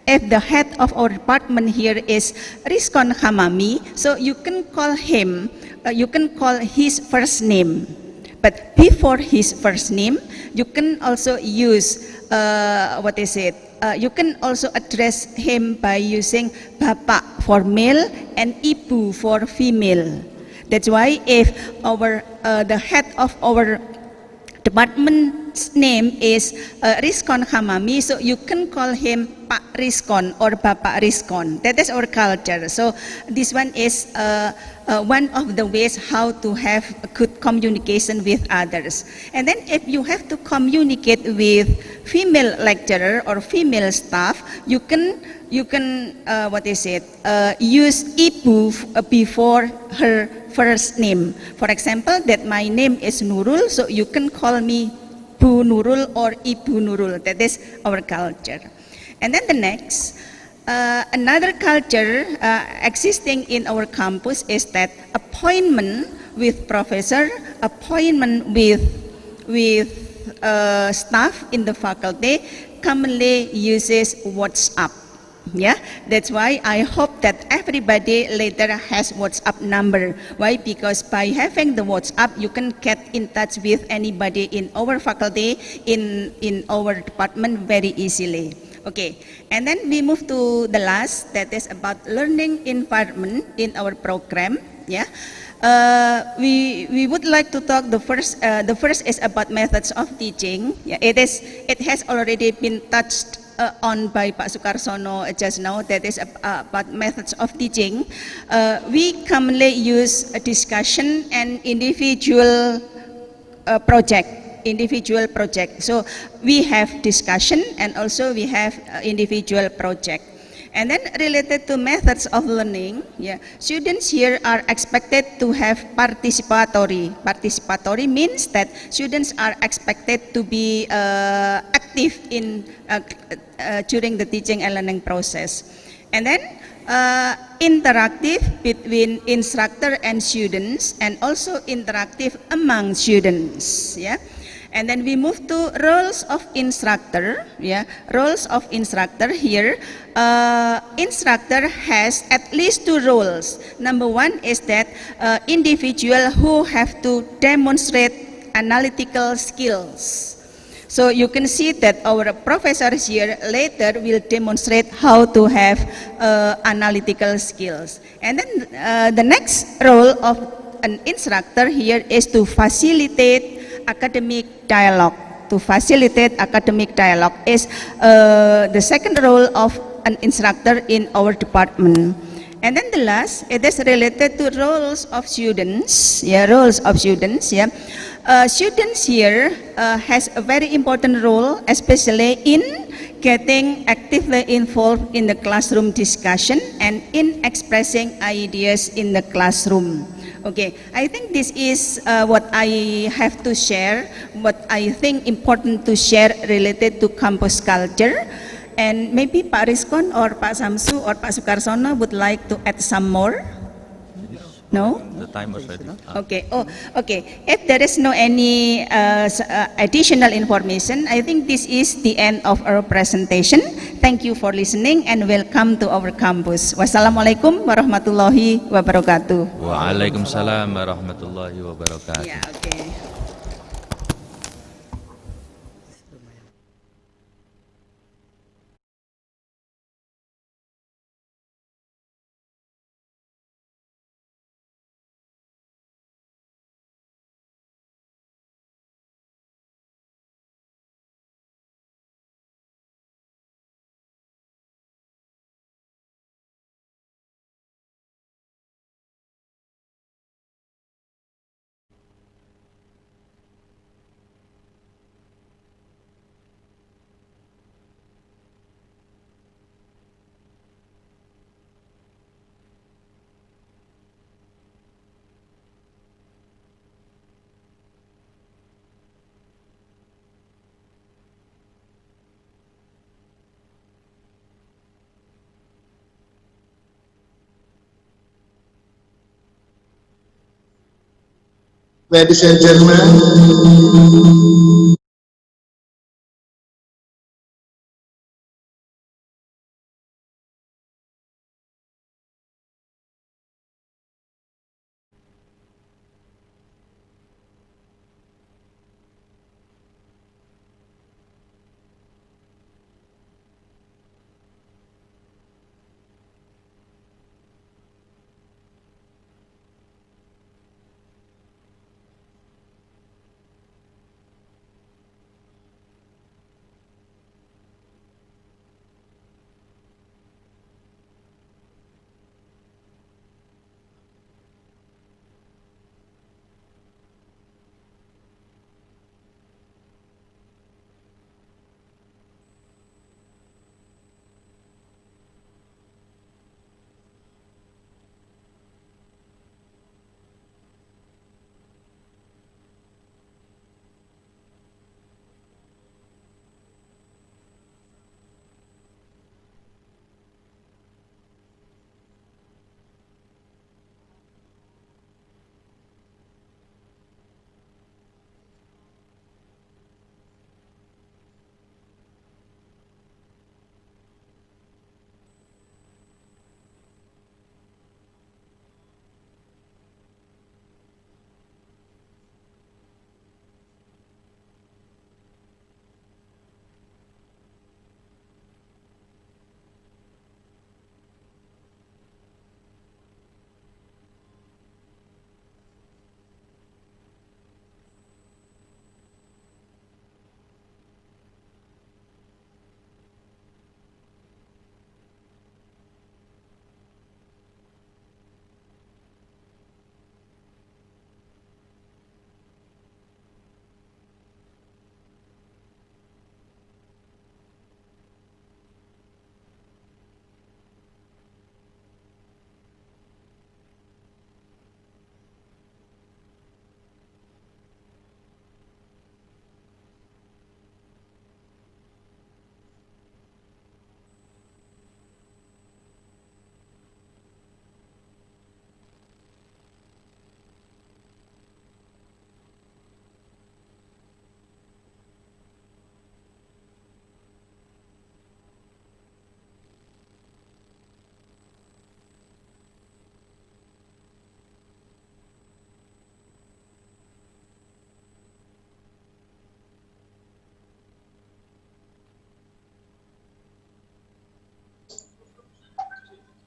S16: the head of our department here is Rizkon Hamami, so you can call him, you can call his first name. But before his first name, you can also use, you can also address him by using Bapak for male and Ibu for female. That's why if the head of our department's name is Rizkon Hamami, so you can call him Pak Rizkon or Bapak Rizkon. That is our culture. So this one is one of the ways how to have a good communication with others. And then if you have to communicate with female lecturer or female staff, you can use Ibu before her first name. For example, that my name is Nurul, so you can call me Bu Nurul or Ibu Nurul. That is our culture. And then the next, another culture existing in our campus is that appointment with professor, appointment with staff in the faculty commonly uses WhatsApp. Yeah, that's why I hope that everybody later has WhatsApp number. Why? Because by having the WhatsApp, you can get in touch with anybody in our faculty, in our department very easily. Okay, and then we move to the last, that is about learning environment in our program. Yeah, we would like to talk the first is about methods of teaching. Yeah, it has already been touched on by Pak Sukarsono just now. That is about methods of teaching. We commonly use a discussion and individual project. So we have discussion and also we have individual project. And then related to methods of learning, yeah, students here are expected to have participatory. Participatory means that students are expected to be active in during the teaching and learning process. And then interactive between instructor and students, and also interactive among students. Yeah. And then we move to roles of instructor. Yeah, roles of instructor here. Instructor has at least two roles. Number one is that individual who have to demonstrate analytical skills. So you can see that our professors here later will demonstrate how to have analytical skills. And then the next role of an instructor here is to facilitate academic dialogue. To facilitate academic dialogue is the second role of an instructor in our department. And then the last, it is related to roles of students. Yeah, roles of students. Yeah, students here has a very important role, especially in getting actively involved in the classroom discussion and in expressing ideas in the classroom. Okay, I think this is what I have to share, what I think important to share related to campus culture. And maybe Pak Rizkon or Pak Samsu or Pak Sukarsono would like to add some more? No?
S15: The time was ready.
S16: Okay. Oh, okay. If there is no any additional information, I think this is the end of our presentation. Thank you for listening and welcome to our campus. Wassalamualaikum warahmatullahi wabarakatuh.
S15: Waalaikumsalam warahmatullahi wabarakatuh.
S16: Yeah, okay.
S6: Ladies and gentlemen,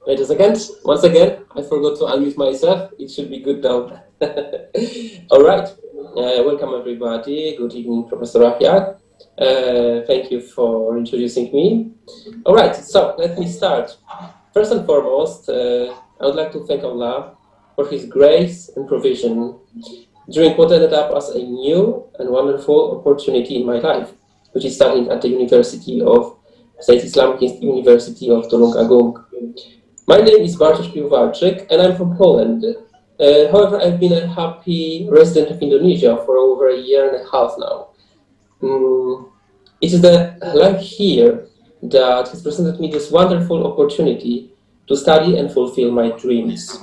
S18: Wait a second. Once again, I forgot to unmute myself. It should be good now. All right. Welcome, everybody. Good evening, Professor Ahyad. Thank you for introducing me. All right. So let me start. First and foremost, I would like to thank Allah for His grace and provision during what ended up as a new and wonderful opportunity in my life, which is studying at the University of State Islamic University of Tulungagung. My name is Bartosz Piłwarczyk, and I'm from Poland. However, I've been a happy resident of Indonesia for over a year and a half now. It is the life here that has presented me this wonderful opportunity to study and fulfill my dreams.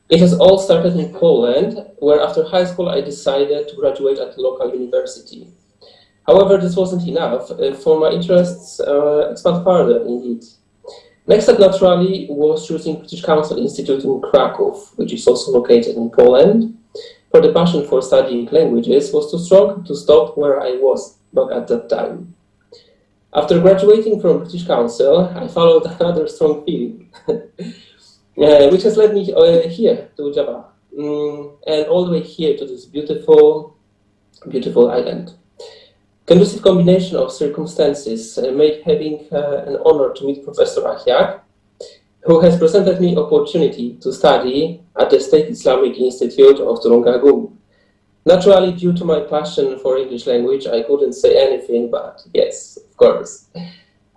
S18: It has all started in Poland, where after high school I decided to graduate at the local university. However, this wasn't enough, for my interests expand further indeed. Next step, naturally, was choosing British Council Institute in Kraków, which is also located in Poland. For the passion for studying languages was too strong to stop where I was back at that time. After graduating from British Council, I followed another strong feeling, which has led me here to Java, and all the way here to this beautiful, beautiful island. Conducive combination of circumstances made having an honor to meet Professor Ahyad, who has presented me opportunity to study at the State Islamic Institute of Tulungagung. Naturally, due to my passion for English language, I couldn't say anything but yes, of course.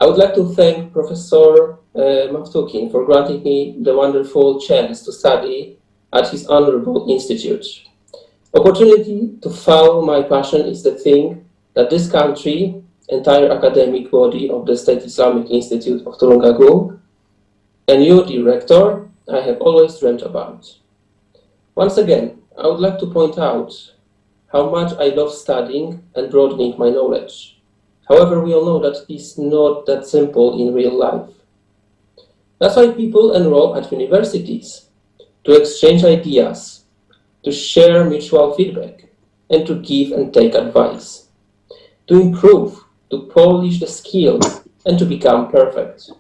S18: I would like to thank Professor Maftukin for granting me the wonderful chance to study at his honorable institute. Opportunity to follow my passion is the thing that this country, entire academic body of the State Islamic Institute of Tulungagung, and you, dear rector, I have always dreamt about. Once again, I would like to point out how much I love studying and broadening my knowledge. However, we all know that it's not that simple in real life. That's why people enroll at universities, to exchange ideas, to share mutual feedback, and to give and take advice, to improve, to polish the skills, and to become perfect.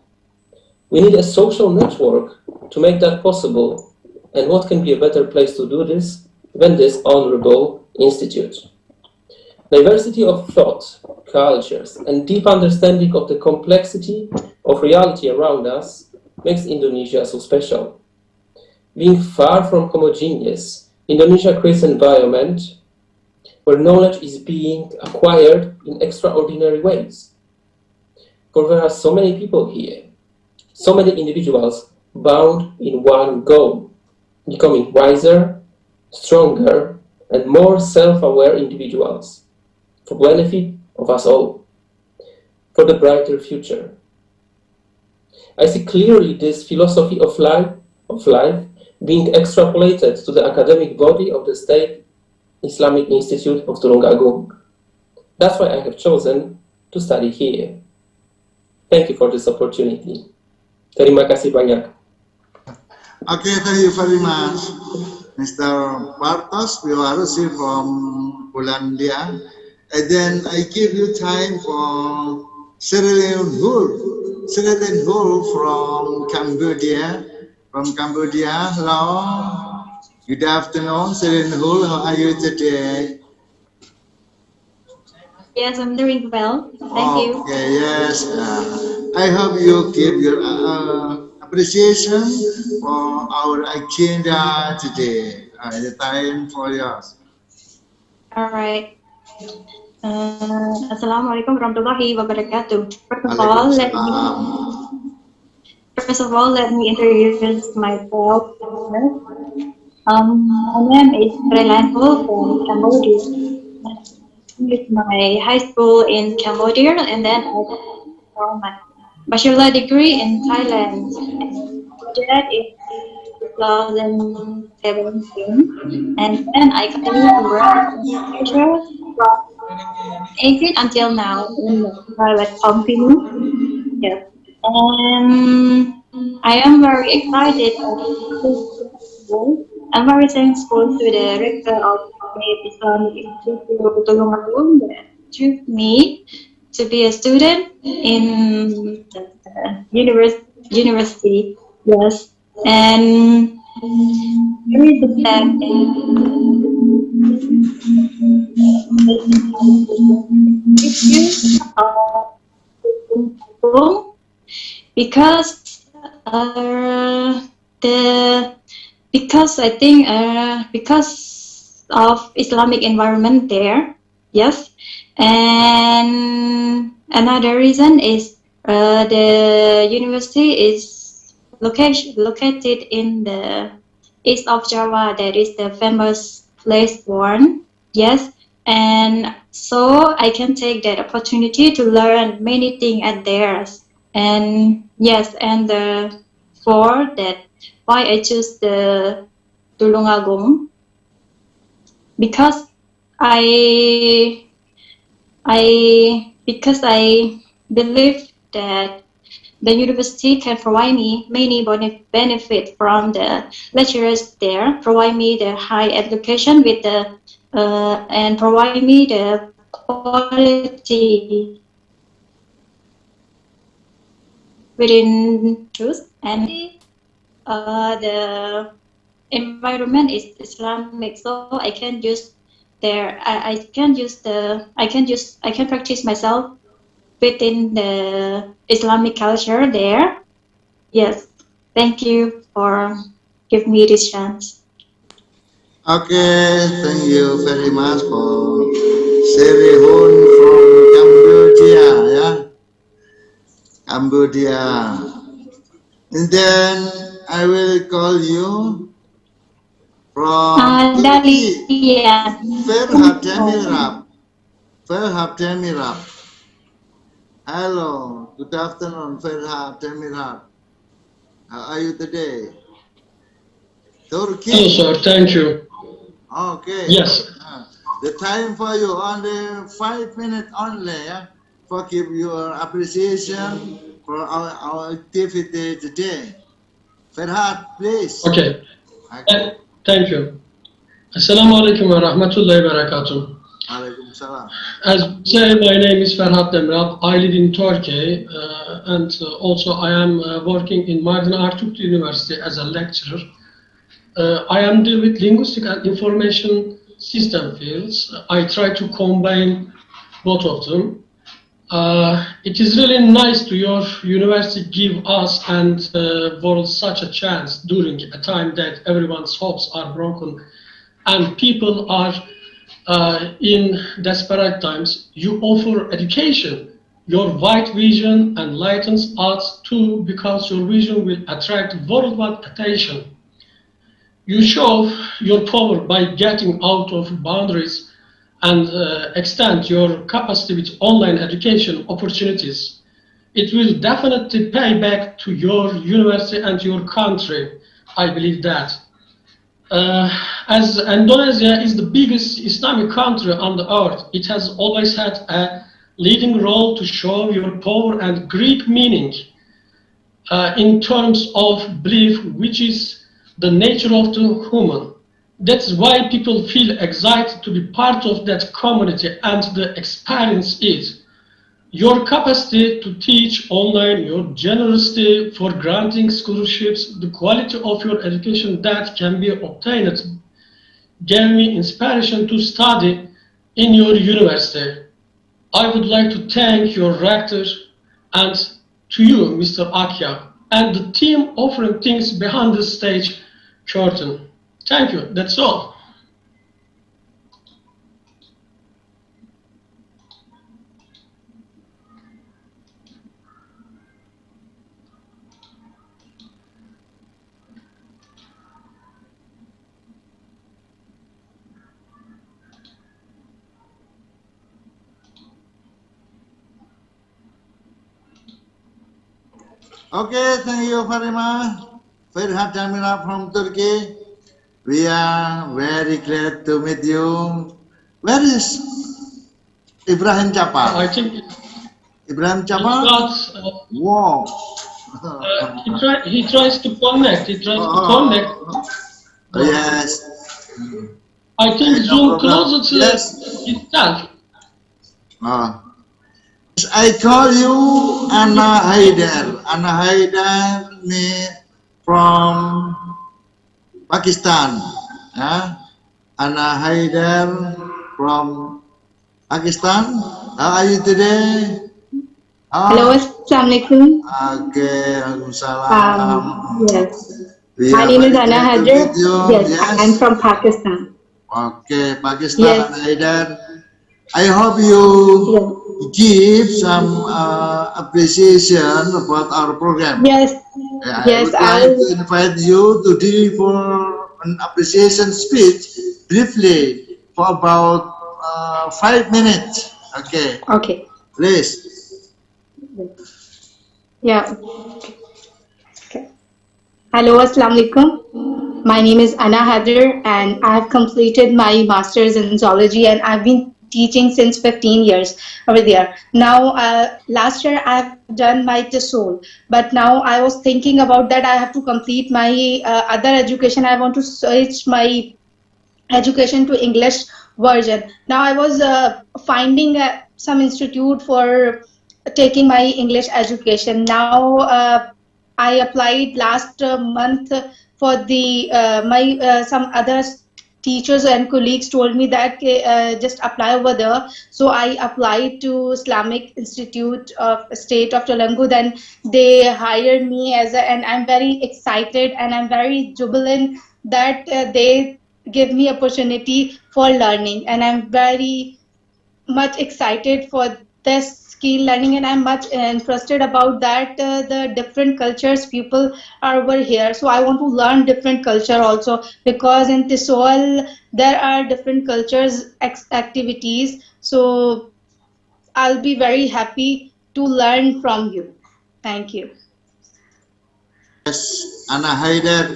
S18: We need a social network to make that possible, and what can be a better place to do this than this honorable institute? Diversity of thought, cultures, and deep understanding of the complexity of reality around us makes Indonesia so special. Being far from homogeneous, Indonesia creates an environment where knowledge is being acquired in extraordinary ways. For there are so many people here, so many individuals bound in one goal, becoming wiser, stronger, and more self-aware individuals, for benefit of us all, for the brighter future. I see clearly this philosophy of life being extrapolated to the academic body of the State Islamic Institute of Tulungagung. That's why I have chosen to study here. Thank you for this opportunity. Terima kasih banyak.
S2: Okay, thank you very much, Mr. Bartos Biwarusi from Polandia. And then I give you time for Ceremonial from Cambodia. Hello. Good afternoon, Ceremonial. How are you today?
S19: Yes, I'm doing well. Thank you.
S2: Okay, yes. I hope you give your appreciation for our agenda today. The time for yours.
S19: All right. Assalamualaikum warahmatullahi wabarakatuh. First of all, let me introduce myself. My name is Relanto from Cambodia. With my high school in Cambodia, and then I got my bachelor degree in Thailand. That is 2017, and then I continue to work from 18 until now in the private company. Yes, and I am very excited. I'm very thankful to the rector of the Islamic Institute of Tulungagung that took me to be a student in the university. Yes, and very sad because I think because of Islamic environment there, yes, and another reason is the university is located in the east of Java. That is the famous place one, yes, and so I can take that opportunity to learn many things at there, and yes, and for that. Why I choose the Tulungagung? Because I believe that the university can provide me many benefits from the lecturers there, provide me the high education with the and provide me the quality within truth, and the environment is Islamic, so I can use there. I can practice myself within the Islamic culture there. Yes, thank you for giving me this chance.
S2: Okay, thank you very much for Serihun from Cambodia, yeah, Cambodia. And then I will call you from Turkey, Ferhat Demirab. Hello, good afternoon, Ferhat Demirab. How are you today? Turkey.
S20: Hello, sir. Thank you.
S2: Okay.
S20: Yes.
S2: The time for you only 5 minutes only. Yeah? For give your appreciation for our activity today. Ferhat, please.
S20: Okay. Thank you. Assalamu alaikum wa rahmatullahi wa barakatuh.
S2: Alaikum salam.
S20: As you say, my name is Ferhat Demirab. I live in Turkey, and also I am working in Mardin Artuk University as a lecturer. I am deal with linguistic and information system fields. I try to combine both of them. It is really nice to your university give us and world such a chance during a time that everyone's hopes are broken and people are in desperate times. You offer education. Your wide vision enlightens us too because your vision will attract worldwide attention. You show your power by getting out of boundaries and extend your capacity with online education opportunities. It will definitely pay back to your university and your country. I believe that. As Indonesia is the biggest Islamic country on the earth, it has always had a leading role to show your power and Greek meaning in terms of belief, which is the nature of the human. That's why people feel excited to be part of that community and the experience it. Your capacity to teach online, your generosity for granting scholarships, the quality of your education that can be obtained gave me inspiration to study in your university. I would like to thank your rector and to you, Mr. Akya, and the team offering things behind the stage curtain. Thank you, that's all.
S2: Okay, thank you very much. Ferhat Jamila from Turkey. We are very glad to meet you. Where is Ibrahim Chapa?
S20: I think
S2: Ibrahim Chapa? Wow.
S20: He tries to connect.
S2: Yes.
S20: I think Zoom closer to itself.
S2: I call you Anna Haidar. Anna Haidar from Pakistan. Anna Haidar from Pakistan. How are you today?
S21: Hello, Assalamualaikum.
S2: Okay, Waalaikumsalam.
S21: Yes. My name is Anna Haidar. Yes, I'm from Pakistan.
S2: Okay, Pakistan,
S21: Yes.
S2: Anna Haidar. I hope you give some appreciation about our program.
S21: Yes.
S2: I would like to invite you to deliver an appreciation speech briefly for about 5 minutes. Okay.
S21: Okay.
S2: Please.
S21: Yeah. Okay. Hello, Assalamualaikum. My name is Anna Haidar and I have completed my master's in zoology and I've been teaching since 15 years over there. Now, last year I've done my TESOL, but now I was thinking about that I have to complete my other education. I want to switch my education to English version. Now I was finding some institute for taking my English education. Now I applied last month for the some other teachers and colleagues told me that just apply over there. So I applied to Islamic Institute of State of Tulungagung. Then they hired me and I'm very excited and I'm very jubilant that they give me opportunity for learning, and I'm very much excited for this skill learning, and I'm much interested about that the different cultures people are over here. So I want to learn different culture also, because in TESOL there are different cultures activities. So I'll be very happy to learn from you. Thank you.
S2: Yes, Anna Haidar.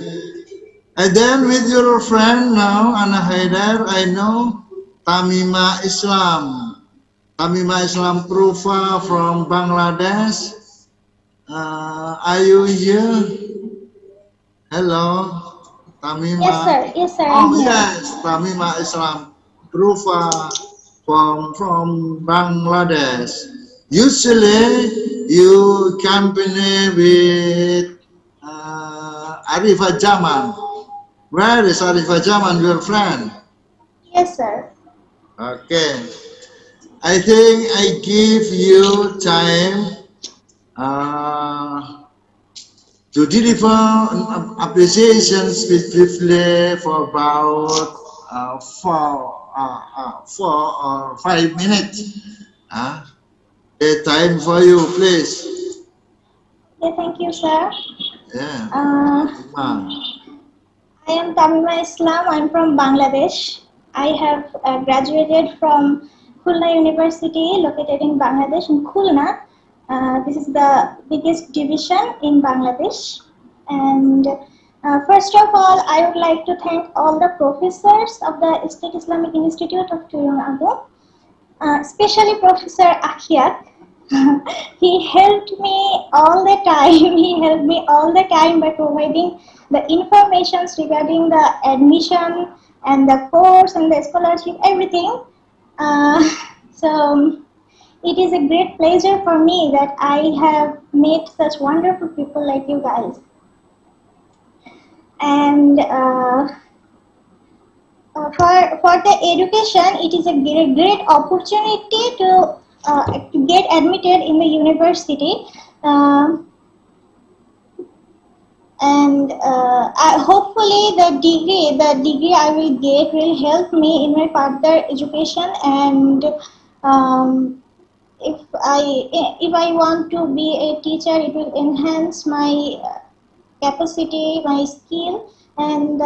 S2: And then with your friend now, Anna Haidar, I know Tamima Islam. Tamima Islam Prufa from Bangladesh. Are you here? Hello, Tamima.
S21: Yes, sir. Yes, sir.
S2: Oh,
S21: I'm here.
S2: yes, Tamima Islam Prufa from Bangladesh. Usually, you company with Arifah Jaman. Where is Arifah Jaman, your friend?
S21: Yes, sir.
S2: Okay. I think I give you time to deliver appreciations briefly for about 4 or 5 minutes. The time for you, please.
S21: Okay, thank you, sir.
S2: Yeah.
S21: I am Tamima Islam. I'm from Bangladesh. I have graduated from Khulna University, located in Bangladesh, in Khulna. This is the biggest division in Bangladesh. And first of all, I would like to thank all the professors of the State Islamic Institute of Tulungagung, especially Professor Akhiat. He helped me all the time. He helped me all the time by providing the informations regarding the admission and the course and the scholarship, everything. So it is a great pleasure for me that I have met such wonderful people like you guys. And for the education, it is a great opportunity to get admitted in the university. And hopefully the degree I will get will help me in my further education. And if I want to be a teacher, it will enhance my capacity, my skill, and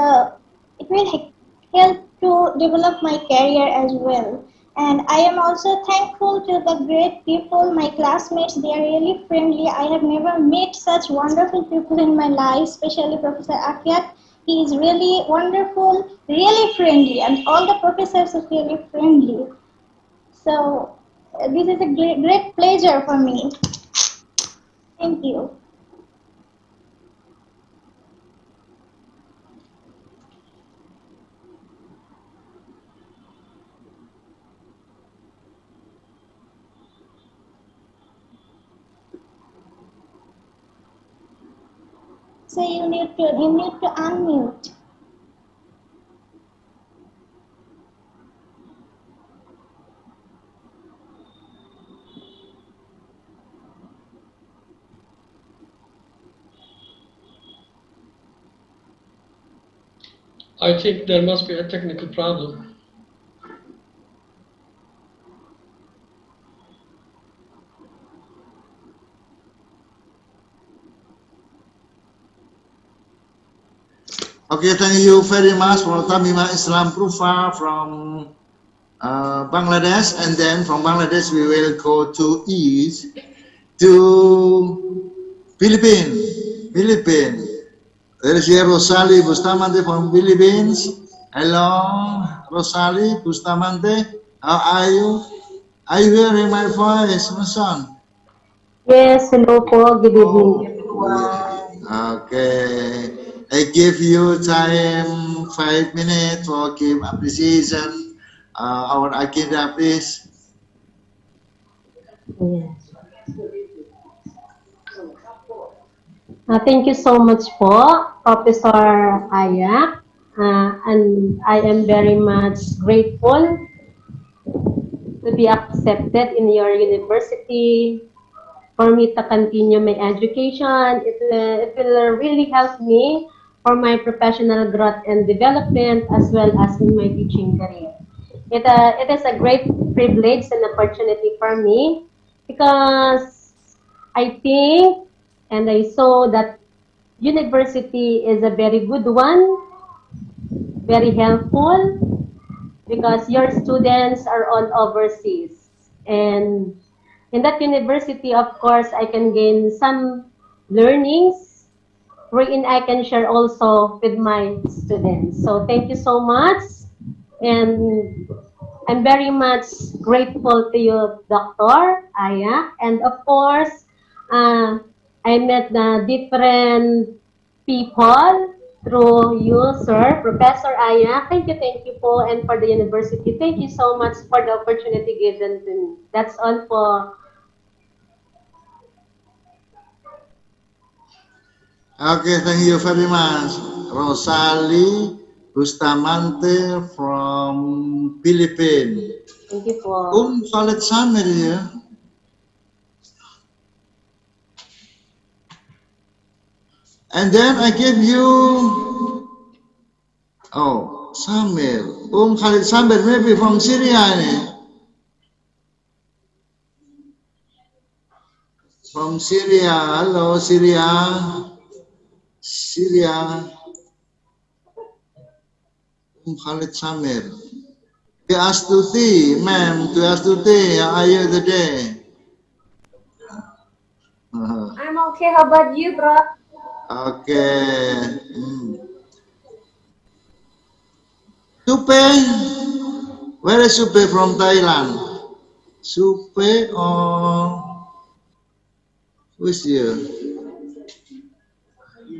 S21: it will help to develop my career as well. And I am also thankful to the great people, my classmates. They are really friendly. I have never met such wonderful people in my life, especially Professor Akyat. He is really wonderful, really friendly, and all the professors are really friendly. So this is a great pleasure for me. Thank you. So you need to unmute.
S20: I think there must be a technical problem.
S2: Okay, thank you very much for Tamima Islam Prufa from Bangladesh, and then from Bangladesh we will go to east to Philippines. There is here Rosali Bustamante from Philippines. Hello, Rosali Bustamante. How are you? Are you hearing my voice, my son?
S3: Yes, hello po. Good evening.
S2: Okay. I give you time 5 minutes for give appreciation. Our agenda, please.
S3: Yes. Thank you so much po, Professor Ayak. And I am very much grateful to be accepted in your university, for me to continue my education. It will really help me for my professional growth and development, as well as in my teaching career. It is a great privilege and opportunity for me, because I think and I saw that university is a very good one, very helpful, because your students are all overseas. And in that university, of course, I can gain some learnings wherein I can share also with my students. So thank you so much. And I'm very much grateful to you, Dr. Aya. And of course, I met the different people through you, sir, Professor Aya. Thank you po, and for the university. Thank you so much for the opportunity given to me. That's all po.
S2: Okay, thank you very much. Rosalie Bustamante from Philippines.
S3: Thank you po.
S2: Khalid Samir ya. And then I give you, oh, Samir. Khalid Samir maybe from Syria ini. From Syria. Hello, Syria. Syria. Khalid Samir. To Astuti, ma'am, to Astuti, how are you today?
S7: I'm okay. How about you, bro?
S2: Okay. Supe, where is Supe from Thailand? Supe or who is here?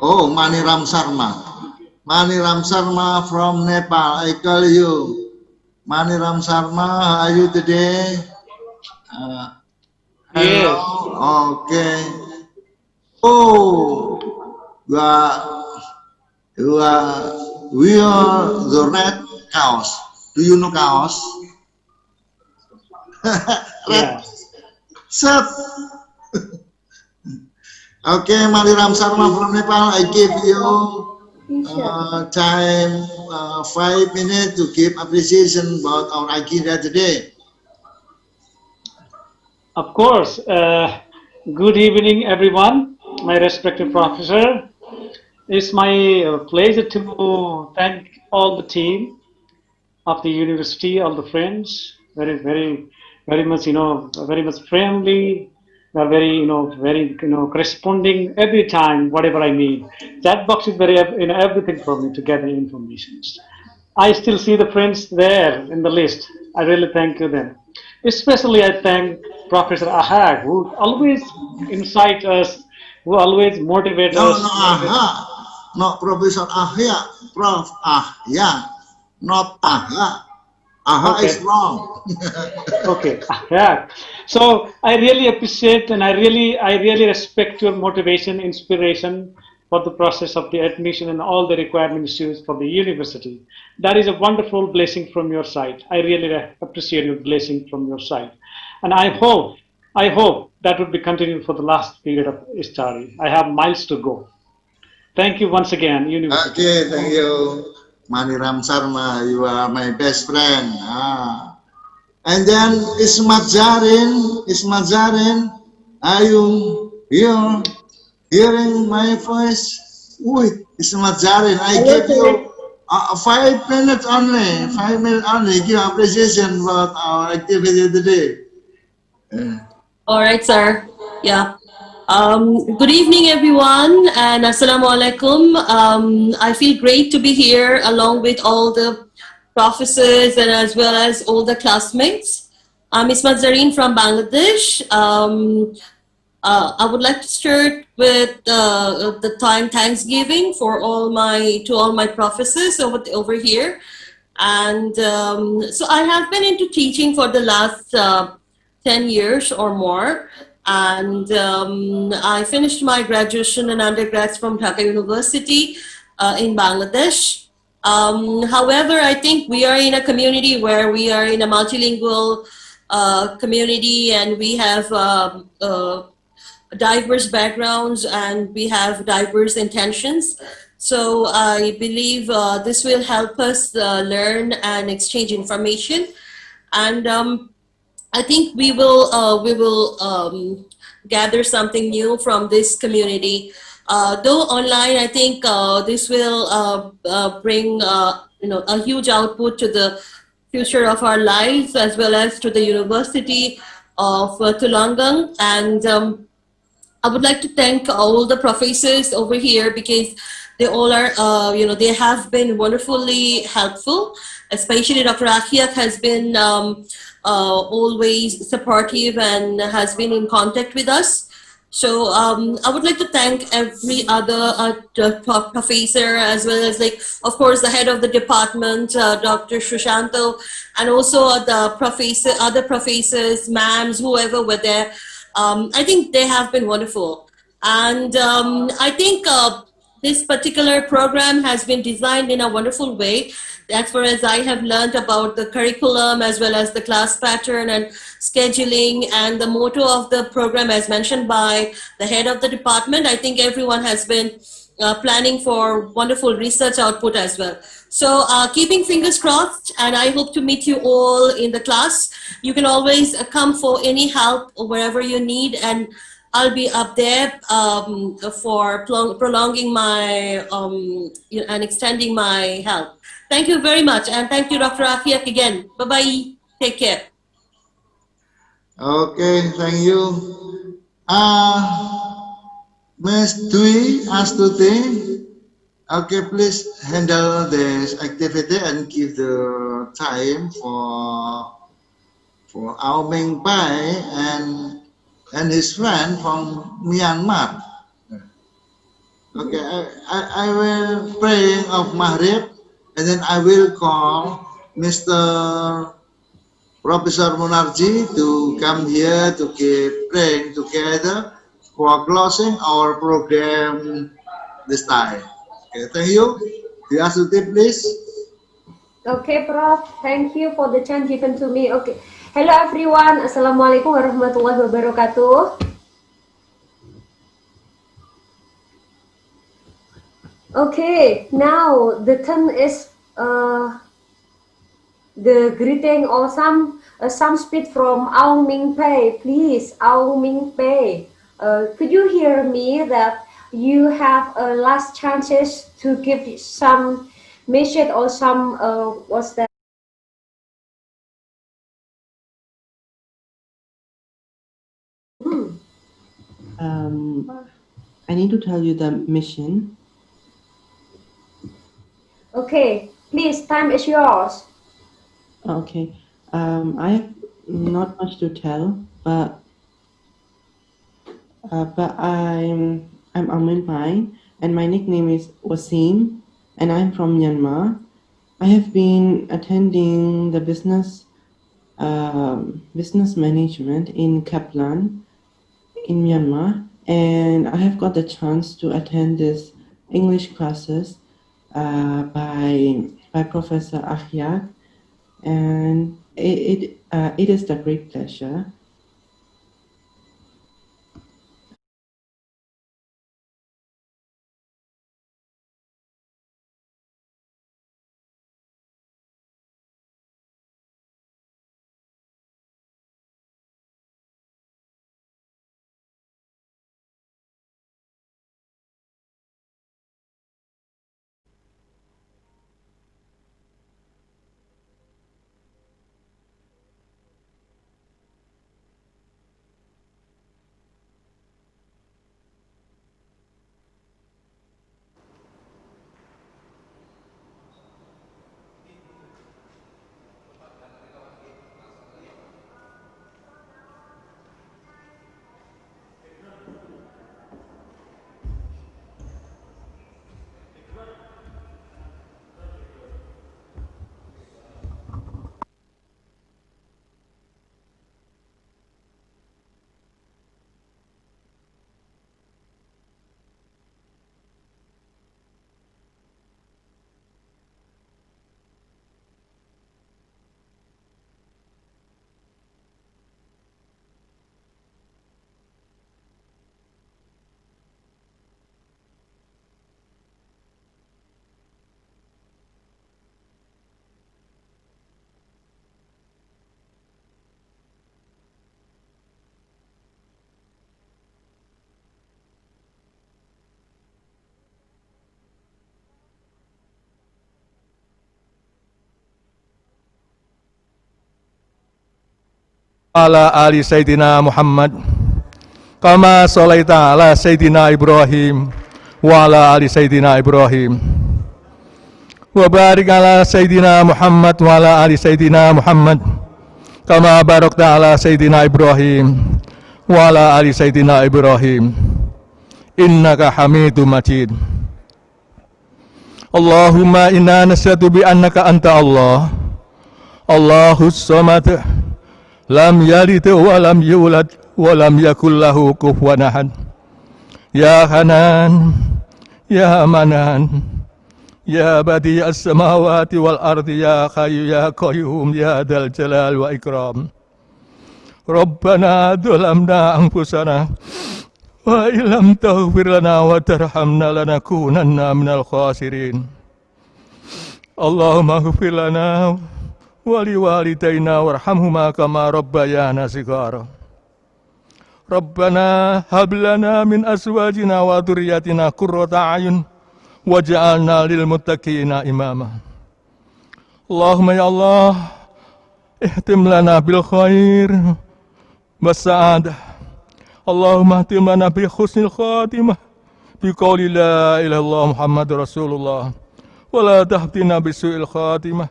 S2: Oh, Maniram Sharma. Maniram Sharma from Nepal. I call you. Maniram Sharma, how are you today? Hello. Okay. Oh, we are the red cows. Do you know cows? Red. Sep. Okay, Maniram Sharma from Nepal. I give you time 5 minutes to give appreciation about our Akira today.
S22: Of course. Good evening, everyone. My respected professor. It's my pleasure to thank all the team of the university, all the friends. Very much, very much friendly. Very, very, corresponding every time, whatever I need. Chat box is very, everything for me to gather information. I still see the friends there in the list. I really thank you them. Especially I thank Professor Ahag, who always incite us, who always motivate us.
S2: No, Aha. Not Professor Ahya. Prof. Ahya. Not Aha. Aha is wrong.
S22: Okay. Yeah. So I really appreciate and I really respect your motivation, inspiration for the process of the admission and all the requirement issues for the university. That is a wonderful blessing from your side. I really appreciate your blessing from your side. And I hope that would be continued for the last period of study. I have miles to go. Thank you once again, university.
S2: Okay, thank you. Maniram Sharma, you are my best friend. And then Ismat Zarin, are you here? Hearing my voice? Ismat Zarin, I give you 5 minutes only. 5 minutes only. Give appreciation about our activity today.
S23: All right, sir. Yeah. Good evening, everyone, and Assalamu alaikum. I feel great to be here along with all the professors and as well as all the classmates. I'm Ismat Zareen from Bangladesh. I would like to start with the Thanksgiving for all my professors over here, and so I have been into teaching for the last 10 years or more. And I finished my graduation and undergrads from Dhaka University in Bangladesh. However, I think we are in a community where we are in a multilingual community, and we have diverse backgrounds and we have diverse intentions. So I believe this will help us learn and exchange information. And I think we will gather something new from this community. Though online, I think this will bring a huge output to the future of our lives as well as to the University of Tulungagung. And I would like to thank all the professors over here because they all are, they have been wonderfully helpful. Especially Dr. Akiak has been always supportive and has been in contact with us. So I would like to thank every other professor, as well as, like, of course, the head of the department, Dr. Shushanto, and also the other professors, ma'ams, whoever were there. I think they have been wonderful. And I think this particular program has been designed in a wonderful way. As far as I have learned about the curriculum, as well as the class pattern and scheduling, and the motto of the program as mentioned by the head of the department, I think everyone has been planning for wonderful research output as well. So keeping fingers crossed, and I hope to meet you all in the class. You can always come for any help wherever you need, and I'll be up there for prolonging my and extending my help. Thank you very much, and thank you, Dr. Akiak, again. Bye-bye. Take care.
S2: Okay, thank you. Ms. Dwi Astuti, okay, please handle this activity and give the time for Ao Ming Pai and his friend from Myanmar. Okay, I will pray of Maghrib, and then I will call Mr. Professor Munarji to come here to keep praying together for closing our program this time. Okay, thank you. Diasuti, please.
S7: Okay, Prof. Thank you for the chance given to me. Okay. Hello, everyone. Assalamualaikum warahmatullahi wabarakatuh. Okay, now the turn is the greeting or some speech from Ao Ming Pei. Please, Ao Ming Pei, could you hear me that you have last chances to give some message or some what's that?
S1: I need to tell you the mission.
S7: Okay, please, time is yours.
S1: Okay. I have not much to tell, but I'm Amin Pai, and my nickname is Wasim, and I'm from Myanmar. I have been attending the business management in Kaplan in Myanmar, and I have got the chance to attend this English classes by Professor Ahyak, and it is a great pleasure.
S5: Ala ali Sayyidina Muhammad. kama sholaita ala Sayyidina Ibrahim wa ala ali Sayyidina Ibrahim wa barik ala Sayyidina Muhammad wa ala ali Sayyidina Muhammad kama barakta ala Sayyidina Ibrahim wa ala ali Sayyidina Ibrahim innaka Hamidum Majid. Allahumma inna nasyhadu bi annaka anta Allah Allahus Samad lam yalid wa lam yulad wa lam yakul lahu kufuwan ahad. Ya Hanan ya Manan ya Badi as-samawati wal ardi ya Hayyu ya Qayyum ya Dzal Jalal wa Ikram. Rabbana dzalamna anfusana wa illam taghfir lana wa tarhamna lanakunanna minal khasirin. Allahumma ighfir lana wa liwalidayna warhamhuma kama rabbayana shighara. Rabbana hab lana min azwajina wa dhurriyyatina qurrata a'yun waj'alna lil muttaqina imama. Allahumma ya Allah ihtim lana bil khair was-sa'adah. Allahumma ihtim lana bi husnil khatimah bi qouli la ilaha illallah Muhammadur Rasulullah wa la tahtina bi su'il khatimah.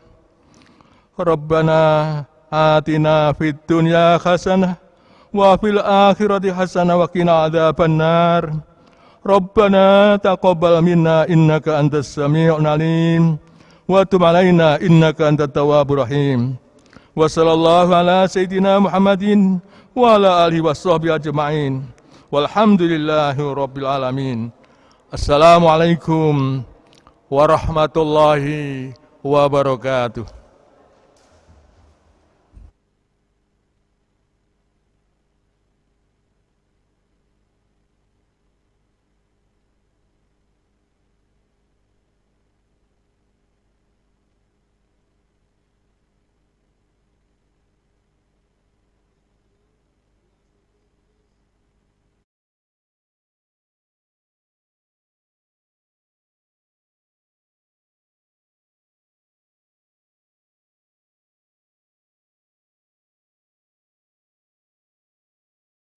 S5: Rabbana atina fid dunya hasanah wa fil akhirati hasanah wa qina adzabannar. Rabbana taqabbal minna innaka antas sami'ul alim wa tub alaina innaka antat tawwabur rahim. Wa sallallahu ala sayyidina Muhammadin wa ala alihi washabbihi ajma'in. Walhamdulillahi rabbil alamin. Assalamualaikum warahmatullahi wabarakatuh.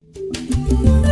S8: Thank you.